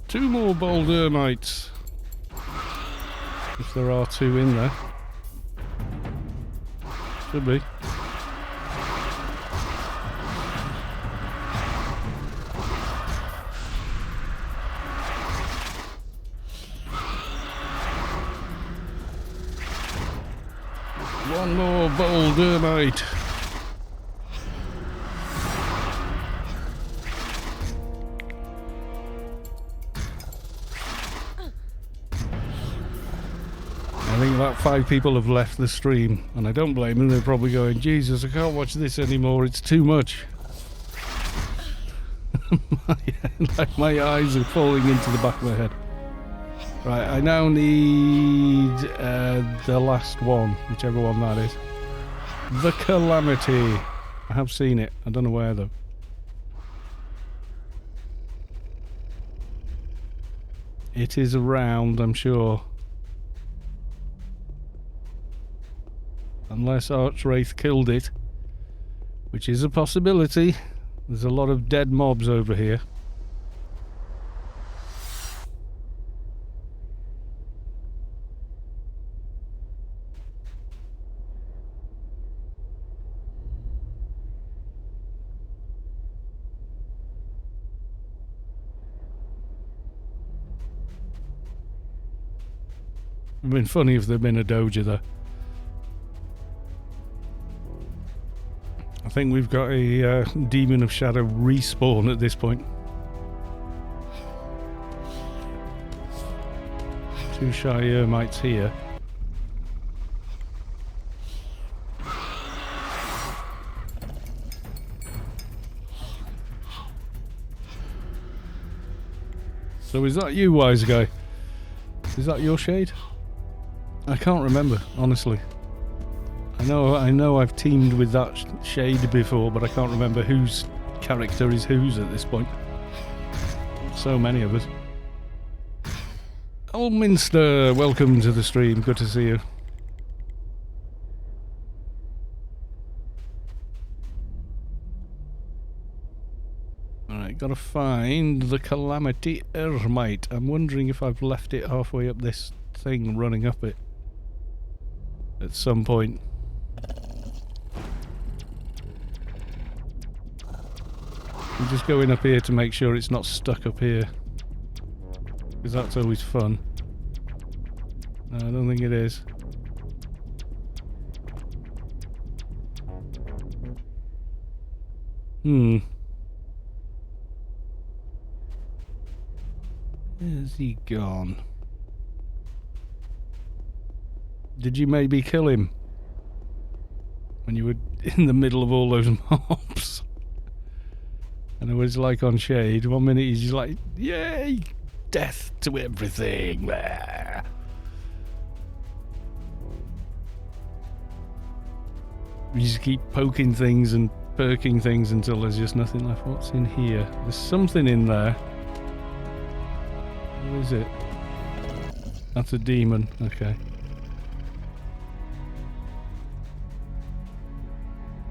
Two more bold termites. If there are two in there. Should be. One more bold termite. I think about 5 people have left the stream, and I don't blame them. They're probably going, Jesus, I can't watch this anymore, it's too much. my eyes are falling into the back of my head. Right, I now need the last one, whichever one that is. The Calamity. I have seen it, I don't know where though. It is around, I'm sure. Unless Archwraith killed it, which is a possibility. There's a lot of dead mobs over here. It'd been funny if there'd been a Doja there. I think we've got a Demon of Shadow respawn at this point. 2 shy Ermites here. So is that you, wise guy? Is that your shade? I can't remember, honestly. I know I've teamed with that shade before, but I can't remember whose character is whose at this point. So many of us. Old Minster, welcome to the stream. Good to see you. Alright, gotta find the Calamity Ermite. I'm wondering if I've left it halfway up this thing running up it at some point. I'm just going up here to make sure it's not stuck up here, because that's always fun. No, I don't think it is. Where's he gone? Did you maybe kill him when you were in the middle of all those mobs? And it was like on Shade, 1 minute he's just like, yay, death to everything. You just keep poking things and perking things until there's just nothing left. What's in here? There's something in there. What is it? That's a demon, okay.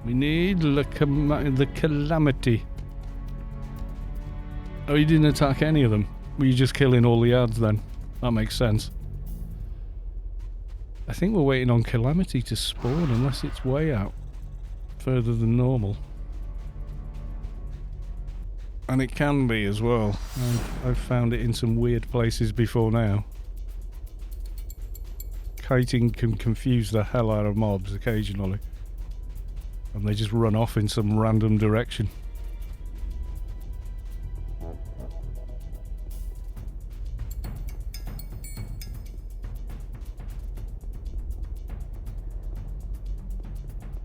We need the Calamity. Oh, you didn't attack any of them? Were you just killing all the ads then? That makes sense. I think we're waiting on Calamity to spawn, unless it's way out. Further than normal. And it can be as well. I've found it in some weird places before now. Kiting can confuse the hell out of mobs occasionally. And they just run off in some random direction.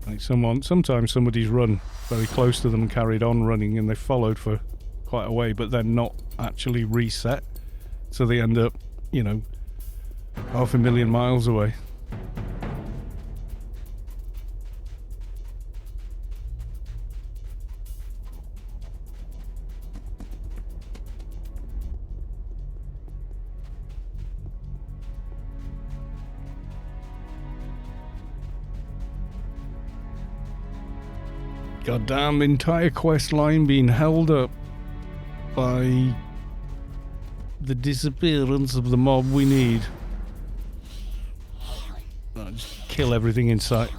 Like sometimes somebody's run very close to them and carried on running and they followed for quite a way, but then not actually reset. So they end up, you know, 500,000 miles away. Goddamn entire quest line being held up by the disappearance of the mob we need. Oh, just kill everything in sight.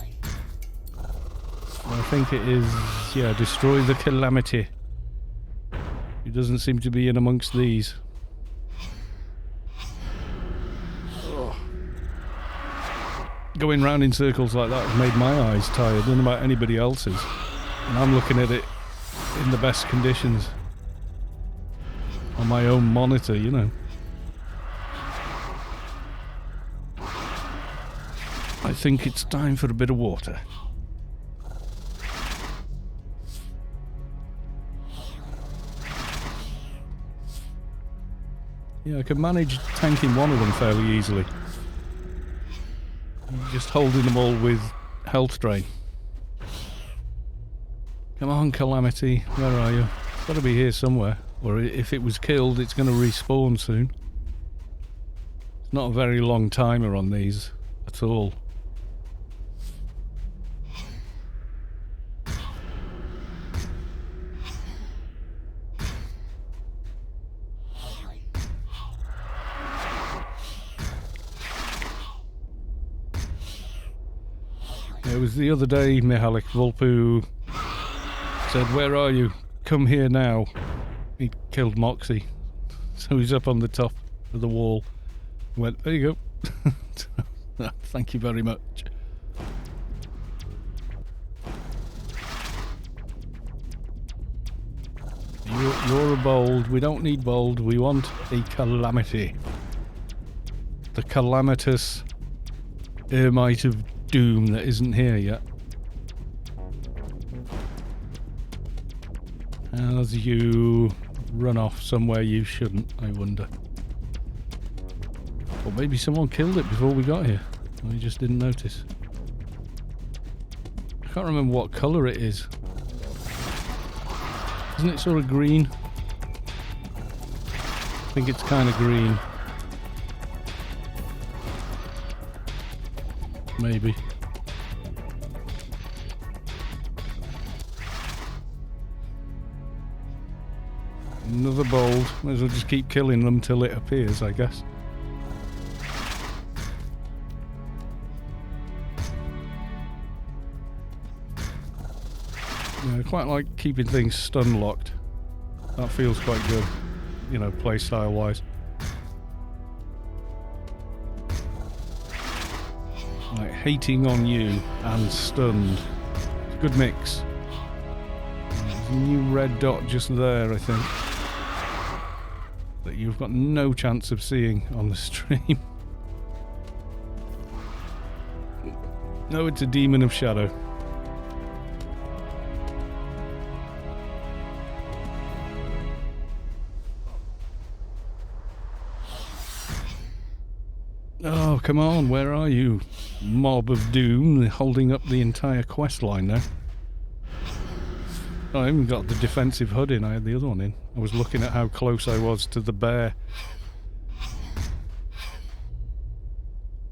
I think it is, yeah, destroy the calamity. He doesn't seem to be in amongst these. Oh. Going round in circles like that has made my eyes tired. I don't know about anybody else's. And I'm looking at it in the best conditions. On my own monitor, you know. I think it's time for a bit of water. Yeah, I can manage tanking one of them fairly easily. Just holding them all with health drain. Come on, Calamity, where are you? It's got to be here somewhere. Or if it was killed, it's going to respawn soon. It's not a very long timer on these at all. It was the other day, Mihalik Volpu said, "Where are you? Come here now." He killed Moxie. So he's up on the top of the wall. Went, there you go. Thank you very much. You're a bold. We don't need bold. We want a calamity. The calamitous Ermite of Doom that isn't here yet. As you run off somewhere you shouldn't, I wonder. Or maybe someone killed it before we got here. And we just didn't notice. I can't remember what colour it is. Isn't it sort of green? I think it's kind of green. Maybe. Another bold. Might as well just keep killing them till it appears, I guess. Yeah, I quite like keeping things stun locked. That feels quite good, you know, playstyle wise. Like hating on you and stunned. It's a good mix. There's a new red dot just there, I think. That you've got no chance of seeing on the stream. No, it's a demon of shadow. Oh, come on, where are you? Mob of Doom, holding up the entire quest line now. Oh, I haven't got the defensive HUD in, I had the other one in. I was looking at how close I was to the bear.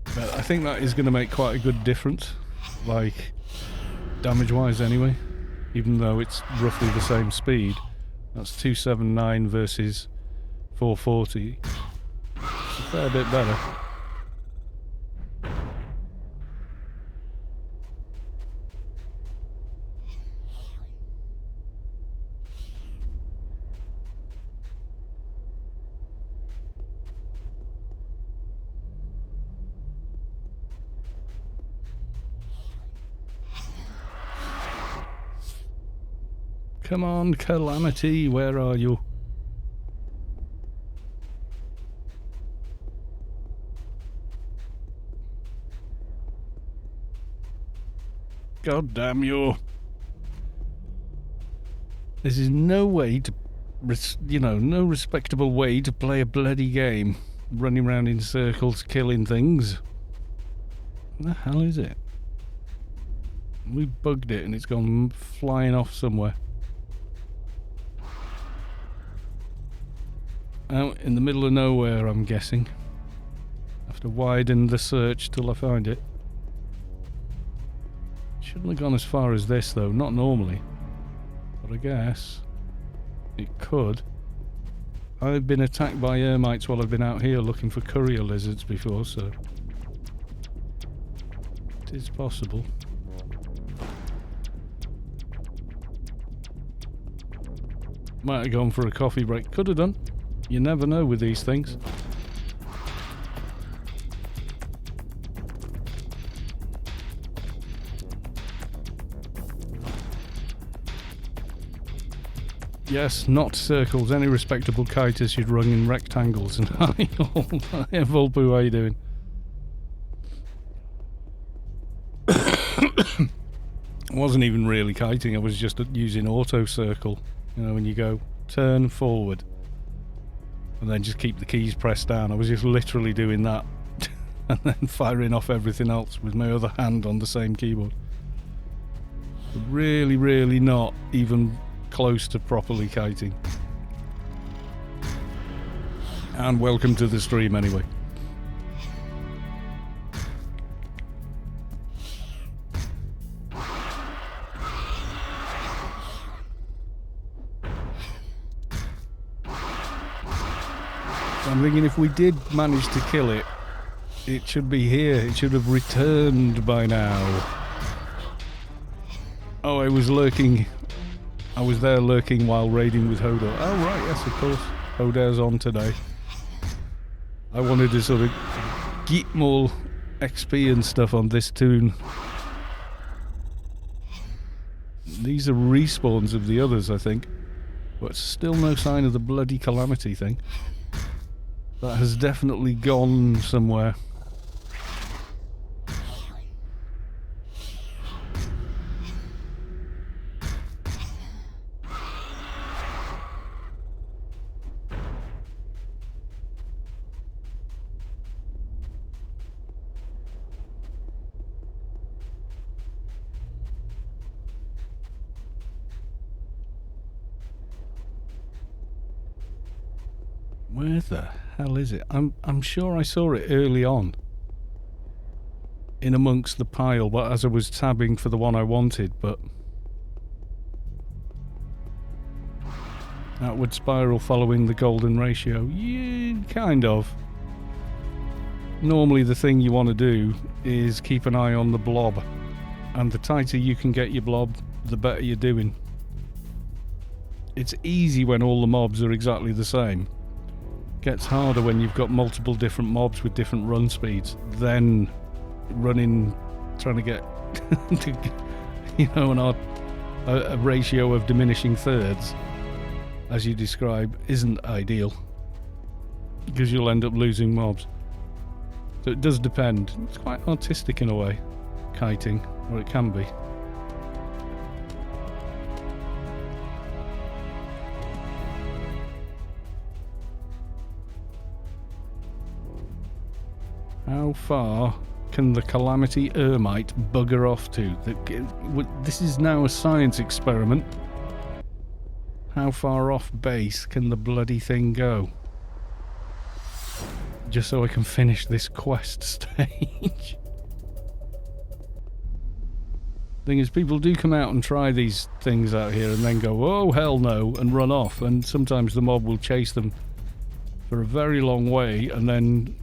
But I think that is going to make quite a good difference. Like, damage-wise anyway. Even though it's roughly the same speed. That's 279 versus 440. It's a fair bit better. Come on, Calamity, where are you? God damn you. This is no way to, no respectable way to play a bloody game. Running around in circles, killing things. What the hell is it? We bugged it and it's gone flying off somewhere. Out in the middle of nowhere, I'm guessing. Have to widen the search till I find it. Shouldn't have gone as far as this though, not normally. But I guess it could. I've been attacked by ermites while I've been out here looking for courier lizards before, so it is possible. Might have gone for a coffee break. Could have done. You never know with these things. Yes, not circles. Any respectable kiter should run in rectangles. And hi, Volpu, how you doing? I wasn't even really kiting. I was just using auto circle. You know, when you go turn forward and then just keep the keys pressed down. I was just literally doing that and then firing off everything else with my other hand on the same keyboard. Really, really not even close to properly kiting. And welcome to the stream anyway. I'm thinking if we did manage to kill it, it should be here. It should have returned by now. Oh, I was lurking. I was there lurking while raiding with Hodor. Oh, right, yes, of course. Hodor's on today. I wanted to sort of get more XP and stuff on this t00n. These are respawns of the others, I think. But still no sign of the bloody Calamity thing. That has definitely gone somewhere. Where the hell is it? I'm sure I saw it early on. In amongst the pile, but as I was tabbing for the one I wanted, but outward spiral following the golden ratio. Yeah, kind of. Normally the thing you want to do is keep an eye on the blob. And the tighter you can get your blob, the better you're doing. It's easy when all the mobs are exactly the same. Gets harder when you've got multiple different mobs with different run speeds. Then running, trying to get, a ratio of diminishing thirds, as you describe, isn't ideal. Because you'll end up losing mobs. So it does depend. It's quite artistic in a way, kiting, or it can be. How far can the Calamity Ermite bugger off to? This is now a science experiment. How far off base can the bloody thing go? Just so I can finish this quest stage. Thing is, people do come out and try these things out here and then go, oh hell no, and run off. And sometimes the mob will chase them for a very long way and then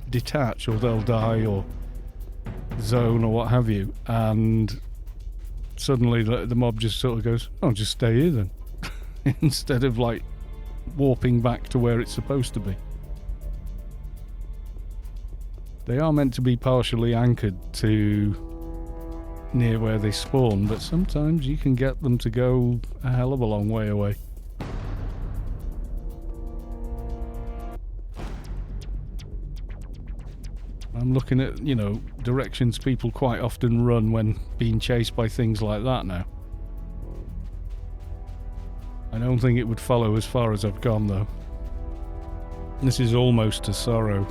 detach, or they'll die or zone or what have you, and suddenly the mob just sort of goes, oh, just stay here then. Instead of like warping back to where it's supposed to be. They are meant to be partially anchored to near where they spawn, but sometimes you can get them to go a hell of a long way away. I'm looking at, you know, directions people quite often run when being chased by things like that now. I don't think it would follow as far as I've gone, though. This is almost to Sorrow.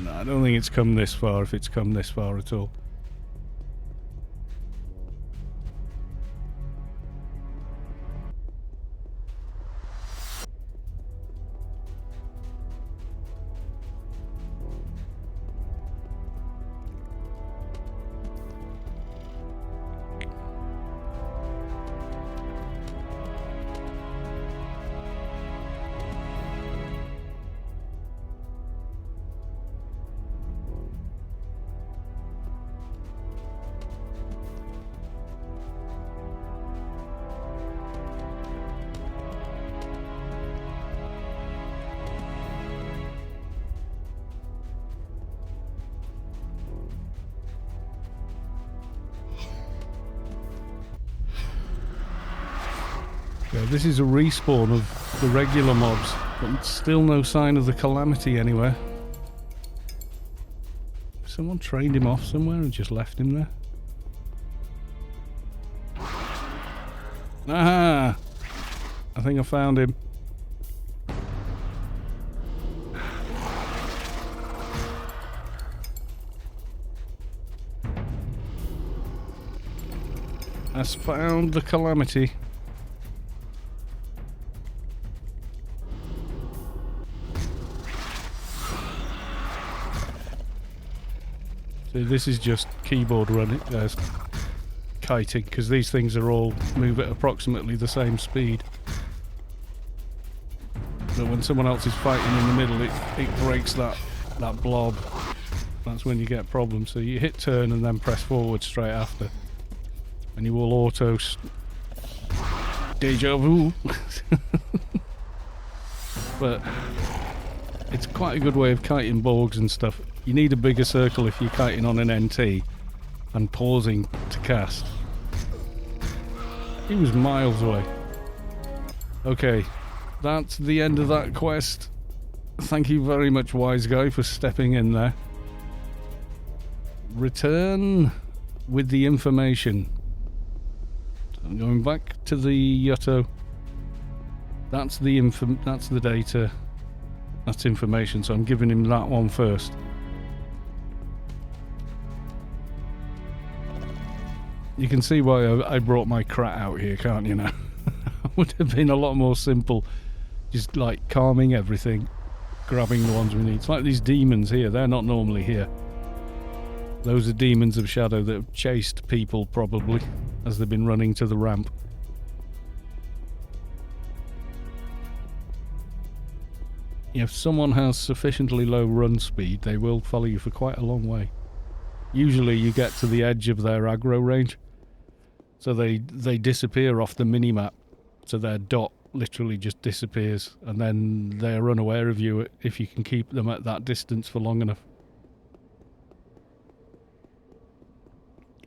No, I don't think it's come this far, if it's come this far at all. Yeah, this is a respawn of the regular mobs, but still no sign of the Calamity anywhere. Someone trained him off somewhere and just left him there. Aha! I think I found him. I found the Calamity. So this is just keyboard running, kiting, because these things are all move at approximately the same speed. But when someone else is fighting in the middle, it breaks that blob. That's when you get problems. So you hit turn and then press forward straight after, and you will auto Déjà vu. But it's quite a good way of kiting Borgs and stuff. You need a bigger circle if you're kiting on an NT and pausing to cast. He was miles away. Okay, that's the end of that quest. Thank you very much, wise guy, for stepping in there. Return with the information. I'm going back to the Yutto. That's the data. That's information, so I'm giving him that one first. You can see why I brought my crat out here, can't you now? Would have been a lot more simple. Just like calming everything, grabbing the ones we need. It's like these demons here, they're not normally here. Those are demons of shadow that have chased people probably as they've been running to the ramp. If someone has sufficiently low run speed, they will follow you for quite a long way. Usually you get to the edge of their aggro range, so they disappear off the mini-map, so their dot literally just disappears, and then they're unaware of you if you can keep them at that distance for long enough.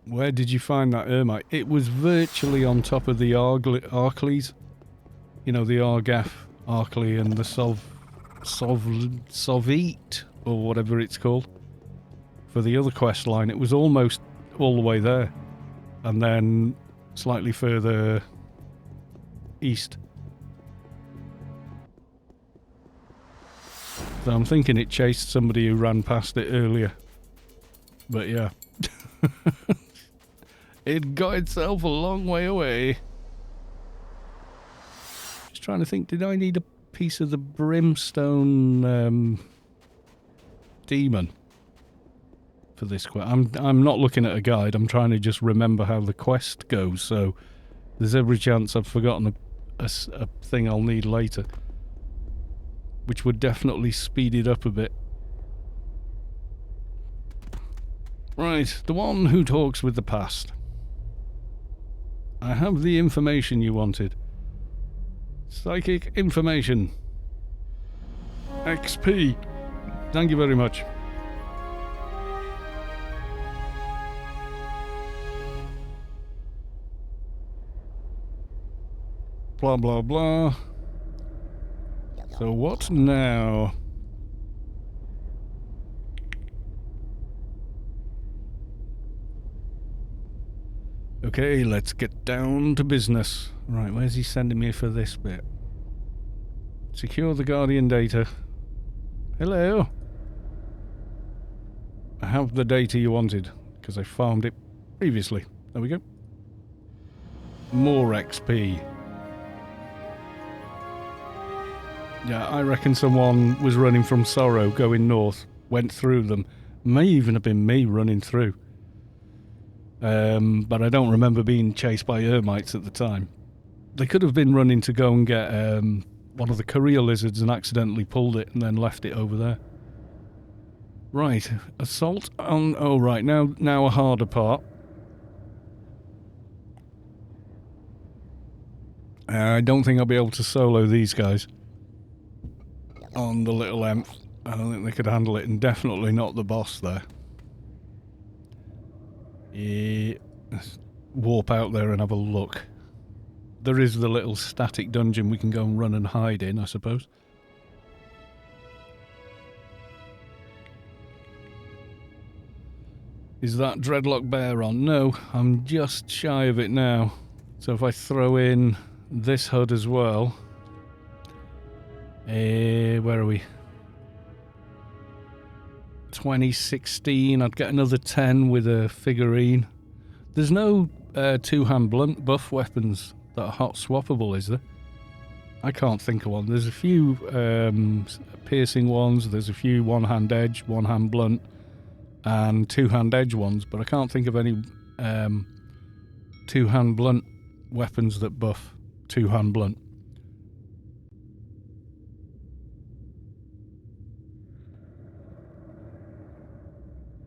Where did you find that Ermite? It was virtually on top of the Arkleys. You know, the Argath, Arkley, and the Sovite, or whatever it's called. For the other quest line, it was almost all the way there, and then slightly further east. So I'm thinking it chased somebody who ran past it earlier. But yeah. It got itself a long way away. Just trying to think, did I need a piece of the brimstone demon for this quest? I'm not looking at a guide, I'm trying to just remember how the quest goes, so there's every chance I've forgotten a thing I'll need later, which would definitely speed it up a bit. Right, the one who talks with the past. I have the information you wanted. Psychic information. XP. Thank you very much. Blah, blah, blah. So what now? Okay, let's get down to business. Right, where's he sending me for this bit? Secure the Guardian data. Hello. I have the data you wanted, because I farmed it previously. There we go. More XP. Yeah, I reckon someone was running from Sorrow, going north, went through them. May even have been me running through. But I don't remember being chased by Ermites at the time. They could have been running to go and get one of the courier lizards and accidentally pulled it and then left it over there. Right, assault on... Oh, right, now a harder part. I don't think I'll be able to solo these guys on the little Emp. I don't think they could handle it, and definitely not the boss there. Yeah, let's warp out there and have a look. There is the little static dungeon we can go and run and hide in, I suppose. Is that Dreadlock Bear on? No, I'm just shy of it now. So if I throw in this HUD as well... where are we? 2016, I'd get another 10 with a figurine. There's no two-hand blunt buff weapons that are hot swappable, is there? I can't think of one. There's a few piercing ones, there's a few one-hand edge, one-hand blunt, and two-hand edge ones, but I can't think of any two-hand blunt weapons that buff two-hand blunt.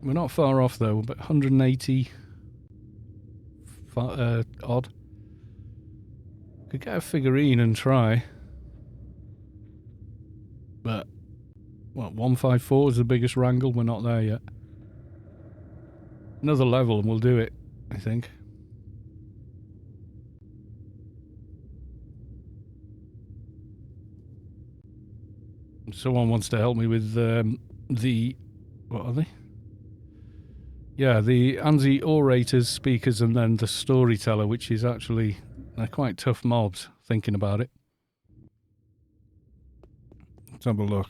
We're not far off though, but 180 odd. Could get a figurine and try. But, what, 154 is the biggest wrangle? We're not there yet. Another level and we'll do it, I think. Someone wants to help me with the... What are they? Yeah, the Anansi orators, speakers, and then the storyteller, which is actually... They're quite tough mobs, thinking about it. Let's have a look.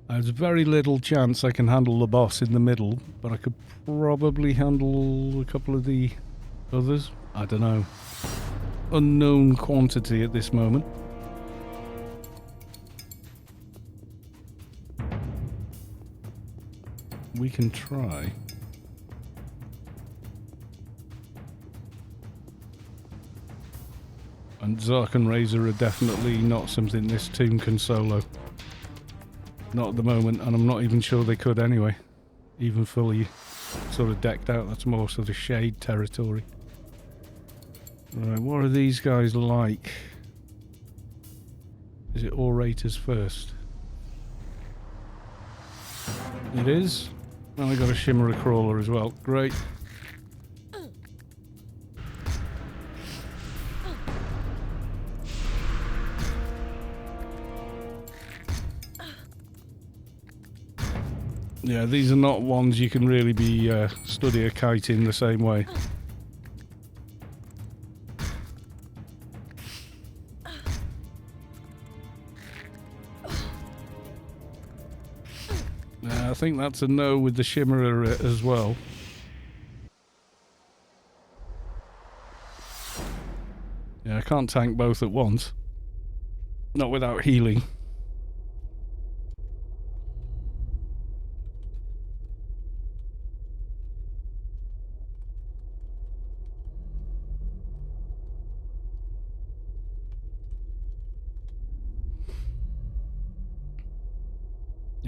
There's very little chance I can handle the boss in the middle, but I could probably handle a couple of the others. I don't know. Unknown quantity at this moment. We can try. And Zark and Razor are definitely not something this team can solo. Not at the moment, and I'm not even sure they could anyway. Even fully sort of decked out, that's more sort of shade territory. Right, what are these guys like? Is it orators first? It is. And I got a Shimmerer Crawler as well. Great. Yeah, these are not ones you can really be study a kite in the same way. I think that's a no with the Shimmerer as well. Yeah, I can't tank both at once. Not without healing.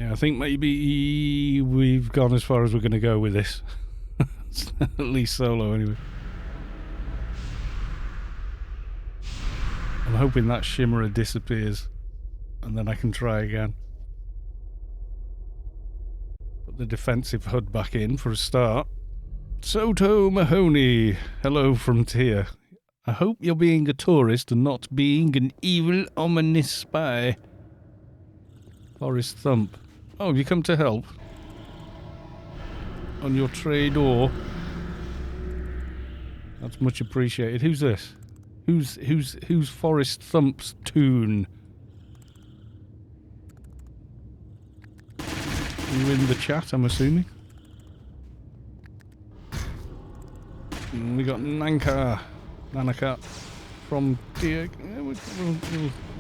Yeah, I think maybe we've gone as far as we're going to go with this. At least solo, anyway. I'm hoping that shimmerer disappears, and then I can try again. Put the defensive HUD back in for a start. Soto Mahoney, hello from Tyr. I hope you're being a tourist and not being an evil, ominous spy. Forest Thump. Oh, have you come to help? On your trade or? That's much appreciated. Who's this? Who's Forest Thump's t00n? Are you in the chat, I'm assuming? And we got Nanka from Tyr.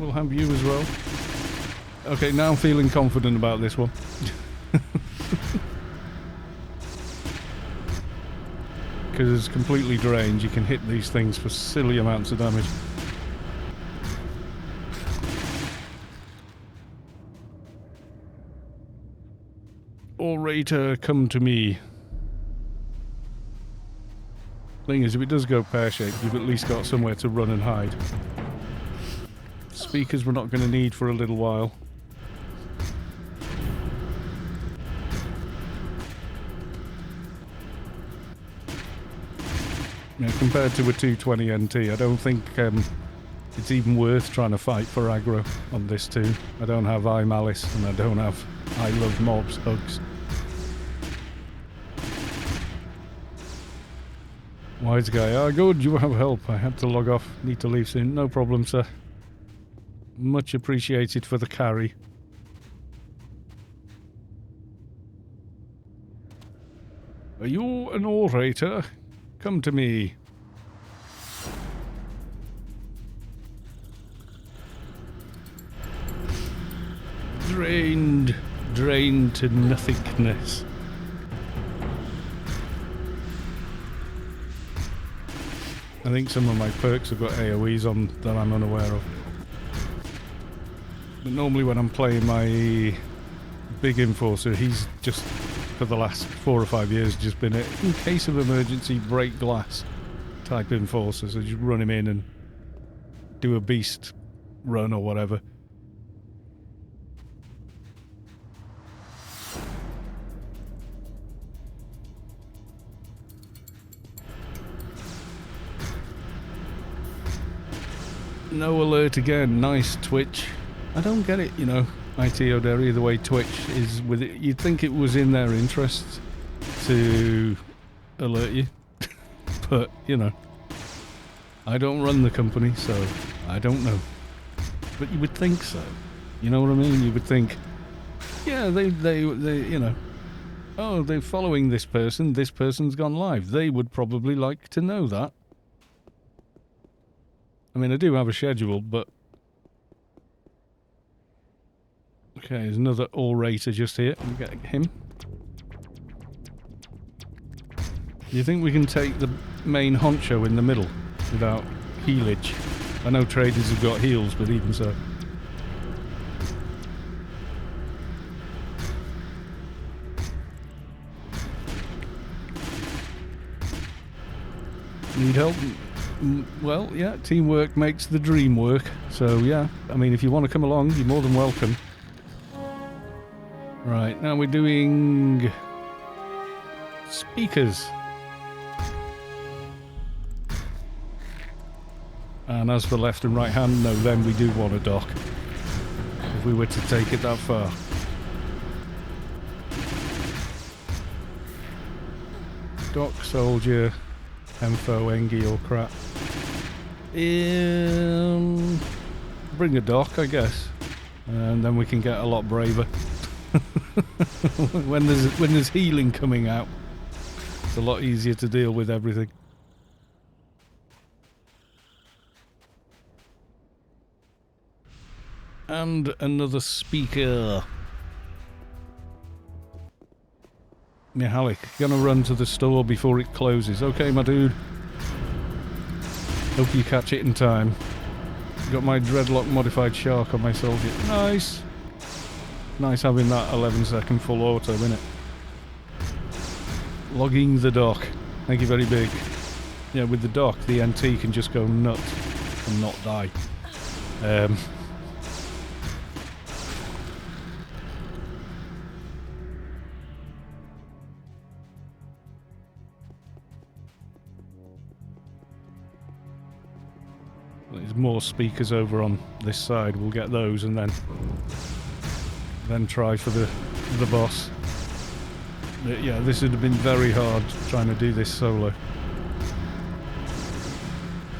We'll have you as well. Okay, now I'm feeling confident about this one. Because it's completely drained, you can hit these things for silly amounts of damage. Orator, come to me. Thing is, if it does go pear-shaped, you've at least got somewhere to run and hide. Speakers we're not going to need for a little while. You know, compared to a 220 NT, I don't think it's even worth trying to fight for aggro on this too. I don't have I Malice and I don't have I Love Mobs hugs. Wise guy, ah, good, you have help. I had to log off, need to leave soon. No problem, sir. Much appreciated for the carry. Are you an orator? Come to me. Drained to nothingness. I think some of my perks have got AoEs on that I'm unaware of. But normally when I'm playing my big enforcer, he's just, for the last 4 or 5 years, just been a, in case of emergency, break glass type enforcer. So just run him in and do a beast run or whatever. No alert again. Nice, Twitch. I don't get it, you know, ITO Derry, the way Twitch is with it. You'd think it was in their interest to alert you. But, you know, I don't run the company, so I don't know. But you would think so. You know what I mean? You would think, yeah, they you know, oh, they're following this person's gone live. They would probably like to know that. I mean, I do have a schedule, but... Okay, there's another orator just here. We'll get him. Do you think we can take the main honcho in the middle without healage? I know traders have got heals, but even so. Need help? Well, yeah, teamwork makes the dream work. So, yeah, I mean, if you want to come along, you're more than welcome. Right, now we're doing... speakers. And as for left and right hand, no, then we do want a dock. If we were to take it that far. Dock, soldier, Enfo, Engi or crap. Bring a dock, I guess. And then we can get a lot braver. when there's healing coming out, it's a lot easier to deal with everything. And another speaker. Mihalik, gonna run to the store before it closes. Okay, my dude. Hope you catch it in time. Got my dreadlock modified shark on my soldier. Nice. Nice having that 11-second full auto, isn't it? Logging the dock. Thank you very big. Yeah, with the dock, the NT can just go nuts and not die. There's more speakers over on this side. We'll get those and then try for the boss. But yeah, this would have been very hard trying to do this solo.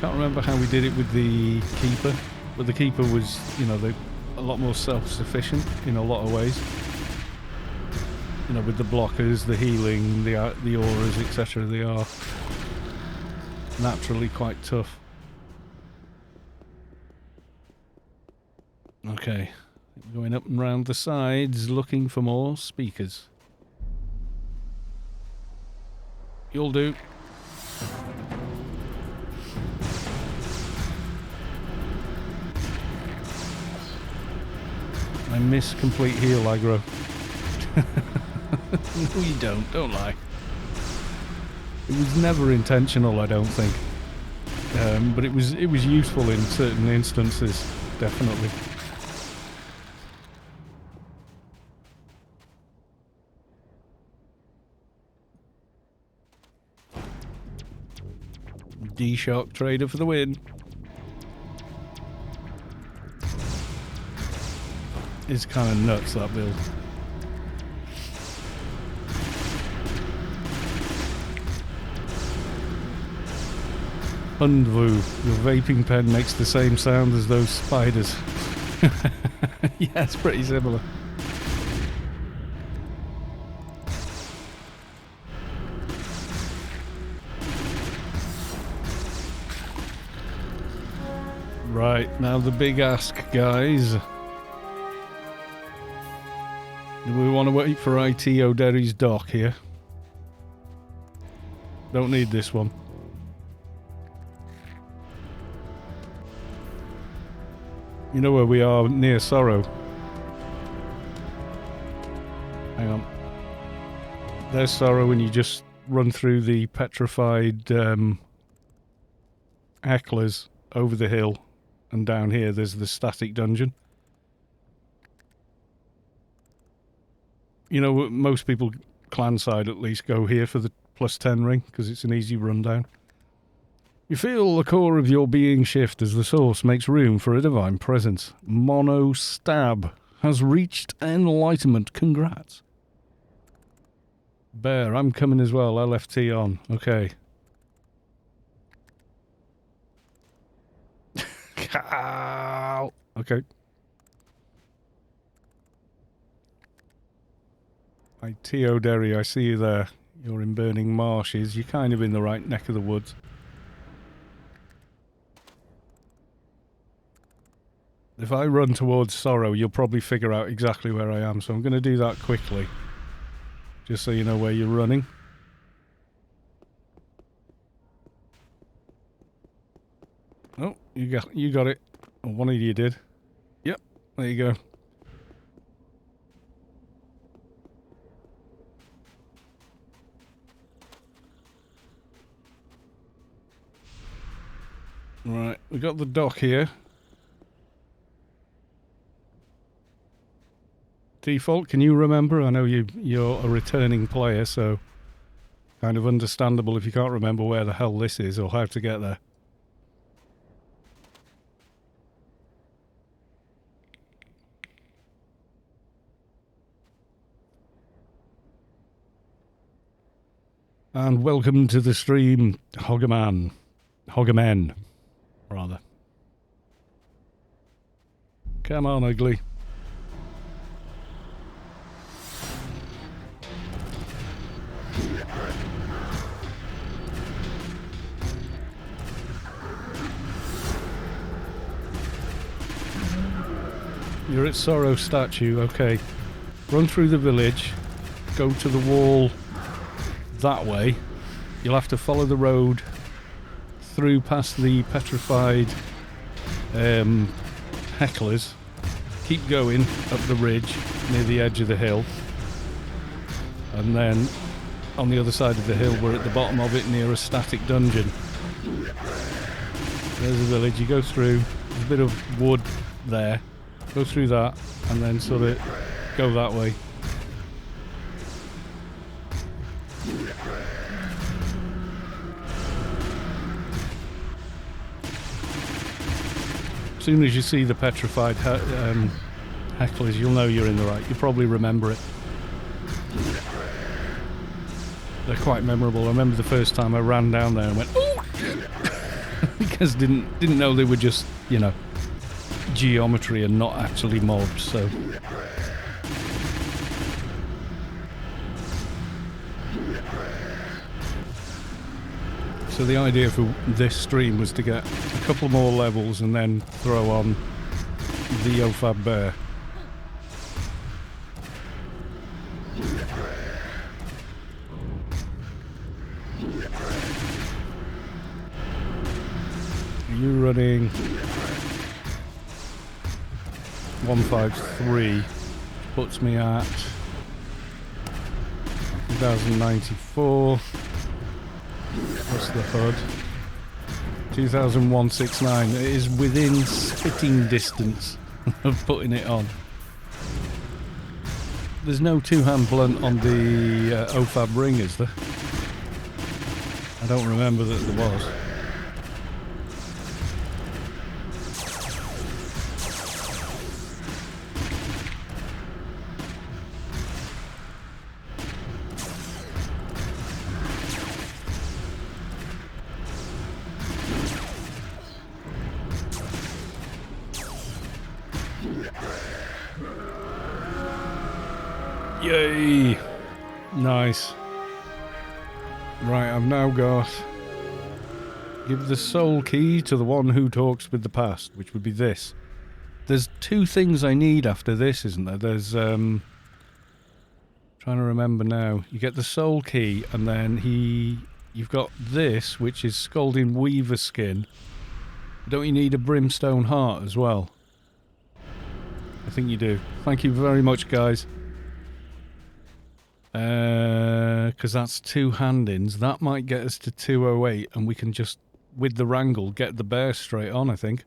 Can't remember how we did it with the keeper, but the keeper was, you know, a lot more self-sufficient in a lot of ways. You know, with the blockers, the healing, the auras, etc. They are naturally quite tough. Okay, going up and round the sides, looking for more speakers. You'll do. I miss complete heal aggro. No, you don't lie. It was never intentional, I don't think. But it was useful in certain instances, definitely. D-Shock trader for the win. It's kind of nuts, that build. Undvu, your vaping pen makes the same sound as those spiders. Yeah, it's pretty similar. Right, now the big ask, guys. Do we want to wait for IT O'Derry's dock here? Don't need this one. You know where we are, near Sorrow. Hang on. There's Sorrow, and you just run through the petrified hecklers over the hill. And down here, there's the static dungeon. You know, most people, clan side at least, go here for the +10 ring, because it's an easy rundown. You feel the core of your being shift as the source makes room for a divine presence. Mono Stab has reached enlightenment. Congrats. Bear, I'm coming as well. LFT on. Okay. Okay. Hi, T.O. Derry, I see you there. You're in Burning Marshes. You're kind of in the right neck of the woods. If I run towards Sorrow, you'll probably figure out exactly where I am, so I'm going to do that quickly. Just so you know where you're running. Oh, you got it. Or one of you did. Yep, there you go. Right, we got the dock here. Default, can you remember? I know you're a returning player, so kind of understandable if you can't remember where the hell this is or how to get there. And welcome to the stream, Hoggerman. Hoggermen, rather. Come on, ugly. You're at Sorrow statue, okay. Run through the village, go to the wall that way. You'll have to follow the road through past the petrified hecklers. Keep going up the ridge. near the edge of the hill. And then on the other side of the hill, we're at the bottom of it near a static dungeon. There's a village, you go through, there's a bit of wood there, go through that, and then sort of go that way. As soon as you see the petrified hecklers, you'll know you're in the right. You probably remember it. They're quite memorable. I remember the first time I ran down there and went, "Oh!" because didn't know they were just, you know, geometry and not actually mobs. So the idea for this stream was to get a couple more levels and then throw on the OFAB bear. Are you running 153? Puts me at 2094. What's the HUD? 2169. It is within spitting distance of putting it on. There's no two-hand blunt on the OFAB ring, is there? I don't remember that there was. Yay! Nice. Right, I've now got... Give the soul key to the one who talks with the past, which would be this. There's two things I need after this, isn't there? There's, trying to remember now. You get the soul key, and then you've got this, which is Scalding Weaver skin. Don't you need a brimstone heart as well? I think you do. Thank you very much, guys. Because that's two hand-ins. That might get us to 208, and we can just, with the wrangle, get the bear straight on, I think.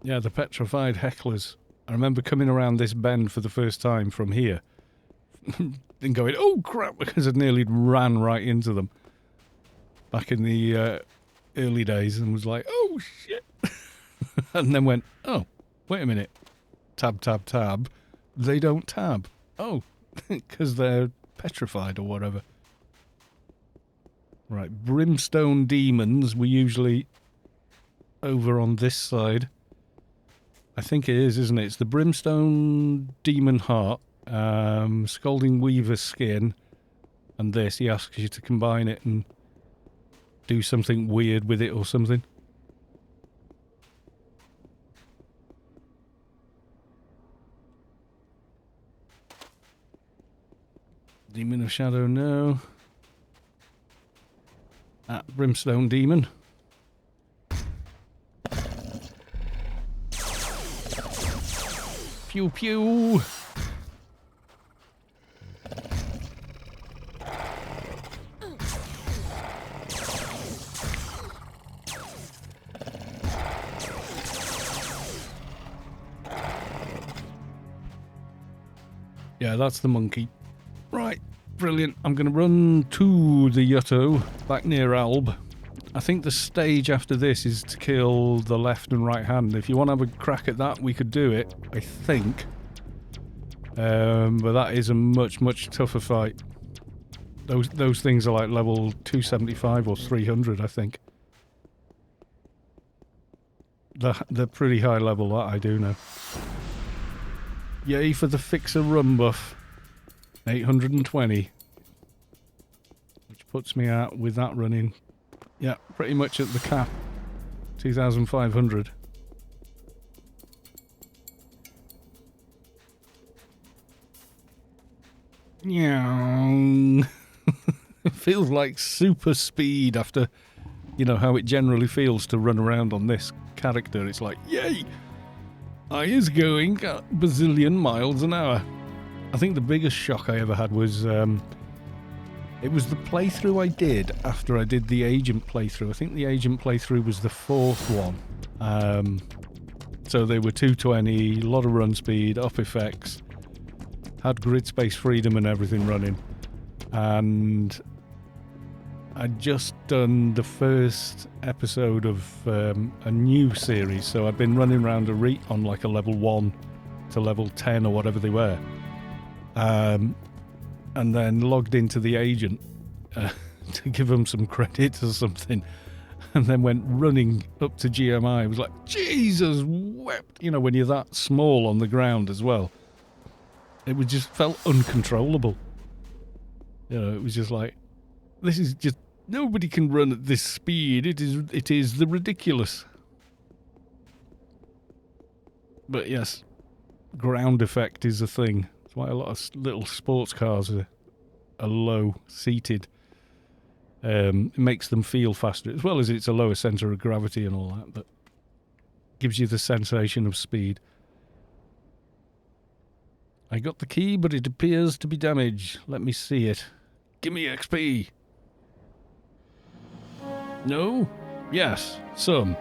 Yeah, the petrified hecklers. I remember coming around this bend for the first time from here. And going, oh crap, because I nearly ran right into them. Back in the early days, and was like, oh shit. And then went, oh, wait a minute. Tab, tab, tab. They don't tab. Oh, because they're petrified or whatever. Right, brimstone demons were usually over on this side. I think it is, isn't it? It's the brimstone demon heart, Scalding Weaver skin, and this. He asks you to combine it and do something weird with it or something. Demon of Shadow, no. Brimstone Demon. Pew pew! Yeah, that's the monkey. Right, brilliant. I'm going to run to the Yutto, back near Alb. I think the stage after this is to kill the left and right hand. If you want to have a crack at that, we could do it, I think. But that is a much, much tougher fight. Those things are like level 275 or 300, I think. They're pretty high level, that I do know. Yay for the Fixer Run buff. 820. Which puts me out with that running. Yeah, pretty much at the cap. 2,500. It feels like super speed after, you know, how it generally feels to run around on this character. It's like, yay! I is going a bazillion miles an hour. I think the biggest shock I ever had was it was the playthrough I did after I did the agent playthrough. I think the agent playthrough was the fourth one. So they were 220, a lot of run speed, up effects, had grid space freedom and everything running. And I'd just done the first episode of a new series, so I'd been running around on like a level 1 to level 10 or whatever they were. And then logged into the agent to give them some credit or something, and then went running up to GMI. It was like, Jesus wept! You know, when you're that small on the ground as well. It was just felt uncontrollable. You know, it was just like, this is just, nobody can run at this speed. It is the ridiculous. But yes, ground effect is a thing. That's why a lot of little sports cars are low seated. It makes them feel faster, as well as it's a lower centre of gravity and all that, but gives you the sensation of speed. I got the key, but it appears to be damaged. Let me see it. Give me XP. No? Yes, some.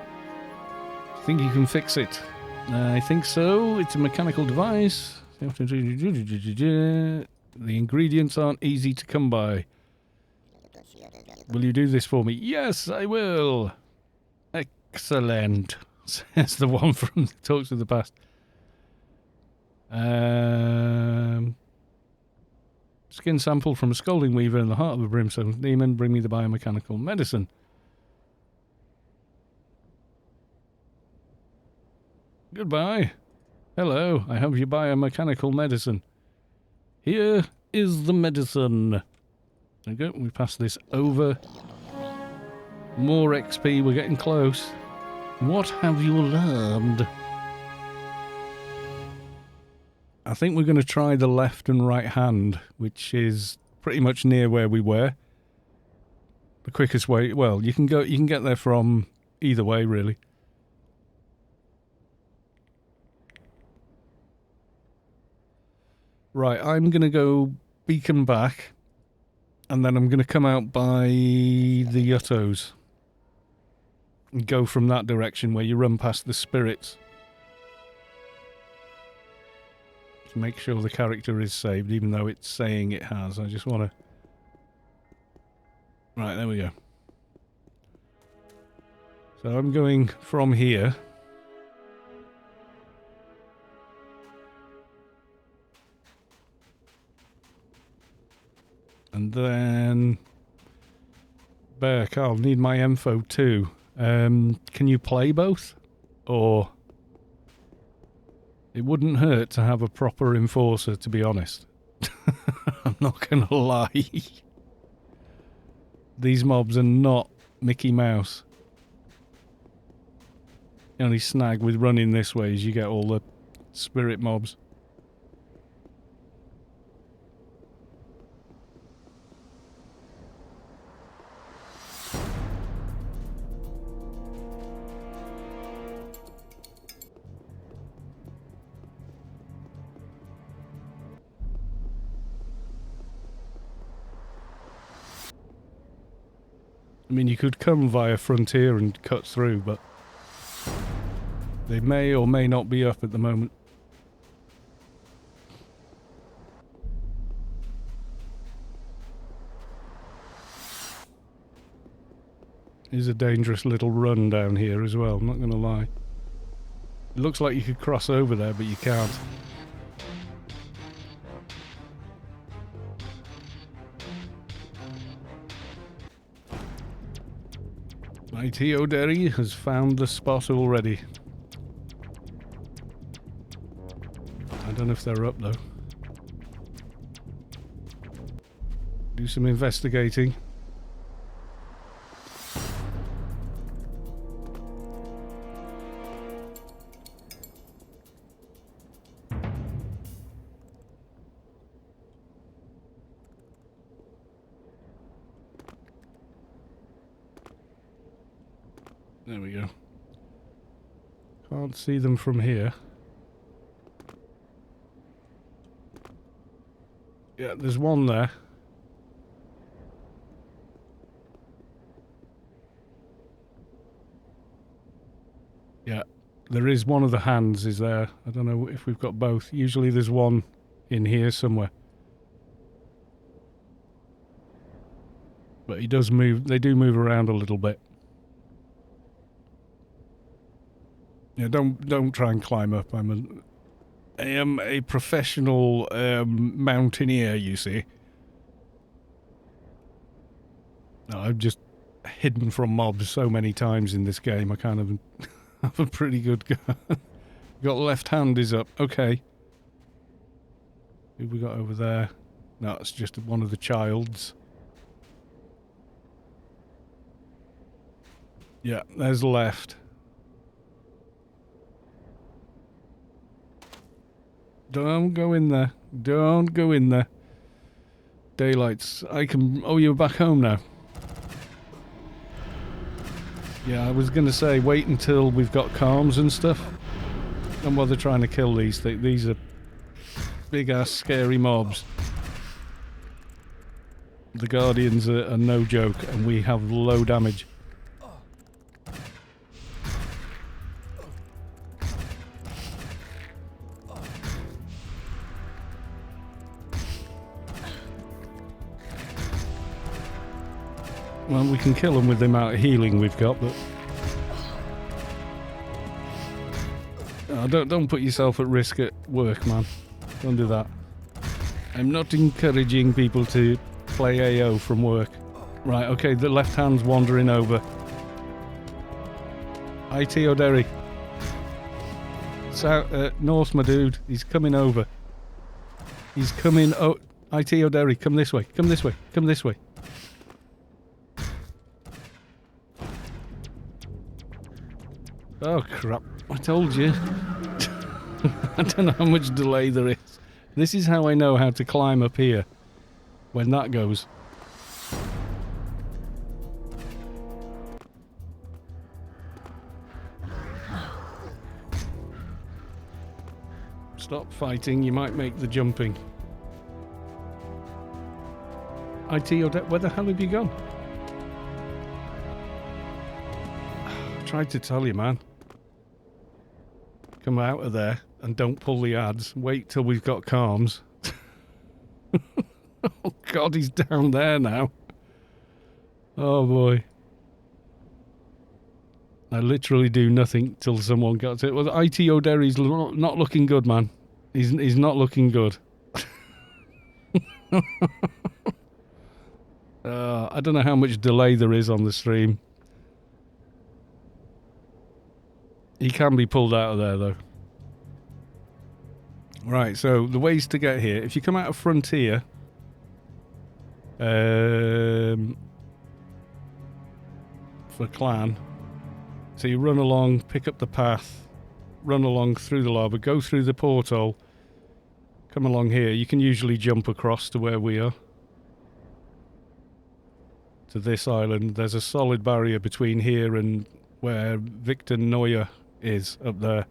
Think you can fix it? I think so. It's a mechanical device. The ingredients aren't easy to come by. Will you do this for me? Yes, I will. Excellent, says the one from Talks of the Past. Skin sample from a scalding weaver in the heart of a brimstone demon. Bring me the biomechanical medicine. Goodbye. Hello, I have your biomechanical medicine. Here is the medicine. There we go, we pass this over. More XP, we're getting close. What have you learned? I think we're going to try the left and right hand, which is pretty much near where we were. The quickest way, well, you can get there from either way, really. Right, I'm going to go beacon back, and then I'm going to come out by the Yuttos and go from that direction where you run past the spirits. To make sure the character is saved, even though it's saying it has. I just want to... Right, there we go. So I'm going from here. And then... Beck, I'll need my info too. Can you play both? Or... It wouldn't hurt to have a proper enforcer, to be honest. I'm not going to lie. These mobs are not Mickey Mouse. The only snag with running this way is you get all the spirit mobs. I mean, you could come via Frontier and cut through, but they may or may not be up at the moment. It's a dangerous little run down here as well, I'm not going to lie. It looks like you could cross over there, but you can't. My Teoderi has found the spot already. I don't know if they're up though. Do some investigating. There we go. Can't see them from here. Yeah, there's one there. Yeah, there is one of the hands is there. I don't know if we've got both. Usually there's one in here somewhere. But he does move, they do move around a little bit. Yeah, don't try and climb up. I am a professional mountaineer, you see. No, I've just hidden from mobs so many times in this game. I kind of have a pretty good go. Got left hand is up. Okay. Who we got over there? No, it's just one of the childs. Yeah, there's left. Don't go in there. Don't go in there. Daylights. I can... Oh, you're back home now. Yeah, I was going to say, wait until we've got calms and stuff. Don't bother trying to kill these things. These are big-ass scary mobs. The Guardians are no joke, and we have low damage. Well, we can kill them with the amount of healing we've got, but... don't put yourself at risk at work, man. Don't do that. I'm not encouraging people to play AO from work. Right, okay, the left hand's wandering over. IT O'Derry. North, my dude. He's coming over. He's coming... Oh, IT O'Derry, come this way. Come this way. Come this way. Oh, crap. I told you. I don't know how much delay there is. This is how I know how to climb up here. When that goes. Stop fighting, you might make the jumping. IT, where the hell have you gone? I tried to tell you, man. Come out of there and don't pull the ads. Wait till we've got calms. Oh God, he's down there now. Oh boy. I literally do nothing till someone gets it. Well, IT O'Derry's not looking good, man. He's not looking good. I don't know how much delay there is on the stream. He can be pulled out of there, though. Right, so the ways to get here. If you come out of Frontier... for Clan... So you run along, pick up the path, run along through the lava, go through the porthole, come along here. You can usually jump across to where we are. To this island. There's a solid barrier between here and where Victor Neuer is up there.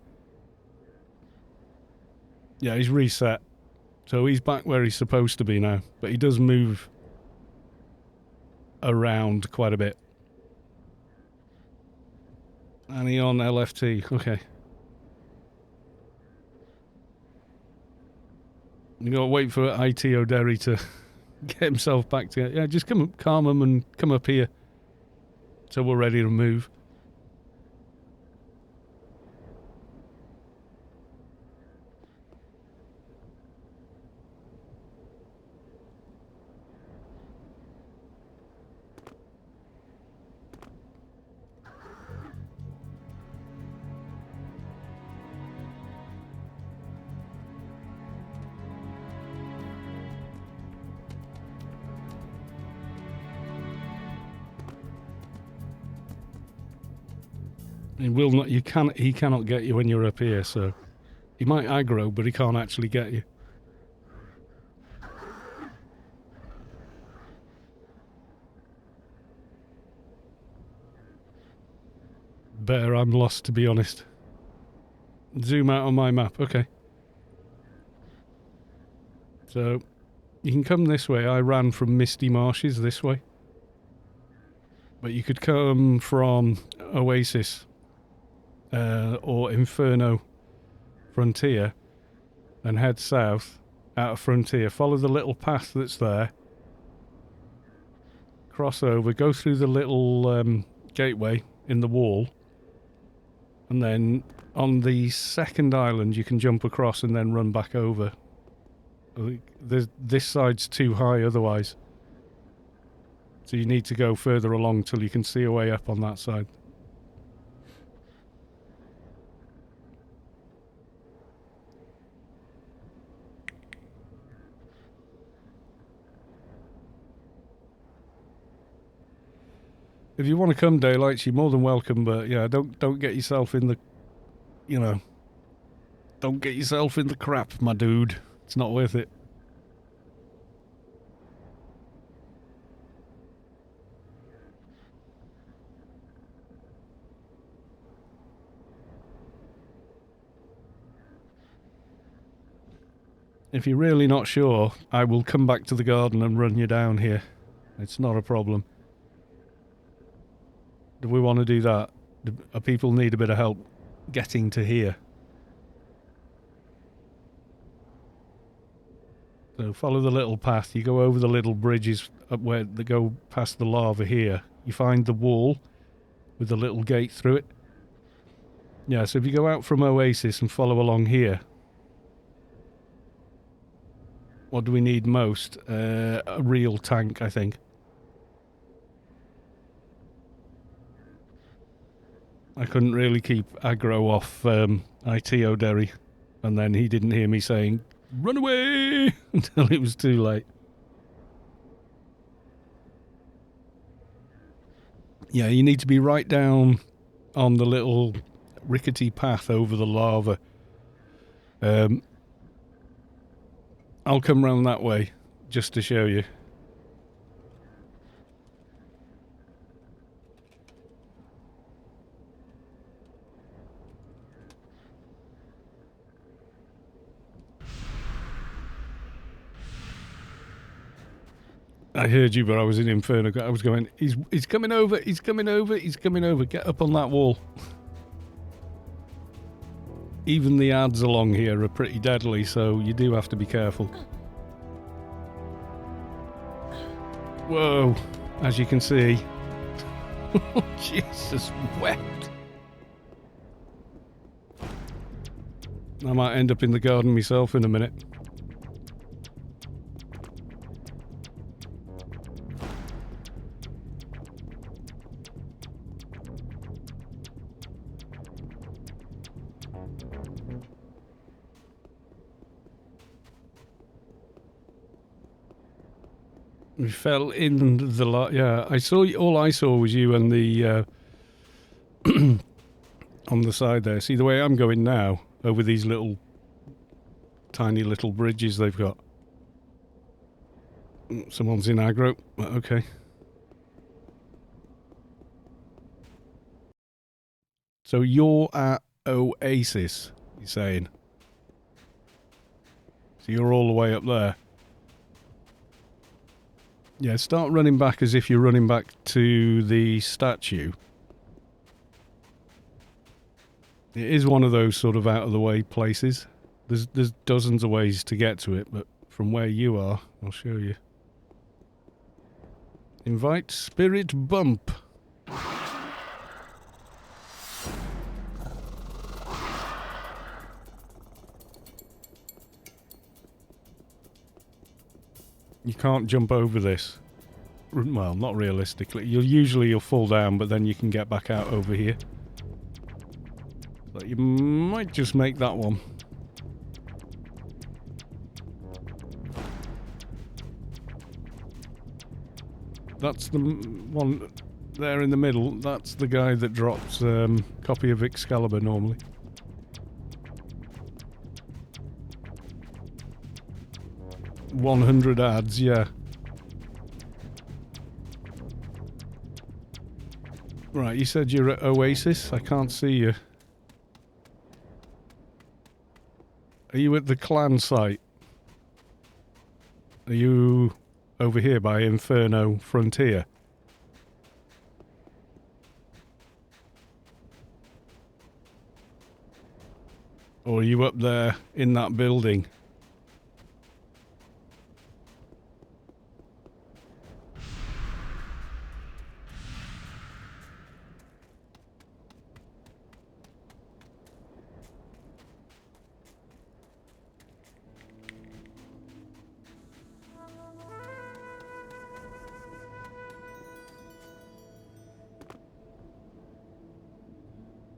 Yeah, he's reset. So he's back where he's supposed to be now. But he does move around quite a bit. And he on LFT. Okay. You gotta wait for IT O'Derry to get himself back to... Yeah, just come up, calm him and come up here. So we're ready to move. He will not. You can. He cannot get you when you're up here. So he might aggro, but he can't actually get you. Better. I'm lost, to be honest. Zoom out on my map. Okay. So You can come this way. I ran from Misty Marshes this way. But you could come from Oasis or Inferno Frontier and head south out of Frontier. Follow the little path that's there. Cross over, go through the little gateway in the wall. And then on the second island you can jump across and then run back over. This side's too high otherwise. So you need to go further along till you can see a way up on that side. If you want to come, Daylights, you're more than welcome, but yeah, don't get yourself in the, you know, don't get yourself in the crap, my dude. It's not worth it. If you're really not sure, I will come back to the garden and run you down here. It's not a problem. Do we want to do that? Do people need a bit of help getting to here? So follow the little path. You go over the little bridges up where they go past the lava here. You find the wall with the little gate through it. Yeah, so if you go out from Oasis and follow along here. What do we need most? A real tank, I think. I couldn't really keep aggro off ITO Derry, and then he didn't hear me saying, "Run away!" until it was too late. Yeah, you need to be right down on the little rickety path over the lava. I'll come round that way, just to show you. I heard you, but I was in Inferno. I was going, he's coming over, he's coming over, he's coming over. Get up on that wall. Even the ads along here are pretty deadly, so you do have to be careful. Whoa, as you can see. Jesus wept. I might end up in the garden myself in a minute. We fell in the yeah. All I saw was you and the on the side there. See the way I'm going now over these little, tiny little bridges they've got. Someone's in aggro. Okay. So you're at Oasis, you're saying? So you're all the way up there. Yeah, start running back as if you're running back to the statue. It is one of those sort of out of the way places. There's dozens of ways to get to it, but from where you are, I'll show you. Invite Spirit Bump. You can't jump over this. Well, not realistically. You'll fall down, but then you can get back out over here. So you might just make that one. That's the one there in the middle. That's the guy that drops copy of Excalibur normally. $100 ads, yeah. Right, you said you're at Oasis? I can't see you. Are you at the clan site? Are you over here by Inferno Frontier? Or are you up there in that building?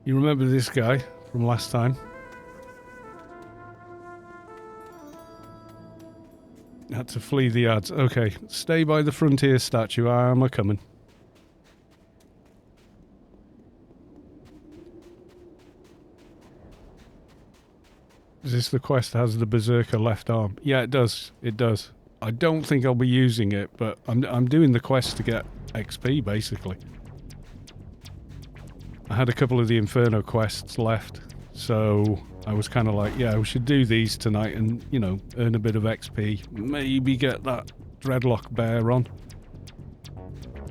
You remember this guy from last time? Had to flee the ads. Okay, stay by the frontier statue. I'm a-coming. Is this the quest that has the berserker left arm? Yeah, it does. It does. I don't think I'll be using it, but I'm doing the quest to get XP, basically. I had a couple of the Inferno quests left, so I was kind of like, yeah, we should do these tonight and, you know, earn a bit of XP. Maybe get that Dreadlock Bear on.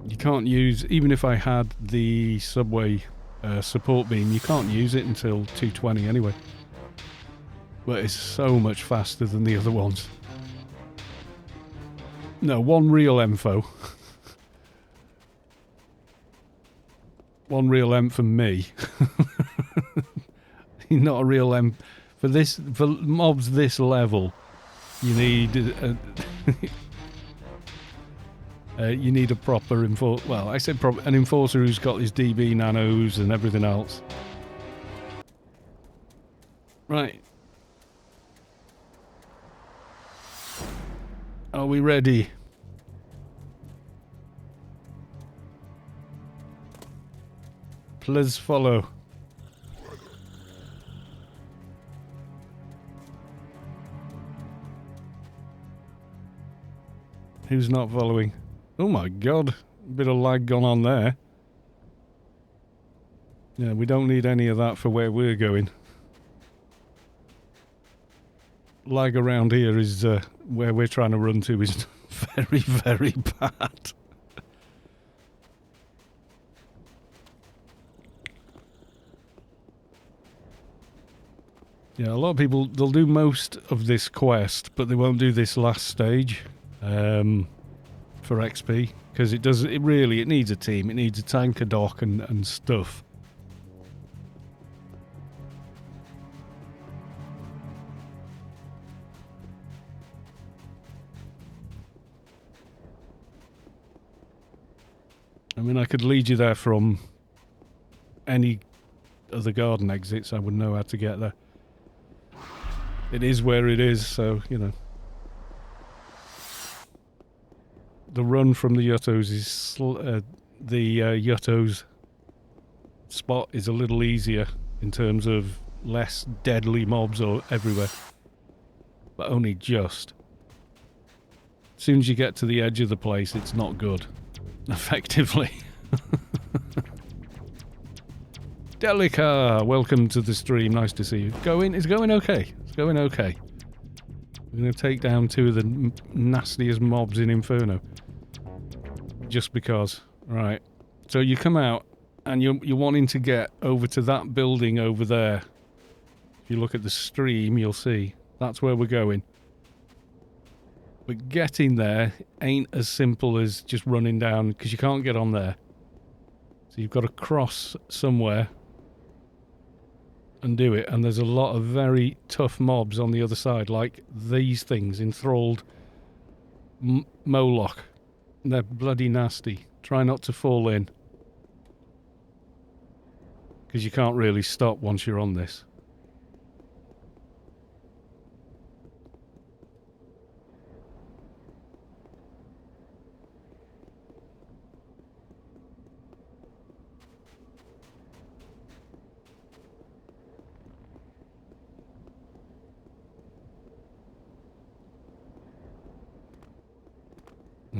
You can't use, even if I had the subway support beam, you can't use it until 220 anyway. But it's so much faster than the other ones. No, one real info. One real M for me. Not a real M for this. For mobs this level, you need you need a proper enforcer. Well, I said an enforcer who's got his DB nanos and everything else. Right. Are we ready? Please follow. Who's not following? Oh my god, a bit of lag gone on there. Yeah, we don't need any of that for where we're going. Lag around here is where we're trying to run to is very, very bad. Yeah, a lot of people, they'll do most of this quest, but they won't do this last stage for XP, because it needs a team. It needs a tank, a dock, and stuff. I mean, I could lead you there from any of the garden exits. I wouldn't know how to get there. It is where it is, so, you know. The run from the Yuttos is... the Yuttos spot is a little easier in terms of less deadly mobs everywhere. But only just. As soon as you get to the edge of the place, it's not good. Effectively. Delica, welcome to the stream. Nice to see you. It's going okay. It's going okay. We're going to take down two of the nastiest mobs in Inferno. Just because. Right. So you come out and you're wanting to get over to that building over there. If you look at the stream, you'll see. That's where we're going. But getting there ain't as simple as just running down, because you can't get on there. So you've got to cross somewhere and do it. And there's a lot of very tough mobs on the other side, like these things, enthralled Moloch. They're bloody nasty. Try not to fall in, because you can't really stop once you're on this.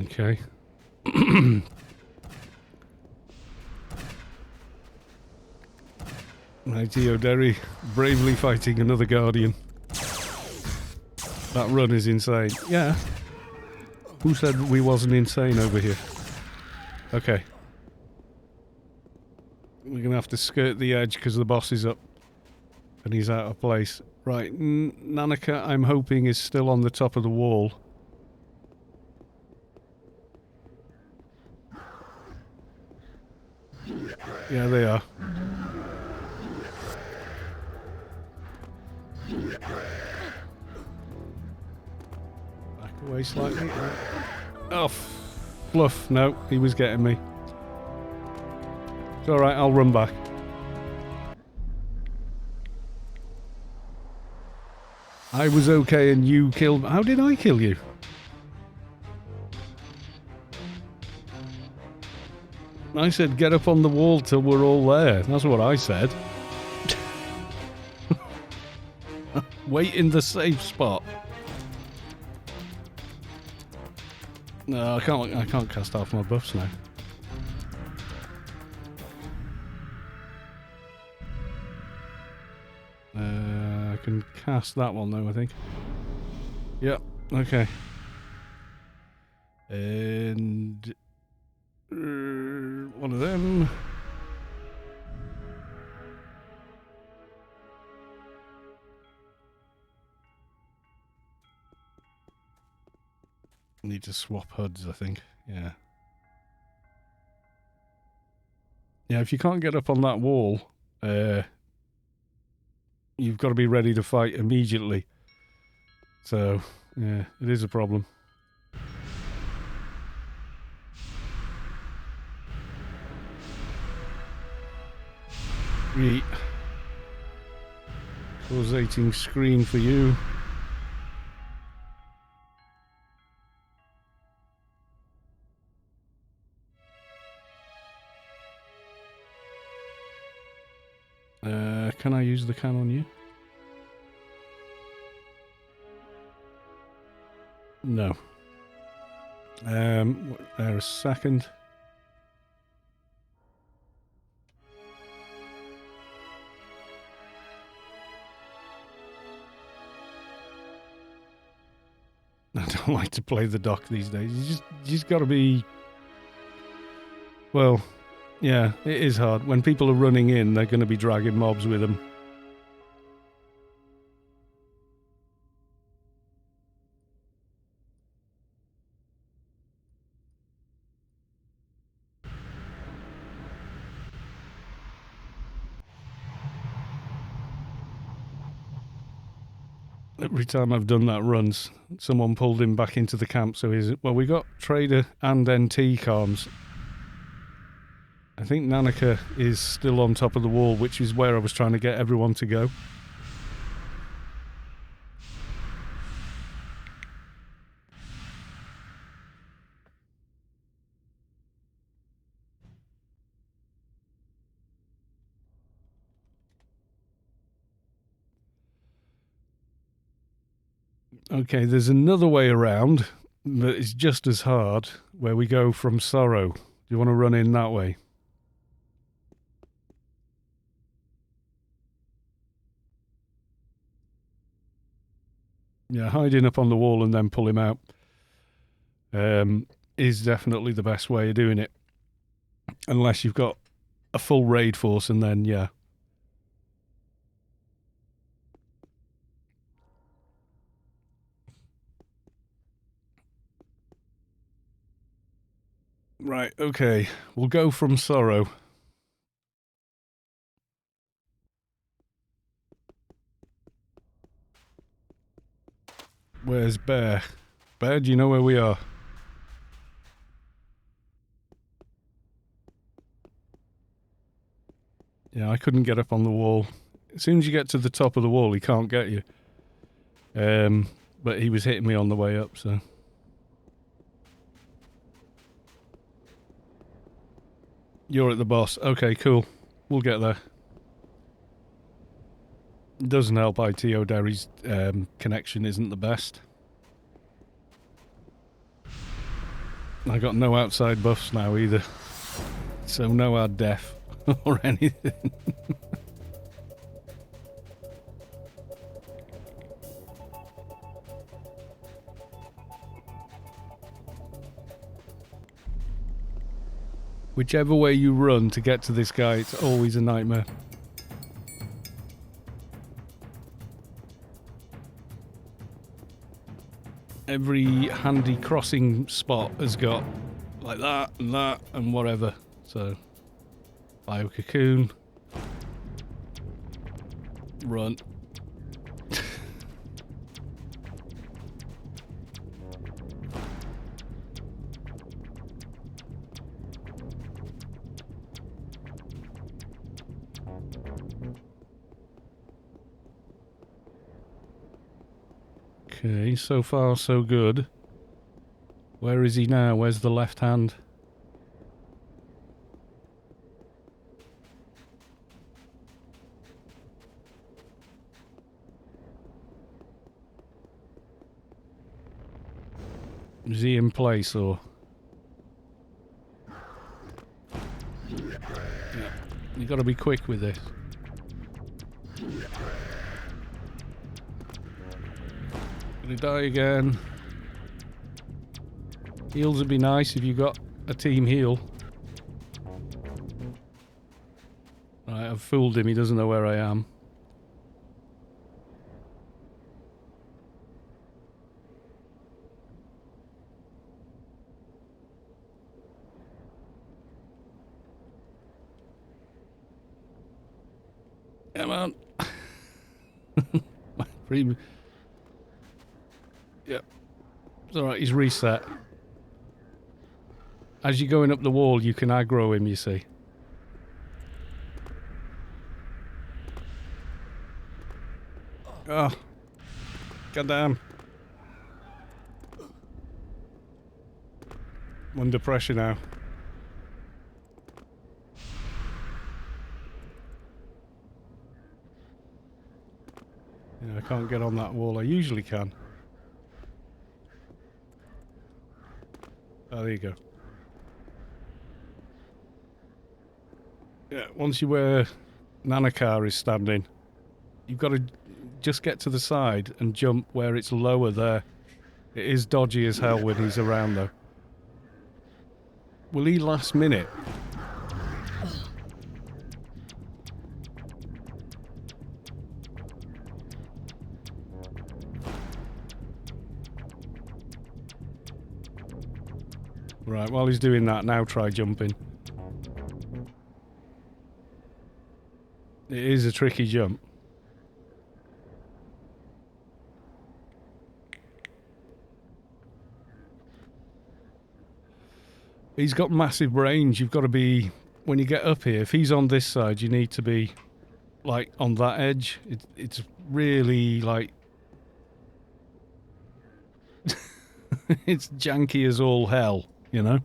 Okay. Mighty O'Derry bravely fighting another Guardian. That run is insane. Yeah. Who said we wasn't insane over here? Okay. We're going to have to skirt the edge because the boss is up. And he's out of place. Right, Nanika, I'm hoping, is still on the top of the wall. Yeah, they are. Back away slightly. Oh, fluff. No, he was getting me. It's alright, I'll run back. I was okay and you killed... How did I kill you? I said get up on the wall till we're all there. That's what I said. Wait in the safe spot. No, I can't cast off my buffs now. I can cast that one though, I think. Yep, okay. And one of them. Need to swap HUDs, I think. Yeah. Yeah, if you can't get up on that wall, you've got to be ready to fight immediately. So, yeah, it is a problem. Yeet. Causating screen for you. Can I use the can on you? No. There a second. I don't like to play the dock these days. You just got to be... Well, yeah, it is hard. When people are running in, they're going to be dragging mobs with them. Every time I've done that runs, someone pulled him back into the camp. So he's... Well, we got Trader and NT comms. I think Nanika is still on top of the wall, which is where I was trying to get everyone to go. Okay, there's another way around that is just as hard, where we go from Sorrow. Do you want to run in that way? Yeah, hiding up on the wall and then pull him out is definitely the best way of doing it. Unless you've got a full raid force, and then, yeah. Right, okay. We'll go from Sorrow. Where's Bear? Bear, do you know where we are? Yeah, I couldn't get up on the wall. As soon as you get to the top of the wall, he can't get you. But he was hitting me on the way up, so... You're at the boss. Okay, cool. We'll get there. Doesn't help IT O'Derry's connection isn't the best. I got no outside buffs now either. So no ad def or anything. Whichever way you run to get to this guy, it's always a nightmare. Every handy crossing spot has got like that and whatever. So, bio cocoon. Run. Okay, so far so good. Where is he now? Where's the left hand? Is he in place or? Yeah, you got to be quick with this. Gonna die again. Heals would be nice if you got a team heal. Right, I've fooled him. He doesn't know where I am. Come on. Yep. It's alright, he's reset. As you're going up the wall, you can aggro him, you see. Oh. Goddamn. I'm under pressure now. Yeah, I can't get on that wall. I usually can. Oh, there you go. Yeah, once you where Nanakar is standing, you've got to just get to the side and jump where it's lower there. It is dodgy as hell when he's around, though. Will he last minute? Right, while he's doing that, now try jumping. It is a tricky jump. He's got massive range. You've got to be... When you get up here, if he's on this side, you need to be, like, on that edge. It's really, like... it's janky as all hell, you know?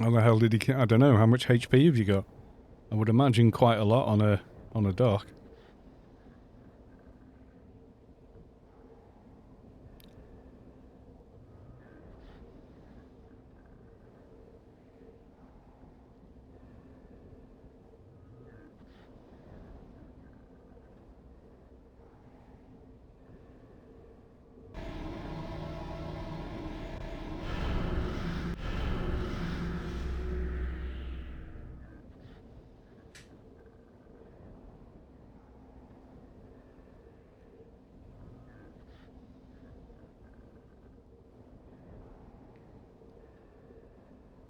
How the hell did he... I don't know. How much HP have you got? I would imagine quite a lot on a dock.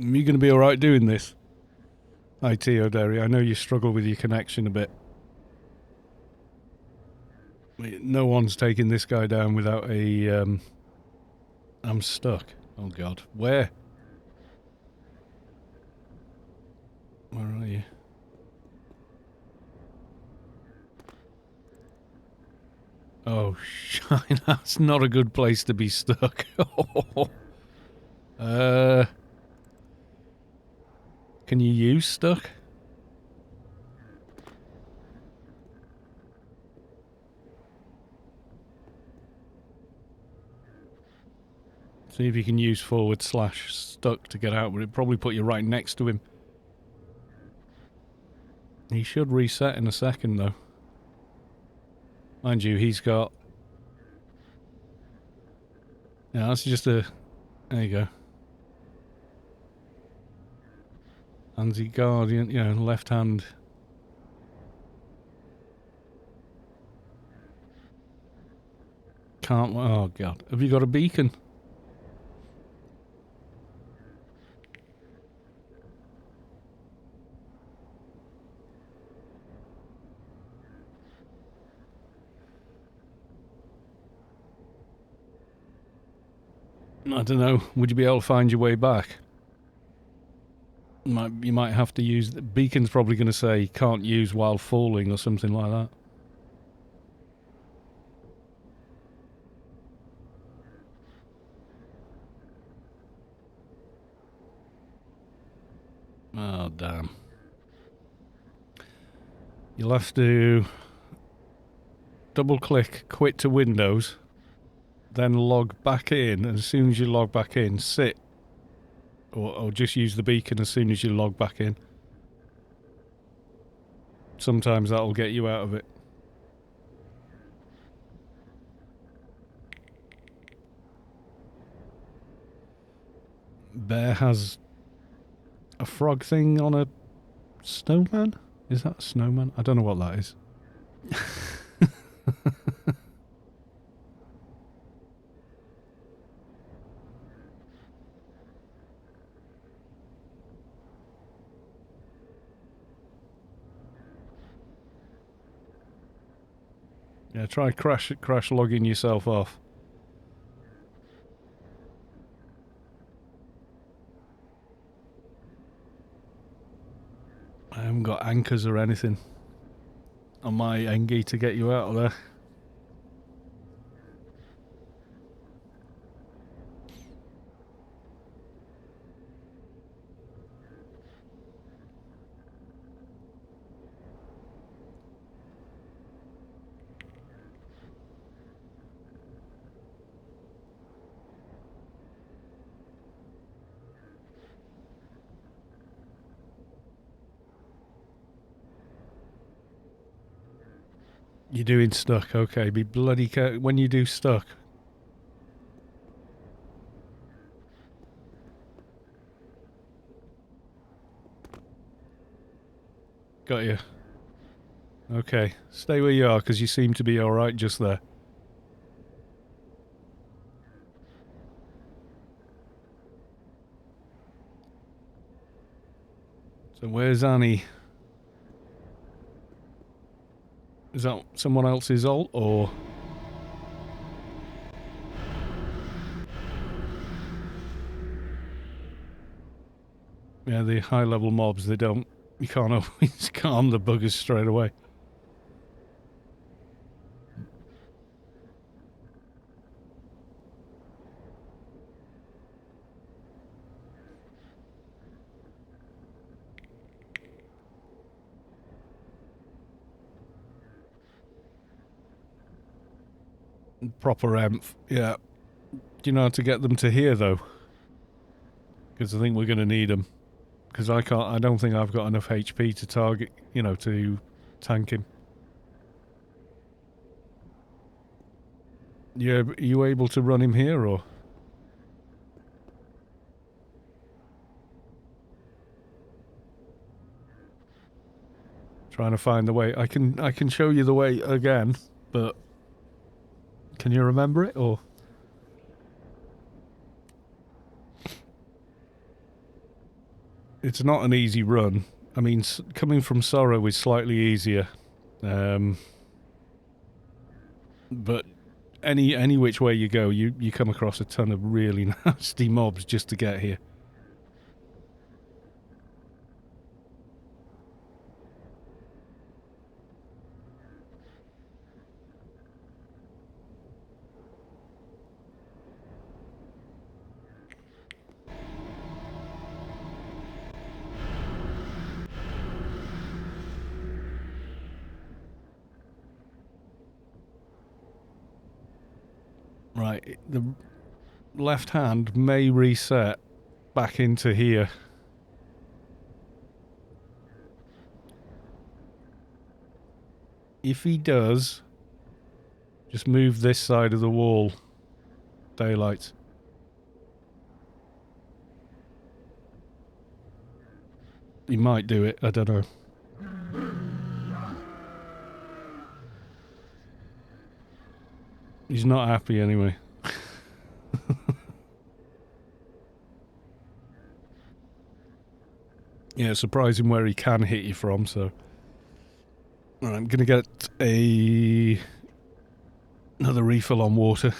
Are you going to be alright doing this? IT O'Derry, I know you struggle with your connection a bit. No one's taking this guy down without a... I'm stuck. Oh god. Where? Where are you? Oh, shine. That's not a good place to be stuck. Can you use stuck? See if you can use / stuck to get out, but it'd probably put you right next to him. He should reset in a second, though. Mind you, he's got... Yeah, that's just a... There you go. Anansi Guardian, you know, left hand. Can't... Oh, God. Have you got a beacon? I don't know. Would you be able to find your way back? You might have to use... The beacon's probably going to say can't use while falling or something like that. Oh, damn. You'll have to double click quit to Windows, then log back in, and as soon as you log back in, sit. Or just use the beacon as soon as you log back in. Sometimes that'll get you out of it. Bear has a frog thing on a snowman? Is that a snowman? I don't know what that is. Yeah, try crash logging yourself off. I haven't got anchors or anything on my Engie to get you out of there. You're doing stuck, okay. Be bloody careful when you do stuck. Got you. Okay, stay where you are because you seem to be alright just there. So where's Annie? Is that someone else's ult or... Yeah, the high level mobs, they don't... You can't always calm the buggers straight away. Proper emph, yeah. Do you know how to get them to here though? Because I think we're going to need them. Because I don't think I've got enough HP to target, you know, to tank him. Yeah, are you able to run him here or? Trying to find the way. I can show you the way again, but can you remember it or? It's not an easy run. I mean, coming from Sorrow is slightly easier, but any which way you go, you come across a ton of really nasty mobs just to get here. Right, the left hand may reset back into here. If he does, Just move this side of the wall. Daylight. He might do it, I don't know. He's not happy anyway. Yeah, surprising where he can hit you from, so... Alright, I'm gonna get another refill on water.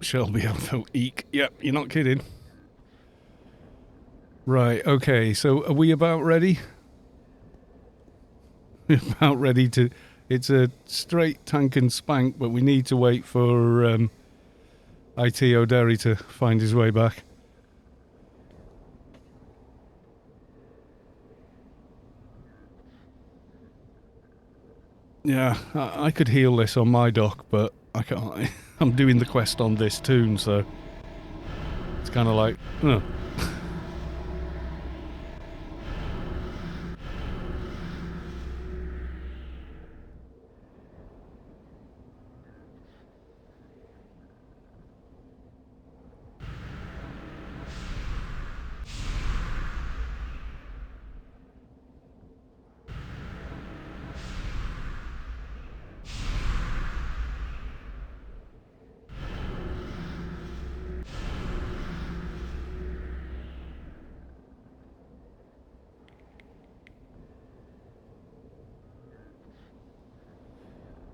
Shelby Alpha Eek. Yep, you're not kidding. Right, okay, so are we about ready? We're about ready to... It's a straight tank and spank, but we need to wait for IT O'Derry to find his way back. Yeah, I could heal this on my dock, but I can't. I'm doing the quest on this t00n, so it's kind of like,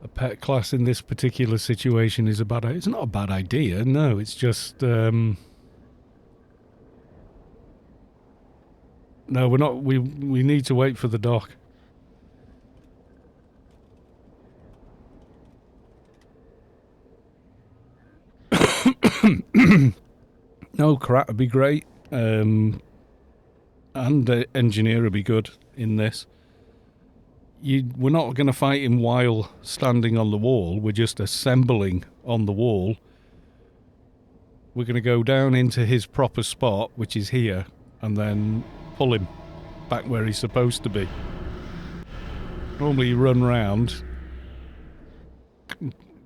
a pet class in this particular situation is a bad... It's not a bad idea, no, it's just... No, we're not... We need to wait for the dock. No, Krat would be great. And Engineer would be good in this. We're not going to fight him while standing on the wall. We're just assembling on the wall. We're going to go down into his proper spot, which is here, and then pull him back where he's supposed to be. Normally you run round,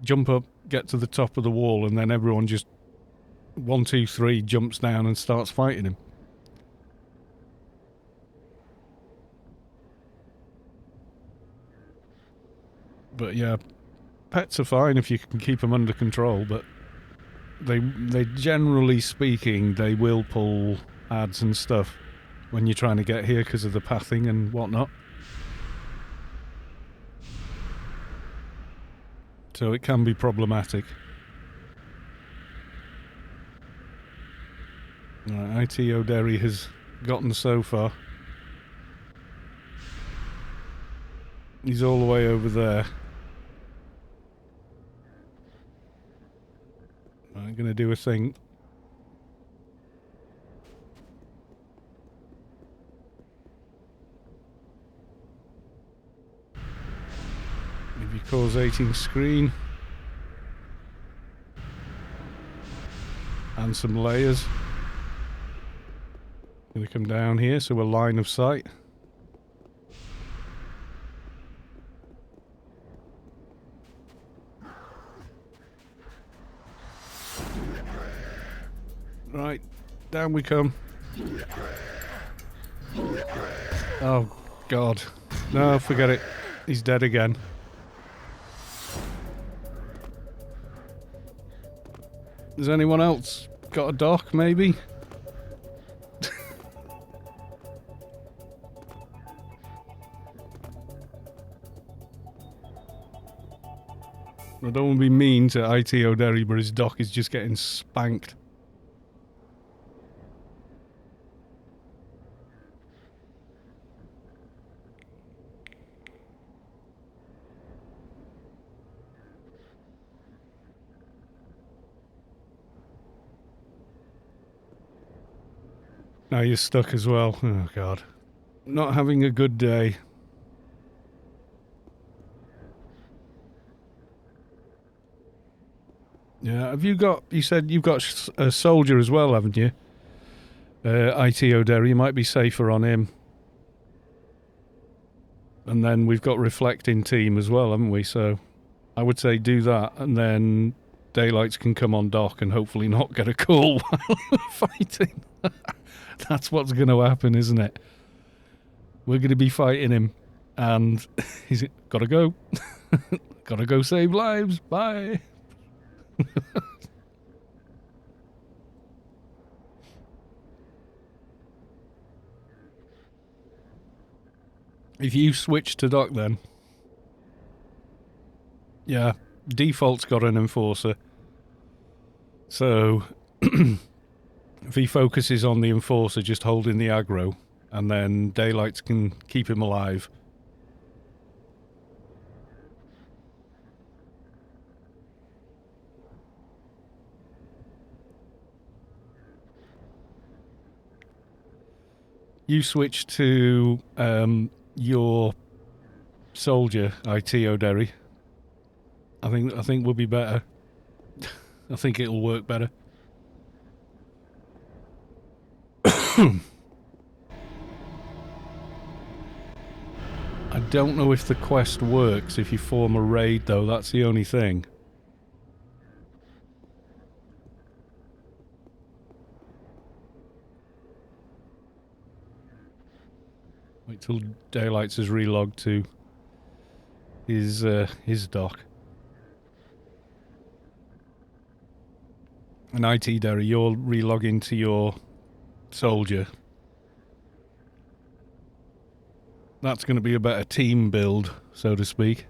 jump up, get to the top of the wall, and then everyone just 1, 2, 3 jumps down and starts fighting him. But yeah, pets are fine if you can keep them under control, but they generally speaking, they will pull ads and stuff when you're trying to get here because of the pathing and whatnot. So it can be problematic. Right, IT O'Derry has gotten so far. He's all the way over there. I'm going to do a thing. Maybe causating screen. And some layers. Going to come down here so we're line of sight. Right, down we come. Oh, God. No, forget it. He's dead again. Has anyone else got a dock, maybe? I don't want to be mean to ITO Derry, but his dock is just getting spanked. Now you're stuck as well. Oh, God. Not having a good day. Yeah, have you got... You said you've got a soldier as well, haven't you? ITO Derry, you might be safer on him. And then we've got Reflecting Team as well, haven't we? So I would say do that, and then Daylights can come on dock and hopefully not get a call while fighting. That's what's going to happen, isn't it? We're going to be fighting him, and he's got to go. Got to go save lives. Bye. If you switch to dock, then yeah, default's got an enforcer. So if he focuses on the enforcer just holding the aggro, and then Daylights can keep him alive. You switch to your soldier, ITO Derry. I think we'll be better. I think it'll work better. I don't know if the quest works if you form a raid, though. That's the only thing. Wait till Daylights has relogged to his dock. And IT Derry, you'll relog into your soldier. That's going to be a better team build, so to speak.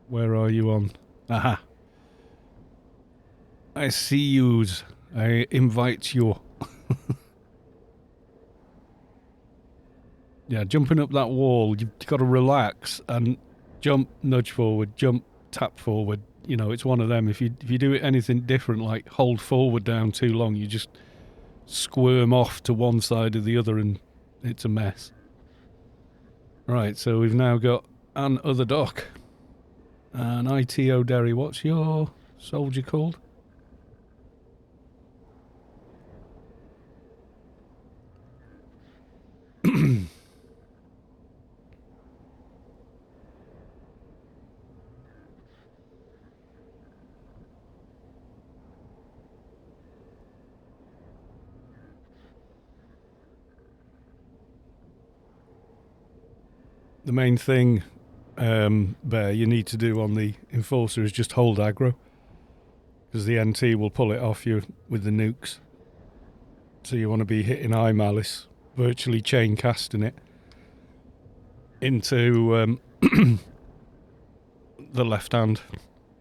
Where are you on? Aha. I see yous. I invite you. Yeah, jumping up that wall, you've got to relax and jump, nudge forward, jump, tap forward. You know, it's one of them. If you do it anything different, like hold forward down too long, you just squirm off to one side or the other and it's a mess. Right, so we've now got an other dock. And ITO Derry, what's your soldier called? The main thing, Bear, you need to do on the Enforcer is just hold aggro. Because the NT will pull it off you with the nukes. So you want to be hitting Eye Malice, virtually chain casting it into the left hand.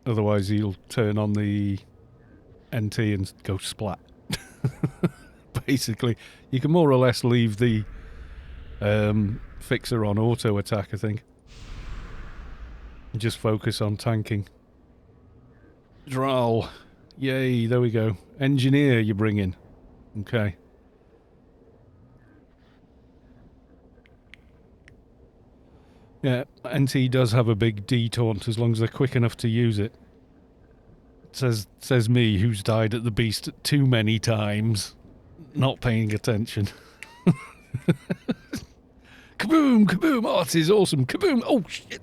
Otherwise he'll turn on the NT and go splat. Basically, you can more or less leave the fixer on auto attack, I think. And just focus on tanking. Droll. Yay, there we go. Engineer you bring in. Okay. Yeah, NT does have a big D taunt as long as they're quick enough to use it. Says me, who's died at the beast too many times. Not paying attention. Kaboom, kaboom, oh, this is awesome. Kaboom, oh shit.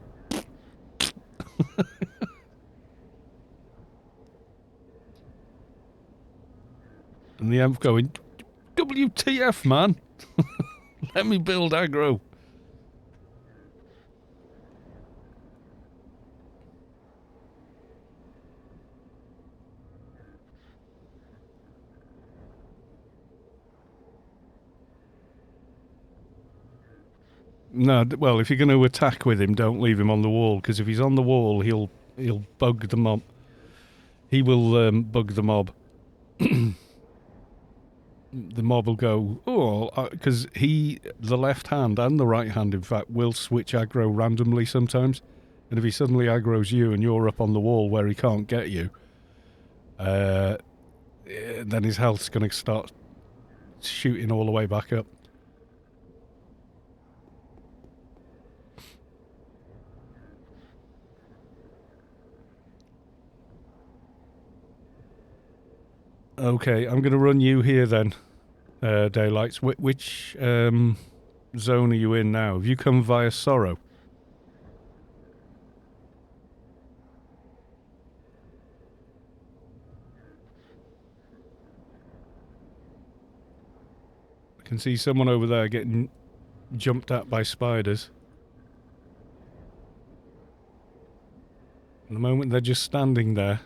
And the Emp going, WTF, man? Let me build aggro. No, well, if you're going to attack with him, don't leave him on the wall, because if he's on the wall, he'll bug the mob. He will bug the mob. The mob will go, oh, because the left hand and the right hand, in fact, will switch aggro randomly sometimes. And if he suddenly aggroes you and you're up on the wall where he can't get you, then his health's going to start shooting all the way back up. Okay, I'm going to run you here then, Daylights. Which zone are you in now? Have you come via Sorrow? I can see someone over there getting jumped at by spiders. At the moment they're just standing there.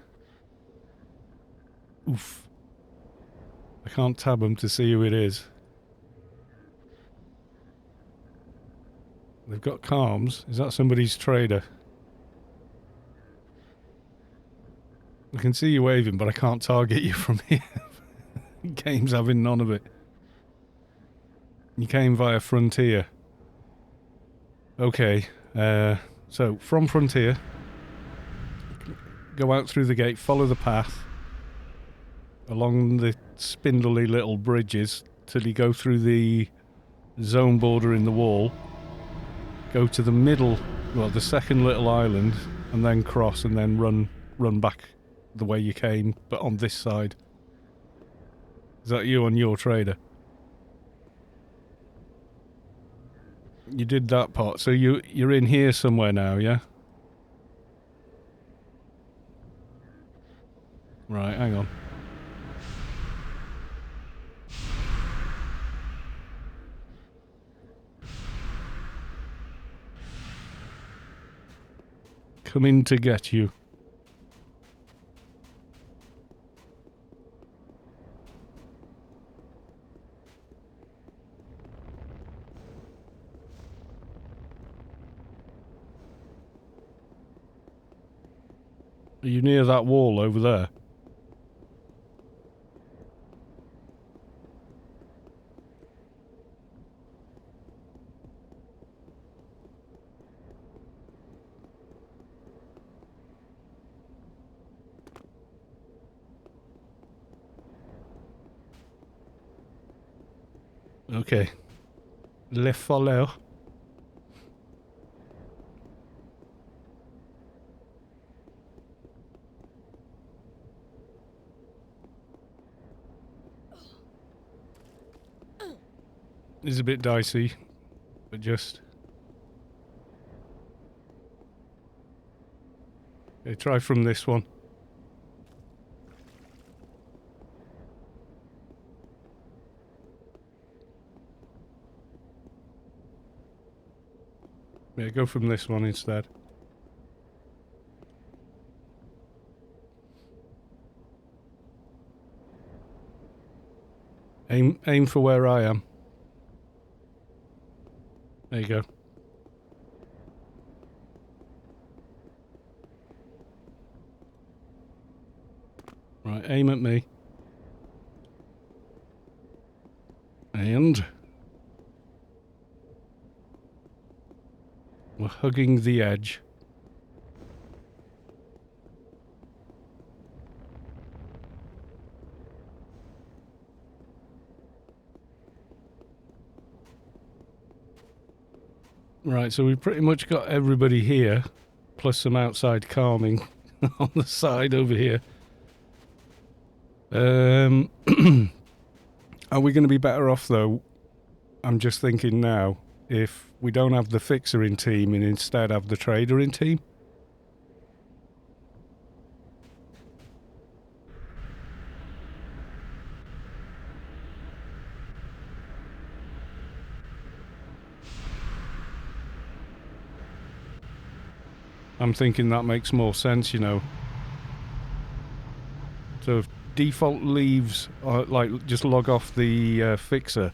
Oof. I can't tab them to see who it is. They've got calms. Is that somebody's trader? I can see you waving, but I can't target you from here. Game's having none of it. You came via Frontier. Okay, so from Frontier, go out through the gate, follow the path along the spindly little bridges till you go through the zone border in the wall, go to the middle, well, the second little island, and then cross and then run back the way you came, but on this side. Is that you on your trader? You did that part, so you're in here somewhere now, yeah? Right, hang on. Coming to get you. Are you near that wall over there? Okay. Le follow. It's a bit dicey, but just... Okay, try from this one. Yeah, go from this one instead. Aim for where I am. There you go. Right, aim at me. And... we're hugging the edge. Right, so we've pretty much got everybody here, plus some outside calming on the side over here. Are we going to be better off, though? I'm just thinking now, if we don't have the fixer in team and instead have the trader in team. I'm thinking that makes more sense, you know. So if default leaves, like, just log off the fixer,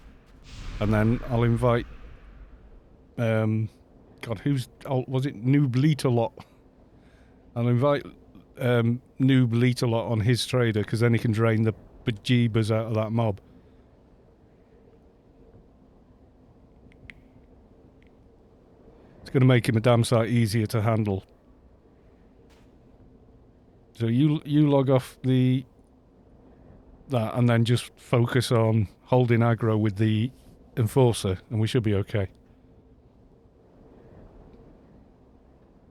and then I'll invite, God, was it Noob Leetalot? I'll invite Noob Leetalot on his trader, because then he can drain the bejeebers out of that mob. It's going to make him a damn sight easier to handle. So you log off that, and then just focus on holding aggro with the enforcer, and we should be okay.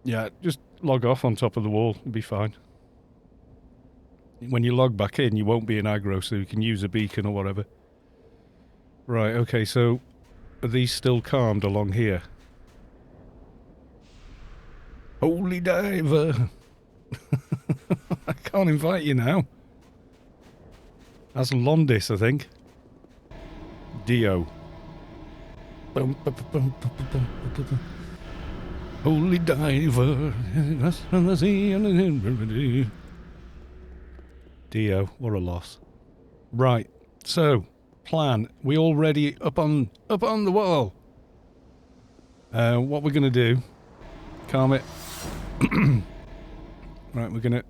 Yeah, just log off on top of the wall, it'll be fine. When you log back in, you won't be in aggro, so you can use a beacon or whatever. Right, okay, so are these still calmed along here? Holy diver! I can't invite you now. That's Londis, I think. Dio. Holy diver. Dio, what a loss. Right, so plan. We already up on the wall. What we're gonna do? Calm it. Right, we're gonna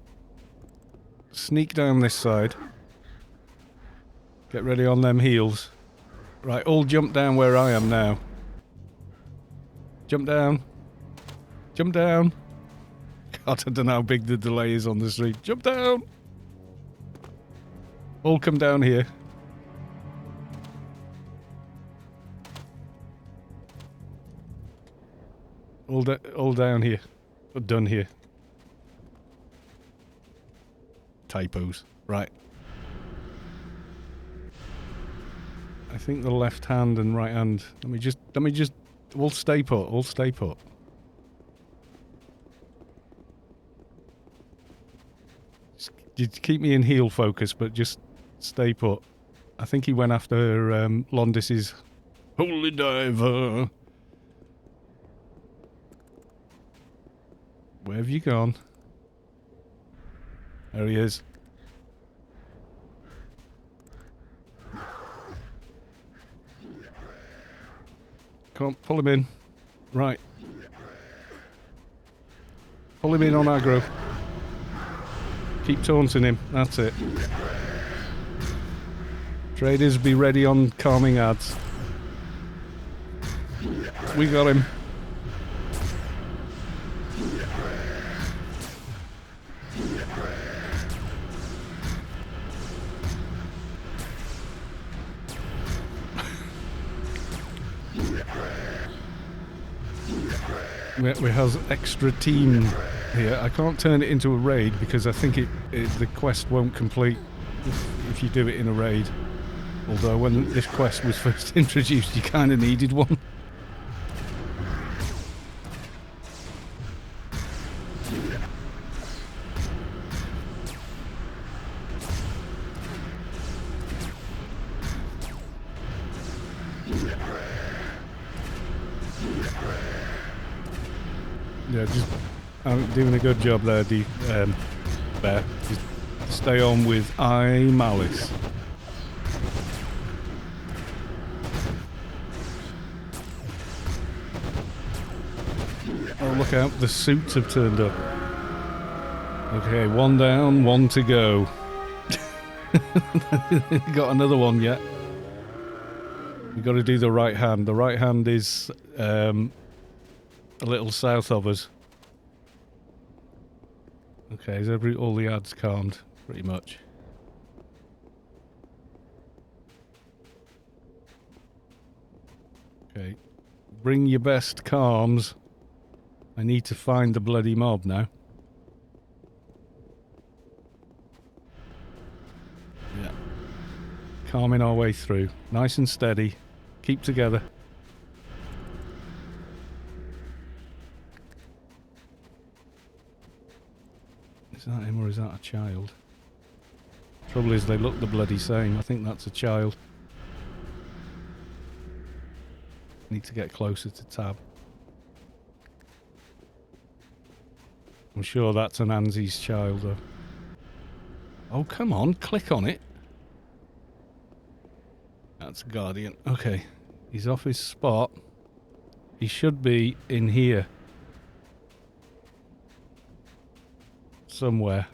sneak down this side. Get ready on them heels. Right, all jump down where I am now. Jump down. Jump down. God, I don't know how big the delay is on the street. Jump down. All come down here. All down here. Done here. Typos. Right. I think the left hand and right hand. Let me just. We'll stay put. We'll stay put. Just keep me in heel focus, but just stay put. I think he went after Londis's holy diver. Where have you gone? There he is. Come on, pull him in. Right. Pull him in on aggro. Keep taunting him. That's it. Traders, be ready on calming ads. We got him. We have extra team here. I can't turn it into a raid because I think the quest won't complete if you do it in a raid. Although when this quest was first introduced, you kind of needed one. Yeah, just doing a good job there, Bear. Just stay on with Malice. Oh, look out, the suits have turned up. Okay, one down, one to go. Got another one yet. We've got to do the right hand. The right hand is a little south of us. Okay, is all the ads calmed? Pretty much. Okay. Bring your best calms. I need to find the bloody mob now. Yeah. Calming our way through. Nice and steady. Keep together. Is that him or is that a child? Trouble is they look the bloody same. I think that's a child. Need to get closer to Tab. I'm sure that's Anansi's child, though. Oh, come on, click on it. That's Guardian. Okay, he's off his spot. He should be in here. Somewhere.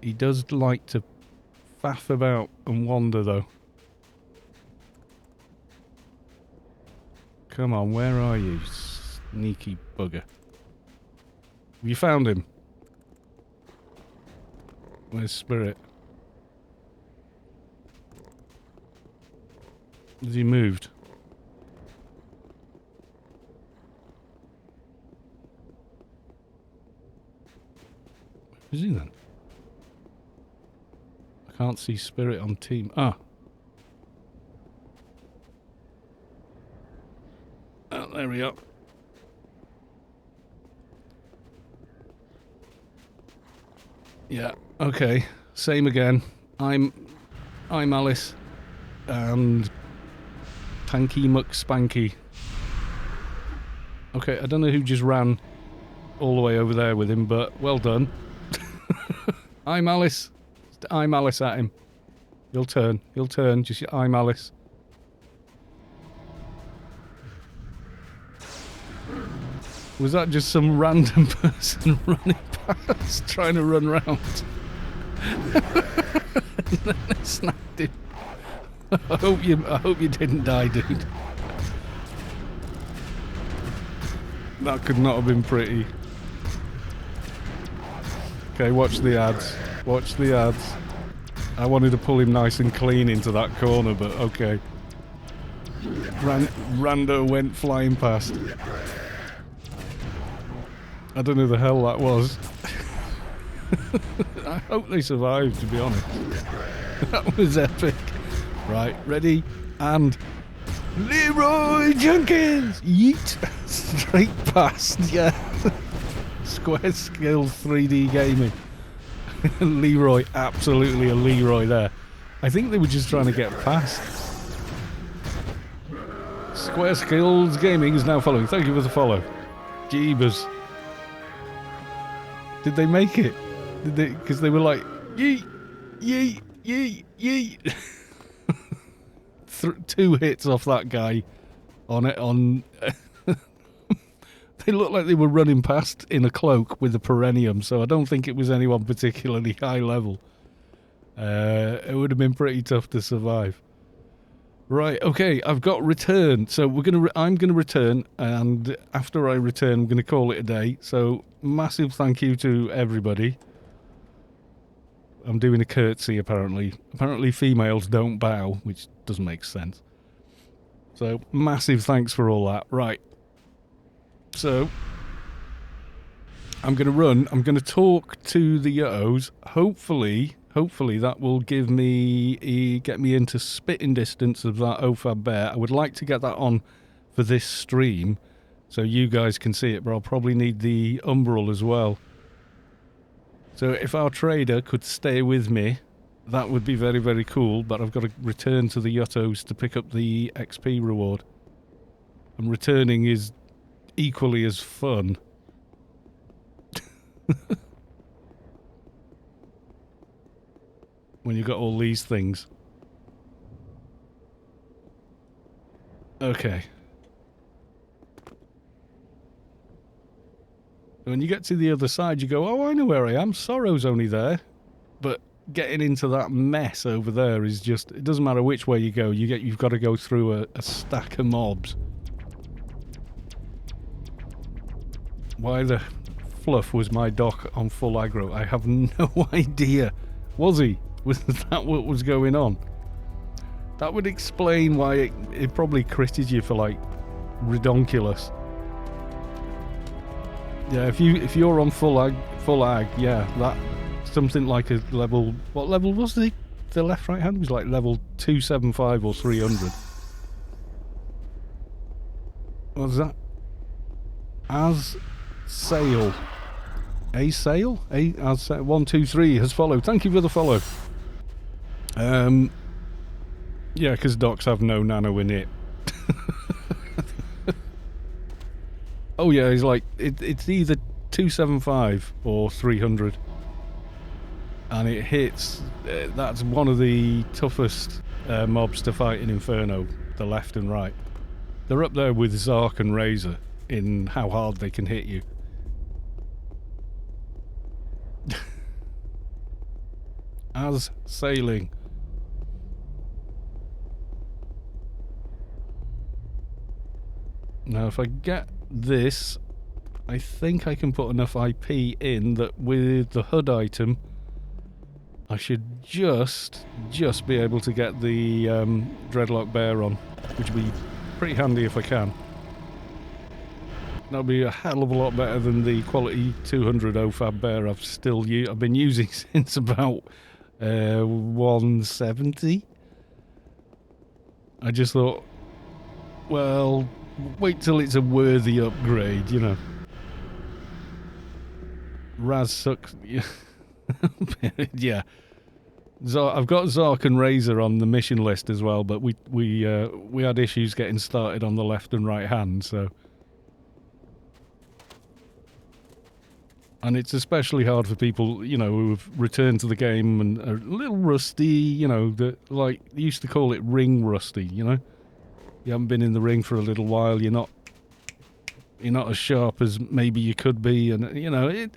He does like to faff about and wander, though. Come on, where are you, sneaky bugger? Have you found him? Where's Spirit? Has he moved? Where is he then? I can't see Spirit on team. Ah. Oh, there we are. Yeah, okay. Same again. I'm Alice. And Tanky McSpanky. Okay, I don't know who just ran all the way over there with him, but well done. I'm Alice. I'm Alice at him. He'll turn. Just I'm Alice. Was that just some random person running past, trying to run round? And then I snapped him. I hope you didn't die, dude. That could not have been pretty. Okay, watch the ads. Watch the ads. I wanted to pull him nice and clean into that corner, but okay. Rando went flying past. I don't know who the hell that was. I hope they survived, to be honest. That was epic. Right, ready, and... Leeroy Jenkins! Yeet! Straight past, yeah. Square Skills 3D Gaming. Leeroy, absolutely a Leeroy there. I think they were just trying to get past. Square Skills Gaming is now following. Thank you for the follow. Jeebus. Did they make it? Did they? Because they were like, yeet, yeet, yeet, yeet. 2 hits off that guy on it. They looked like they were running past in a cloak with a perennium, so I don't think it was anyone particularly high level. It would have been pretty tough to survive. Right, okay, I've got return. So I'm gonna return, and after I return, I'm gonna call it a day. So massive thank you to everybody. I'm doing a curtsy, apparently. Apparently females don't bow, which doesn't make sense. So massive thanks for all that. Right. So I'm gonna run. I'm gonna talk to the Yos. Hopefully that will get me into spitting distance of that OFAB bear. I would like to get that on for this stream so you guys can see it, but I'll probably need the umbral as well. So if our trader could stay with me, that would be very, very cool, but I've got to return to the Yottos to pick up the XP reward. And returning is equally as fun. When you've got all these things. Okay. When you get to the other side, you go, oh, I know where I am. Sorrow's only there. But getting into that mess over there is just... It doesn't matter which way you go. You've got to go through a stack of mobs. Why the fluff was my doc on full aggro? I have no idea. Was he? Was that what was going on? That would explain why it probably critted you for like redonkulous. Yeah, if you're on full ag, yeah, that something like a level. What level was the left right hand? It was like level 275 or 300. What was that? As sale. A sale? As 123 has followed. Thank you for the follow. Yeah, because docs have no nano in it. Oh yeah, he's like, it's either 275 or 300. And it hits, that's one of the toughest mobs to fight in Inferno, the left and right. They're up there with Zark and Razor in how hard they can hit you. As sailing. Now if I get this, I think I can put enough IP in that with the HUD item I should just be able to get the Dreadlock Bear on, which would be pretty handy if I can. That'll be a hell of a lot better than the quality 200 OFAB Bear I've been using since about 170. I just thought, well, wait till it's a worthy upgrade, you know. Raz sucks. Yeah. I've got Zark and Razor on the mission list as well, but we had issues getting started on the left and right hand, so. And it's especially hard for people, you know, who've returned to the game and are a little rusty, you know, that like they used to call it ring rusty, you know. You haven't been in the ring for a little while, you're not as sharp as maybe you could be, and you know, it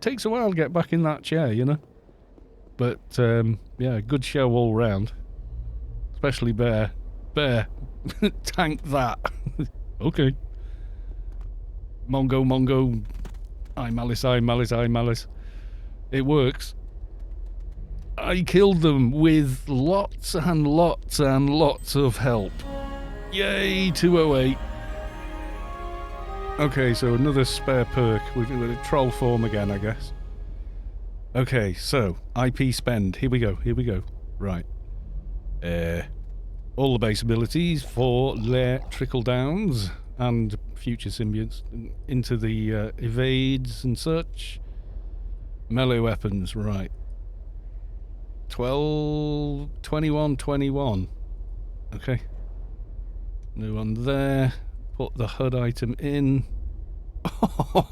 takes a while to get back in that chair, you know. But yeah, good show all round. Especially Bear. Tank that. Okay. Mongo. I malice. It works. I killed them with lots and lots and lots of help. Yay, 208. Okay, so another spare perk. We're going to troll form again, I guess. Okay, so IP spend. Here we go. Right. All the base abilities for Lair trickle downs and future symbionts into the evades and such. Melee weapons, right. 21. Okay. New one there. Put the HUD item in.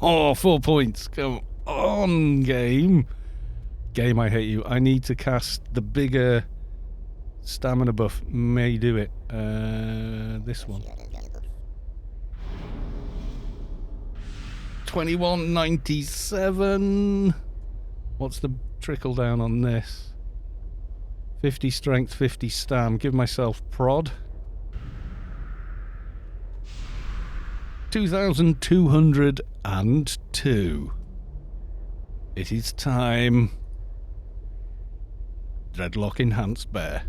Oh, 4 points. Come on, game. Game, I hate you. I need to cast the bigger stamina buff. May do it. This one. 2197. What's the trickle down on this? 50 strength, 50 stam. Give myself prod. 2202. It is time. Dreadlock enhanced bear.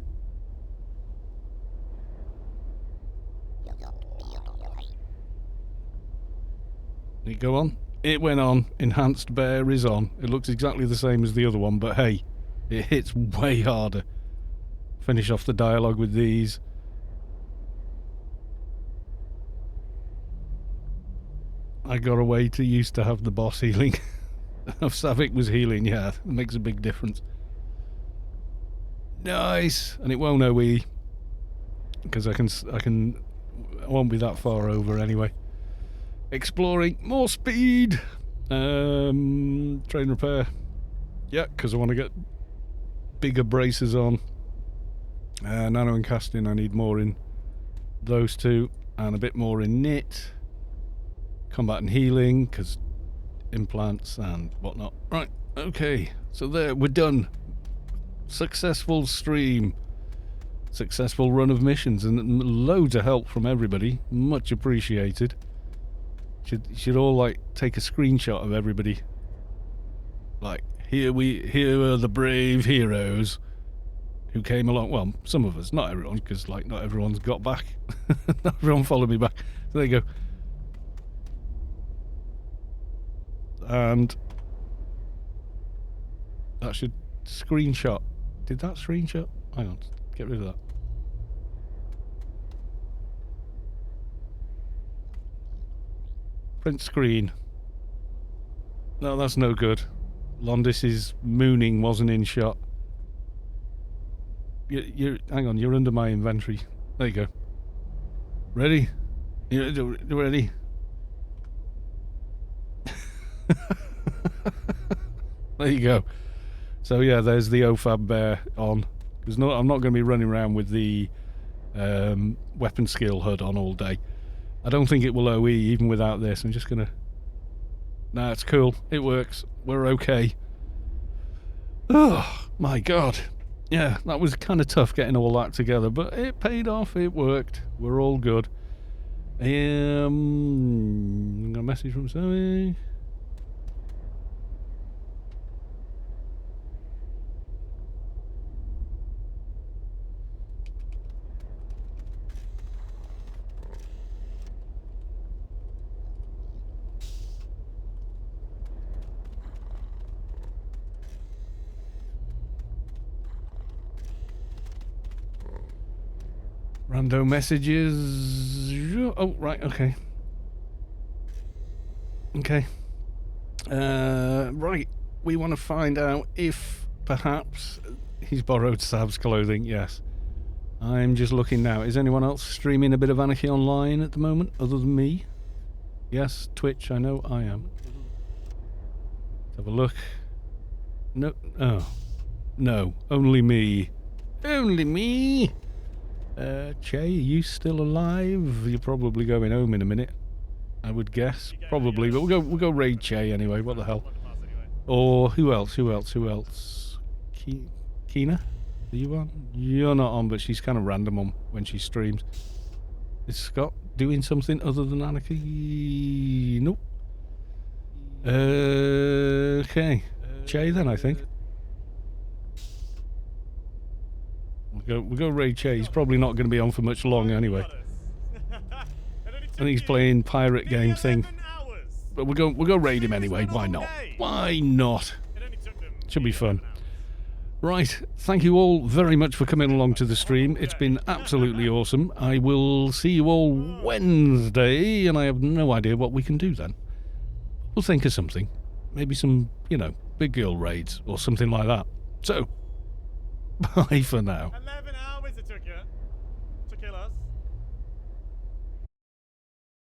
Did it go on? It went on. Enhanced bear is on. It looks exactly the same as the other one, but hey, it hits way harder. Finish off the dialogue with these. I got away too used to have the boss healing. If Savik was healing, yeah, it makes a big difference. Nice, and it won't OE because I won't be that far over anyway. Exploring, more speed. Train repair. Yeah, because I want to get bigger braces on. Nano and casting, I need more in those two, and a bit more in knit. Combat and healing, because implants and whatnot. Right, okay, so there, we're done. Successful stream. Successful run of missions, and loads of help from everybody. Much appreciated. Should all like take a screenshot of everybody. Like, here are the brave heroes who came along. Well, some of us, not everyone, because like not everyone's got back. Not everyone followed me back. So there you go. And that should screenshot. Did that screenshot? Hang on, get rid of that. Print screen. No, that's no good. Londis's mooning wasn't in shot. Hang on, you're under my inventory. There you go. Ready? You ready? There you go. So yeah, there's the OFAB bear on. Because no, I'm not going to be running around with the weapon skill HUD on all day. I don't think it will OE even without this. I'm just going to... Nah, it's cool. It works. We're okay. Oh, my God. Yeah, that was kind of tough getting all that together, but it paid off. It worked. We're all good. Got a message from Zoe. Rando messages. Oh, right, okay. Okay. Right. We want to find out if perhaps he's borrowed Sav's clothing. Yes. I'm just looking now. Is anyone else streaming a bit of Anarchy online at the moment other than me? Yes, Twitch. I know I am. Let's have a look. No. Oh. No. Only me. Only me. Che, are you still alive? You're probably going home in a minute, I would guess. Probably, but we'll go raid Che anyway. What the hell? Or who else? Kina? Are you on? You're not on, but she's kind of random on when she streams. Is Scott doing something other than Anarchy? Nope. Okay. Che then, I think. We'll go raid Che. He's probably not going to be on for much long anyway. I think he's playing pirate game thing. But we'll go raid him anyway. Why not? Why not? Should be fun. Right. Thank you all very much for coming along to the stream. It's been absolutely awesome. I will see you all Wednesday, and I have no idea what we can do then. We'll think of something. Maybe some, big girl raids or something like that. So, bye for now.